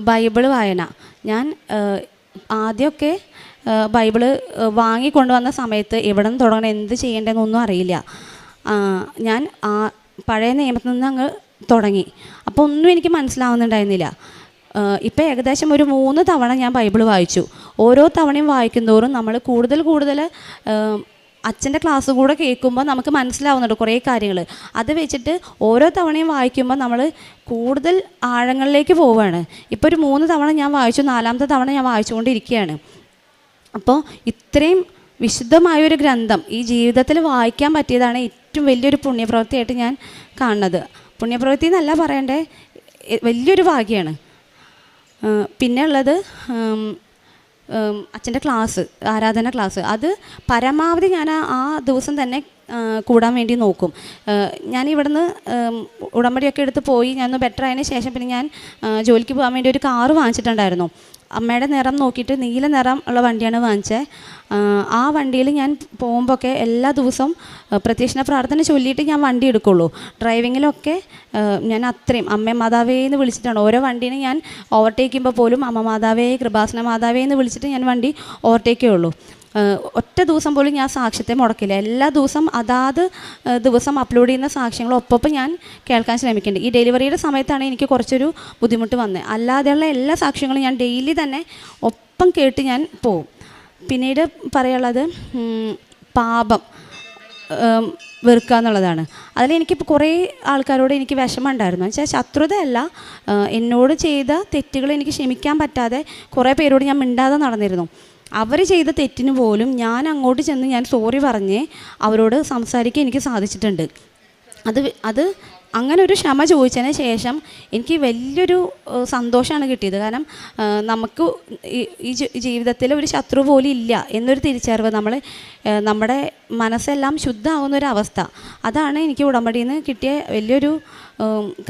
ബൈബിള് വായന, ഞാൻ ആദ്യമൊക്കെ ബൈബിള് വാങ്ങിക്കൊണ്ടുവന്ന സമയത്ത് എവിടെ നിന്ന് തുടങ്ങണം, എന്ത് ചെയ്യേണ്ടതെന്നൊന്നും അറിയില്ല. ഞാൻ പഴയ നിയമത്തിൽ നിന്ന് അങ്ങ് തുടങ്ങി. അപ്പോൾ ഒന്നും എനിക്ക് മനസ്സിലാവുന്നുണ്ടായിരുന്നില്ല. ഇപ്പം ഏകദേശം ഒരു 3 തവണ ഞാൻ ബൈബിൾ വായിച്ചു. ഓരോ തവണയും വായിക്കുന്തോറും നമ്മൾ കൂടുതൽ അച്ഛൻ്റെ ക്ലാസ് കൂടെ കേൾക്കുമ്പോൾ നമുക്ക് മനസ്സിലാവുന്നുണ്ട് കുറേ കാര്യങ്ങൾ. അത് വെച്ചിട്ട് ഓരോ തവണയും വായിക്കുമ്പോൾ നമ്മൾ കൂടുതൽ ആഴങ്ങളിലേക്ക് പോവുകയാണ്. ഇപ്പോൾ ഒരു 3 തവണ ഞാൻ വായിച്ചു, 4ാമത്തെ തവണ ഞാൻ വായിച്ചുകൊണ്ടിരിക്കുകയാണ്. അപ്പോൾ ഇത്രയും വിശുദ്ധമായൊരു ഗ്രന്ഥം ഈ ജീവിതത്തിൽ വായിക്കാൻ പറ്റിയതാണ് ഏറ്റവും വലിയൊരു പുണ്യപ്രവൃത്തിയായിട്ട് ഞാൻ കാണുന്നത്. പുണ്യപ്രവൃത്തി എന്നല്ല പറയണ്ടേ, വലിയൊരു ഭാഗ്യമാണ്. പിന്നെ ഉള്ളത് അച്ഛൻ്റെ ക്ലാസ്, ആരാധന ക്ലാസ്, അത് പരമാവധി ഞാൻ ആ ദിവസം തന്നെ കൂടാൻ വേണ്ടി നോക്കും. ഞാൻ ഇവിടുന്ന് ഉടമ്പടിയൊക്കെ എടുത്ത് പോയി ഞാനൊന്ന് ബെറ്റർ ആയതിന് ശേഷം പിന്നെ ഞാൻ ജോലിക്ക് പോകാൻ വേണ്ടി ഒരു കാറ് വാങ്ങിച്ചിട്ടുണ്ടായിരുന്നു. അമ്മയുടെ നിറം നോക്കിയിട്ട് നീല നിറം ഉള്ള വണ്ടിയാണ് വാങ്ങിച്ചത്. ആ വണ്ടിയിൽ ഞാൻ പോകുമ്പോഴൊക്കെ എല്ലാ ദിവസവും പ്രത്യക്ഷണ പ്രാർത്ഥന ചൊല്ലിയിട്ട് ഞാൻ വണ്ടി എടുക്കുള്ളൂ. ഡ്രൈവിങ്ങിലൊക്കെ ഞാൻ അത്രയും അമ്മ മാതാവേ എന്ന് വിളിച്ചിട്ടാണ് ഓരോ വണ്ടീനെ ഞാൻ ഓവർടേക്ക് ചെയ്യുമ്പോൾ പോലും അമ്മ മാതാവേ, കൃപാസന മാതാവേ എന്ന് വിളിച്ചിട്ട് ഞാൻ വണ്ടി ഓവർടേക്ക് ചെയ്യുള്ളൂ. ഒറ്റ ദിവസം പോലും ഞാൻ സാക്ഷ്യത്തെ മുടക്കില്ല. എല്ലാ ദിവസം അതാത് ദിവസം അപ്ലോഡ് ചെയ്യുന്ന സാക്ഷ്യങ്ങൾ ഒപ്പം ഞാൻ കേൾക്കാൻ ശ്രമിക്കുന്നുണ്ട്. ഈ ഡെലിവറിയുടെ സമയത്താണ് എനിക്ക് കുറച്ചൊരു ബുദ്ധിമുട്ട് വന്നത്. അല്ലാതെയുള്ള എല്ലാ സാക്ഷ്യങ്ങളും ഞാൻ ഡെയിലി തന്നെ ഒപ്പം കേട്ട് ഞാൻ പോവും. പിന്നീട് പറയാനുള്ളത് പാപം വെറുക്കുക എന്നുള്ളതാണ്. അതിലെനിക്ക് കുറേ ആൾക്കാരോട് എനിക്ക് വിഷമം ഉണ്ടായിരുന്നു. വെച്ചാൽ ശത്രുതയല്ല, എന്നോട് ചെയ്ത തെറ്റുകൾ എനിക്ക് ക്ഷമിക്കാൻ പറ്റാതെ കുറേ പേരോട് ഞാൻ മിണ്ടാതെ നടന്നിരുന്നു. അവർ ചെയ്ത തെറ്റിന് പോലും ഞാൻ അങ്ങോട്ട് ചെന്ന് ഞാൻ സോറി പറഞ്ഞ് അവരോട് സംസാരിക്കാൻ എനിക്ക് സാധിച്ചിട്ടുണ്ട്. അത് അങ്ങനെ ഒരു ക്ഷമ ചോദിച്ചതിന് ശേഷം എനിക്ക് വലിയൊരു സന്തോഷമാണ് കിട്ടിയത്. കാരണം നമുക്ക് ഈ ജീവിതത്തിൽ ഒരു ശത്രു പോലും ഇല്ല എന്നൊരു തിരിച്ചറിവ്, നമ്മുടെ മനസ്സെല്ലാം ശുദ്ധമാകുന്നൊരവസ്ഥ, അതാണ് എനിക്ക് ഉടമ്പടിയിൽ നിന്ന് കിട്ടിയ വലിയൊരു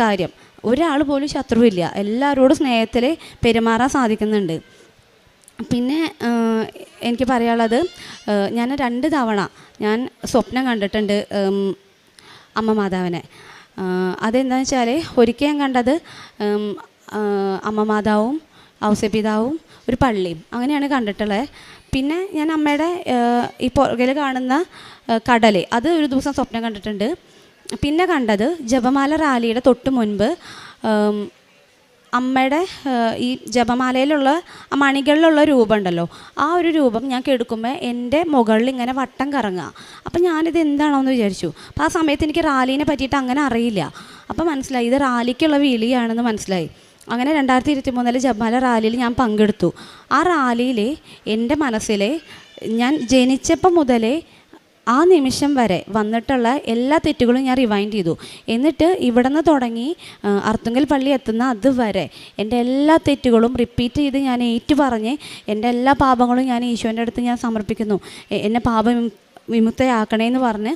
കാര്യം. ഒരാൾ പോലും ശത്രുവില്ല, എല്ലാവരോടും സ്നേഹത്തിൽ പെരുമാറാൻ സാധിക്കുന്നുണ്ട്. പിന്നെ എനിക്ക് പറയാനുള്ളത്, ഞാൻ 2 തവണ ഞാൻ സ്വപ്നം കണ്ടിട്ടുണ്ട് അമ്മ മാതാവിനെ. അതെന്താണെന്ന് വെച്ചാൽ ഒരിക്കൽ ഞാൻ കണ്ടത് അമ്മ മാതാവും ഔസേപിതാവും ഒരു പള്ളിയും അങ്ങനെയാണ് കണ്ടിട്ടുള്ളത്. പിന്നെ ഞാൻ അമ്മയുടെ ഈ പുറകിൽ കാണുന്ന കടൽ, അത് ഒരു ദിവസം സ്വപ്നം കണ്ടിട്ടുണ്ട്. പിന്നെ കണ്ടത് ജപമാല റാലിയുടെ തൊട്ട് മുൻപ് അമ്മയുടെ ഈ ജപമാലയിലുള്ള ആ മണികളിലുള്ള രൂപം ഉണ്ടല്ലോ, ആ ഒരു രൂപം ഞാൻ കെടുക്കുമ്പോൾ എൻ്റെ മുകളിൽ ഇങ്ങനെ വട്ടം കറങ്ങുക. അപ്പം ഞാനിത് എന്താണോ എന്ന് വിചാരിച്ചു. അപ്പോൾ ആ സമയത്ത് എനിക്ക് റാലീനെ പറ്റിയിട്ട് അങ്ങനെ അറിയില്ല. അപ്പോൾ മനസ്സിലായി ഇത് റാലിക്കുള്ള വിളിയാണെന്ന് മനസ്സിലായി. അങ്ങനെ 2023 ജപമാല റാലിയിൽ ഞാൻ പങ്കെടുത്തു. ആ റാലിയിൽ എൻ്റെ മനസ്സിൽ ഞാൻ ജനിച്ചപ്പോൾ മുതലേ ആ നിമിഷം വരെ വന്നിട്ടുള്ള എല്ലാ തെറ്റുകളും ഞാൻ റിവൈൻഡ് ചെയ്തു. എന്നിട്ട് ഇവിടെ നിന്ന് തുടങ്ങി അർത്തുങ്കൽ പള്ളി എത്തുന്ന അതുവരെ എൻ്റെ എല്ലാ തെറ്റുകളും റിപ്പീറ്റ് ചെയ്ത് ഞാൻ ഏറ്റുപറഞ്ഞ് എൻ്റെ എല്ലാ പാപങ്ങളും ഞാൻ ഈശോൻ്റെ അടുത്ത് ഞാൻ സമർപ്പിക്കുന്നു, എന്നെ വിമുക്തയാക്കണേന്ന് പറഞ്ഞ്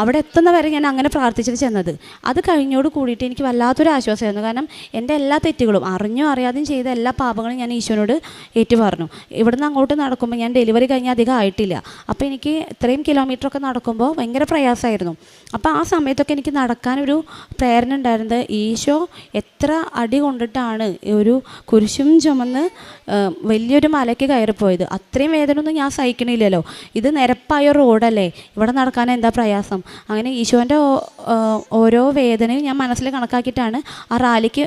അവിടെ എത്തുന്നവരെ ഞാൻ അങ്ങനെ പ്രാർത്ഥിച്ചിട്ട് ചെന്നത്. അത് കഴിഞ്ഞോട് കൂടിയിട്ട് എനിക്ക് വല്ലാത്തൊരു ആശ്വാസമായിരുന്നു. കാരണം എൻ്റെ എല്ലാ തെറ്റുകളും അറിഞ്ഞോ അറിയാതെയും ചെയ്ത എല്ലാ പാപങ്ങളും ഞാൻ ഈശോനോട് ഏറ്റുപറഞ്ഞു. ഇവിടുന്ന് അങ്ങോട്ട് നടക്കുമ്പോൾ ഞാൻ ഡെലിവറി കഴിഞ്ഞ് അധികം ആയിട്ടില്ല. അപ്പോൾ എനിക്ക് ഇത്രയും കിലോമീറ്ററൊക്കെ നടക്കുമ്പോൾ ഭയങ്കര പ്രയാസമായിരുന്നു. അപ്പോൾ ആ സമയത്തൊക്കെ എനിക്ക് നടക്കാനൊരു പ്രേരണ ഉണ്ടായിരുന്നത് ഈശോ എത്ര അടി കൊണ്ടിട്ടാണ് ഒരു കുരിശും ചുമന്ന് വലിയൊരു മലയ്ക്ക് കയറിപ്പോയത്. അത്രയും വേദന ഒന്നും ഞാൻ സഹിക്കണില്ലല്ലോ, ഇത് നിരപ്പായ റോഡല്ലേ, ഇവിടെ നടക്കാൻ എന്താ പ്രയാസം. അങ്ങനെ ഈശോൻ്റെ ഓരോ വേദനയും ഞാൻ മനസ്സിൽ കണക്കാക്കിയിട്ടാണ് ആ റാലിക്ക്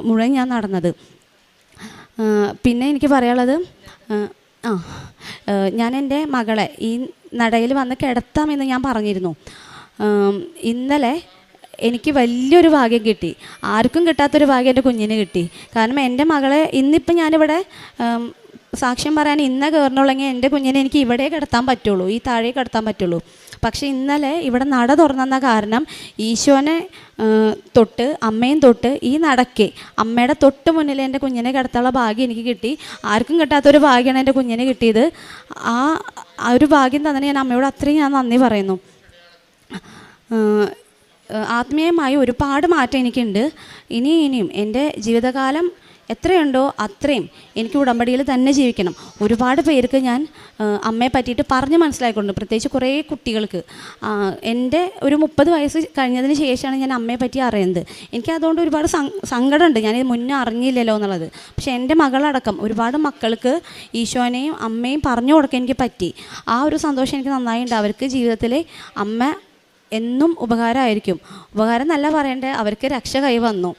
മുഴുവൻ ഞാൻ നടന്നത്. പിന്നെ എനിക്ക് പറയാനുള്ളത്, ഞാൻ എൻ്റെ മകളെ ഈ നടയിൽ വന്ന് കിടത്താമെന്ന് ഞാൻ പറഞ്ഞിരുന്നു. ഇന്നലെ എനിക്ക് വലിയൊരു ഭാഗ്യം കിട്ടി. ആർക്കും കിട്ടാത്തൊരു ഭാഗ്യം എൻ്റെ കുഞ്ഞിന് കിട്ടി. കാരണം എൻ്റെ മകളെ ഇന്നിപ്പം ഞാനിവിടെ സാക്ഷ്യം പറയാൻ ഇന്ന കയറണുള്ളെങ്കിൽ എൻ്റെ കുഞ്ഞിനെ എനിക്ക് ഇവിടെ കിടത്താൻ പറ്റുള്ളൂ, ഈ താഴെ കിടത്താൻ പറ്റുള്ളൂ. പക്ഷേ ഇന്നലെ ഇവിടെ നട തുറന്നെന്ന കാരണം ഈശോനെ തൊട്ട് അമ്മയും തൊട്ട് ഈ നടക്കെ അമ്മയുടെ തൊട്ട് മുന്നിൽ എൻ്റെ കുഞ്ഞിനെ കിടത്താനുള്ള ഭാഗ്യം എനിക്ക് കിട്ടി. ആർക്കും കിട്ടാത്തൊരു ഭാഗ്യമാണ് എൻ്റെ കുഞ്ഞിനെ കിട്ടിയത്. ആ ഒരു ഭാഗ്യം തന്നെ ഞാൻ അമ്മയോട് അത്രയും ഞാൻ നന്ദി പറയുന്നു. ആത്മീയമായി ഒരുപാട് മാറ്റം എനിക്കുണ്ട്. ഇനിയും എൻ്റെ ജീവിതകാലം എത്രയുണ്ടോ അത്രയും എനിക്ക് ഉടമ്പടിയിൽ തന്നെ ജീവിക്കണം. ഒരുപാട് പേർക്ക് ഞാൻ അമ്മയെ പറ്റിയിട്ട് പറഞ്ഞ് മനസ്സിലാക്കിയിട്ടുണ്ട്, പ്രത്യേകിച്ച് കുറേ കുട്ടികൾക്ക്. എൻ്റെ ഒരു 30 വയസ്സ് കഴിഞ്ഞതിന് ശേഷമാണ് ഞാൻ അമ്മയെ പറ്റി അറിയുന്നത്. എനിക്ക് അതുകൊണ്ട് ഒരുപാട് സങ്കടമുണ്ട്, ഞാനിത് മുന്നേ അറിഞ്ഞില്ലല്ലോ എന്നുള്ളത്. പക്ഷേ എൻ്റെ മകളടക്കം ഒരുപാട് മക്കൾക്ക് ഈശോനെയും അമ്മയും പറഞ്ഞു കൊടുക്കാൻ എനിക്ക് പറ്റി. ആ ഒരു സന്തോഷം എനിക്ക് നന്നായിട്ടുണ്ട്. അവർക്ക് ജീവിതത്തിൽ അമ്മ എന്നും ഉപകാരമായിരിക്കും. ഉപകാരം എന്നല്ല പറയേണ്ടത്, അവർക്ക് രക്ഷ കൈ വന്നു.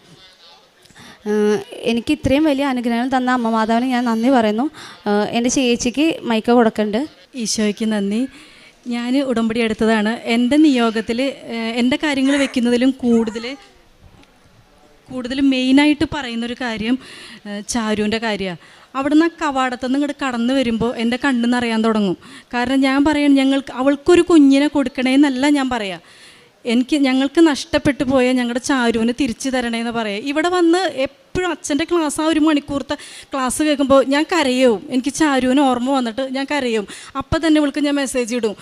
എനിക്ക് ഇത്രയും വലിയ അനുഗ്രഹങ്ങൾ തന്ന അമ്മ മാതാവിന് ഞാൻ നന്ദി പറയുന്നു. എൻ്റെ ചേച്ചിക്ക് മൈക്ക് കൊടുക്കുന്നുണ്ട്. ഈശോയ്ക്ക് നന്ദി. ഞാൻ ഉടമ്പടി എടുത്തതാണ്. എൻ്റെ നിയോഗത്തിൽ എൻ്റെ കാര്യങ്ങൾ വെക്കുന്നതിലും കൂടുതൽ മെയിനായിട്ട് പറയുന്നൊരു കാര്യം ചാരുവിൻ്റെ കാര്യമാണ്. അവിടുന്ന് ആ കവാടത്തുനിന്ന് ഇങ്ങോട്ട് കടന്നു വരുമ്പോൾ എൻ്റെ കണ്ണ് നിറയാൻ തുടങ്ങും. കാരണം ഞാൻ പറയണം, അവൾക്കൊരു കുഞ്ഞിനെ കൊടുക്കണേന്നല്ല ഞാൻ പറയാം, ഞങ്ങൾക്ക് നഷ്ടപ്പെട്ടു പോയ ഞങ്ങളുടെ ചാരുവിന് തിരിച്ചു തരണേന്ന് പറയാം. ഇവിടെ വന്ന് എപ്പോഴും അച്ഛൻ്റെ ക്ലാസ്, ആ 1 മണിക്കൂറത്തെ ക്ലാസ് കേൾക്കുമ്പോൾ ഞാൻ കരയും. എനിക്ക് ചാരുവിന് ഓർമ്മ വന്നിട്ട് ഞാൻ കരയും. അപ്പം തന്നെ ഇവൾക്ക് ഞാൻ മെസ്സേജ് ഇടും,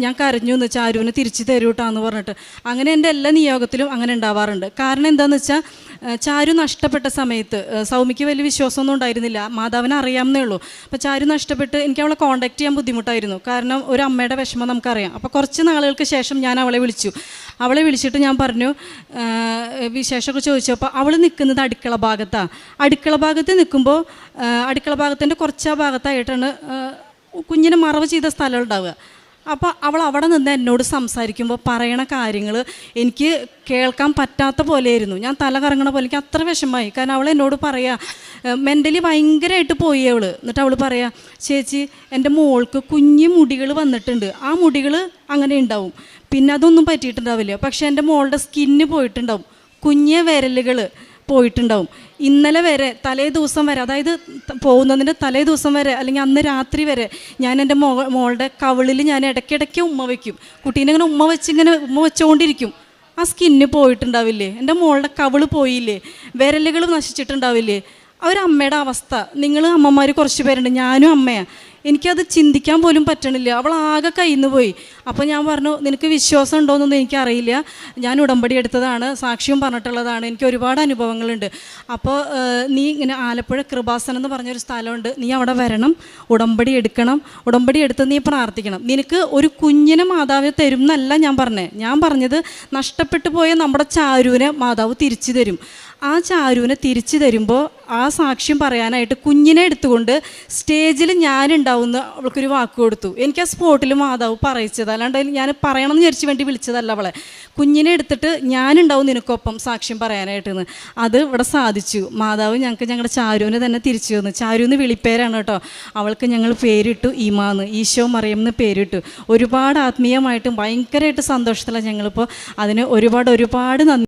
ഞാൻ കരഞ്ഞു എന്ന്, ചാരുവിന് തിരിച്ചു തരൂട്ടാന്ന് പറഞ്ഞിട്ട്. അങ്ങനെ എൻ്റെ എല്ലാ നിയോഗത്തിലും അങ്ങനെ ഉണ്ടാവാറുണ്ട്. കാരണം എന്താണെന്ന് വെച്ചാൽ ചാരു നഷ്ടപ്പെട്ട സമയത്ത് സൗമ്യയ്ക്ക് വലിയ വിശ്വാസമൊന്നും ഉണ്ടായിരുന്നില്ല, മാതാവിനെ അറിയാമെന്നേ ഉള്ളൂ. അപ്പോൾ ചാരു നഷ്ടപ്പെട്ട് എനിക്ക് അവളെ കോൺടാക്ട് ചെയ്യാൻ ബുദ്ധിമുട്ടായിരുന്നു. കാരണം ഒരു അമ്മയുടെ വിഷമം നമുക്കറിയാം. അപ്പോൾ കുറച്ച് നാളുകൾക്ക് ശേഷം ഞാൻ അവളെ വിളിച്ചിട്ട് ഞാൻ പറഞ്ഞു, വിശേഷമൊക്കെ ചോദിച്ചപ്പോൾ അവൾ നിൽക്കുന്നത് അടുക്കള ഭാഗത്താണ്. അടുക്കള ഭാഗത്ത് നിൽക്കുമ്പോൾ അടുക്കള ഭാഗത്തിൻ്റെ കുറച്ച് ഭാഗത്തായിട്ടാണ് കുഞ്ഞിനെ മറവ് ചെയ്ത സ്ഥലം ഉണ്ടാവുക. അപ്പോൾ അവൾ അവിടെ നിന്ന് എന്നോട് സംസാരിക്കുമ്പോൾ പറയണ കാര്യങ്ങൾ എനിക്ക് കേൾക്കാൻ പറ്റാത്ത പോലെയായിരുന്നു. ഞാൻ തല കറങ്ങണ പോലെ എനിക്ക് അത്ര വിഷമമായി. കാരണം അവൾ എന്നോട് പറയുക, മെൻ്റലി ഭയങ്കരമായിട്ട് പോയി അവൾ. എന്നിട്ട് അവൾ പറയുക, ചേച്ചി എൻ്റെ മോൾക്ക് കുഞ്ഞു മുടികൾ വന്നിട്ടുണ്ട്, ആ മുടികൾ അങ്ങനെ ഉണ്ടാവും, പിന്നെ അതൊന്നും പറ്റിയിട്ടുണ്ടാവില്ല, പക്ഷേ എൻ്റെ മോളുടെ സ്കിന്ന് പോയിട്ടുണ്ടാവും, കുഞ്ഞ് വിരലുകൾ പോയിട്ടുണ്ടാവും. ഇന്നലെ വരെ തലേ ദിവസം വരെ, അതായത് പോകുന്നതിൻ്റെ തലേ ദിവസം വരെ അല്ലെങ്കിൽ അന്ന് രാത്രി വരെ ഞാൻ എൻ്റെ മോളുടെ കവിളിൽ ഞാൻ ഇടയ്ക്കിടയ്ക്ക് ഉമ്മ വയ്ക്കും. കുട്ടീനെ ഇങ്ങനെ ഉമ്മ വെച്ചുകൊണ്ടിരിക്കും. ആ സ്കിന്ന് പോയിട്ടുണ്ടാവില്ലേ, എൻ്റെ മോളുടെ കവിള് പോയില്ലേ, വിരലുകൾ നശിച്ചിട്ടുണ്ടാവില്ലേ. ഒരമ്മയുടെ അവസ്ഥ, നിങ്ങൾ അമ്മമാർ കുറച്ച് പേരുണ്ട്, ഞാനും അമ്മയാണ്, എനിക്കത് ചിന്തിക്കാൻ പോലും പറ്റണില്ല. അവൾ ആകെ കയ്യിൽ നിന്ന് പോയി. അപ്പോൾ ഞാൻ പറഞ്ഞു, നിനക്ക് വിശ്വാസം ഉണ്ടോയെന്നൊന്നും എനിക്കറിയില്ല, ഞാൻ ഉടമ്പടി എടുത്തതാണ്, സാക്ഷ്യം പറഞ്ഞിട്ടുള്ളതാണ്, എനിക്ക് ഒരുപാട് അനുഭവങ്ങളുണ്ട്. അപ്പോൾ നീ ഇങ്ങനെ ആലപ്പുഴ കൃപാസനം എന്ന് പറഞ്ഞൊരു സ്ഥലമുണ്ട്, നീ അവിടെ വരണം, ഉടമ്പടി എടുക്കണം, ഉടമ്പടി എടുത്ത് നീ പ്രാർത്ഥിക്കണം, നിനക്ക് ഒരു കുഞ്ഞിനെ മാതാവ് തരും എന്നല്ല ഞാൻ പറഞ്ഞത്. ഞാൻ പറഞ്ഞത് നഷ്ടപ്പെട്ടു പോയ നമ്മുടെ ചാരുവിനെ മാതാവ് തിരിച്ചു തരും. ആ ചാരുവിനെ തിരിച്ചു തരുമ്പോൾ ആ സാക്ഷ്യം പറയാനായിട്ട് കുഞ്ഞിനെ എടുത്തുകൊണ്ട് സ്റ്റേജിൽ ഞാനുണ്ടാവുമെന്ന് അവൾക്കൊരു വാക്ക് കൊടുത്തു. എനിക്ക് ആ സ്പോട്ടിൽ മാതാവ് പറയിച്ചത്, അല്ലാണ്ട് ഞാൻ പറയണമെന്ന് വിചാരിച്ച് വേണ്ടി വിളിച്ചതല്ല അവളെ. കുഞ്ഞിനെ എടുത്തിട്ട് ഞാനുണ്ടാവും നിനക്കൊപ്പം സാക്ഷ്യം പറയാനായിട്ടെന്ന്. അത് ഇവിടെ സാധിച്ചു. മാതാവ് ഞങ്ങൾക്ക് ഞങ്ങളുടെ ചാരുവിനെ തന്നെ തിരിച്ചു തന്നു. ചാരുന്ന് വിളിപ്പേരാണ് കേട്ടോ. അവൾക്ക് ഞങ്ങൾ പേരിട്ടു ഈമാന്ന്, ഈശോ മറിയം എന്ന് പേരിട്ടു. ഒരുപാട് ആത്മീയമായിട്ടും ഭയങ്കരമായിട്ട് സന്തോഷത്തിലാണ് ഞങ്ങളിപ്പോൾ. അതിന് ഒരുപാട് നന്ദി.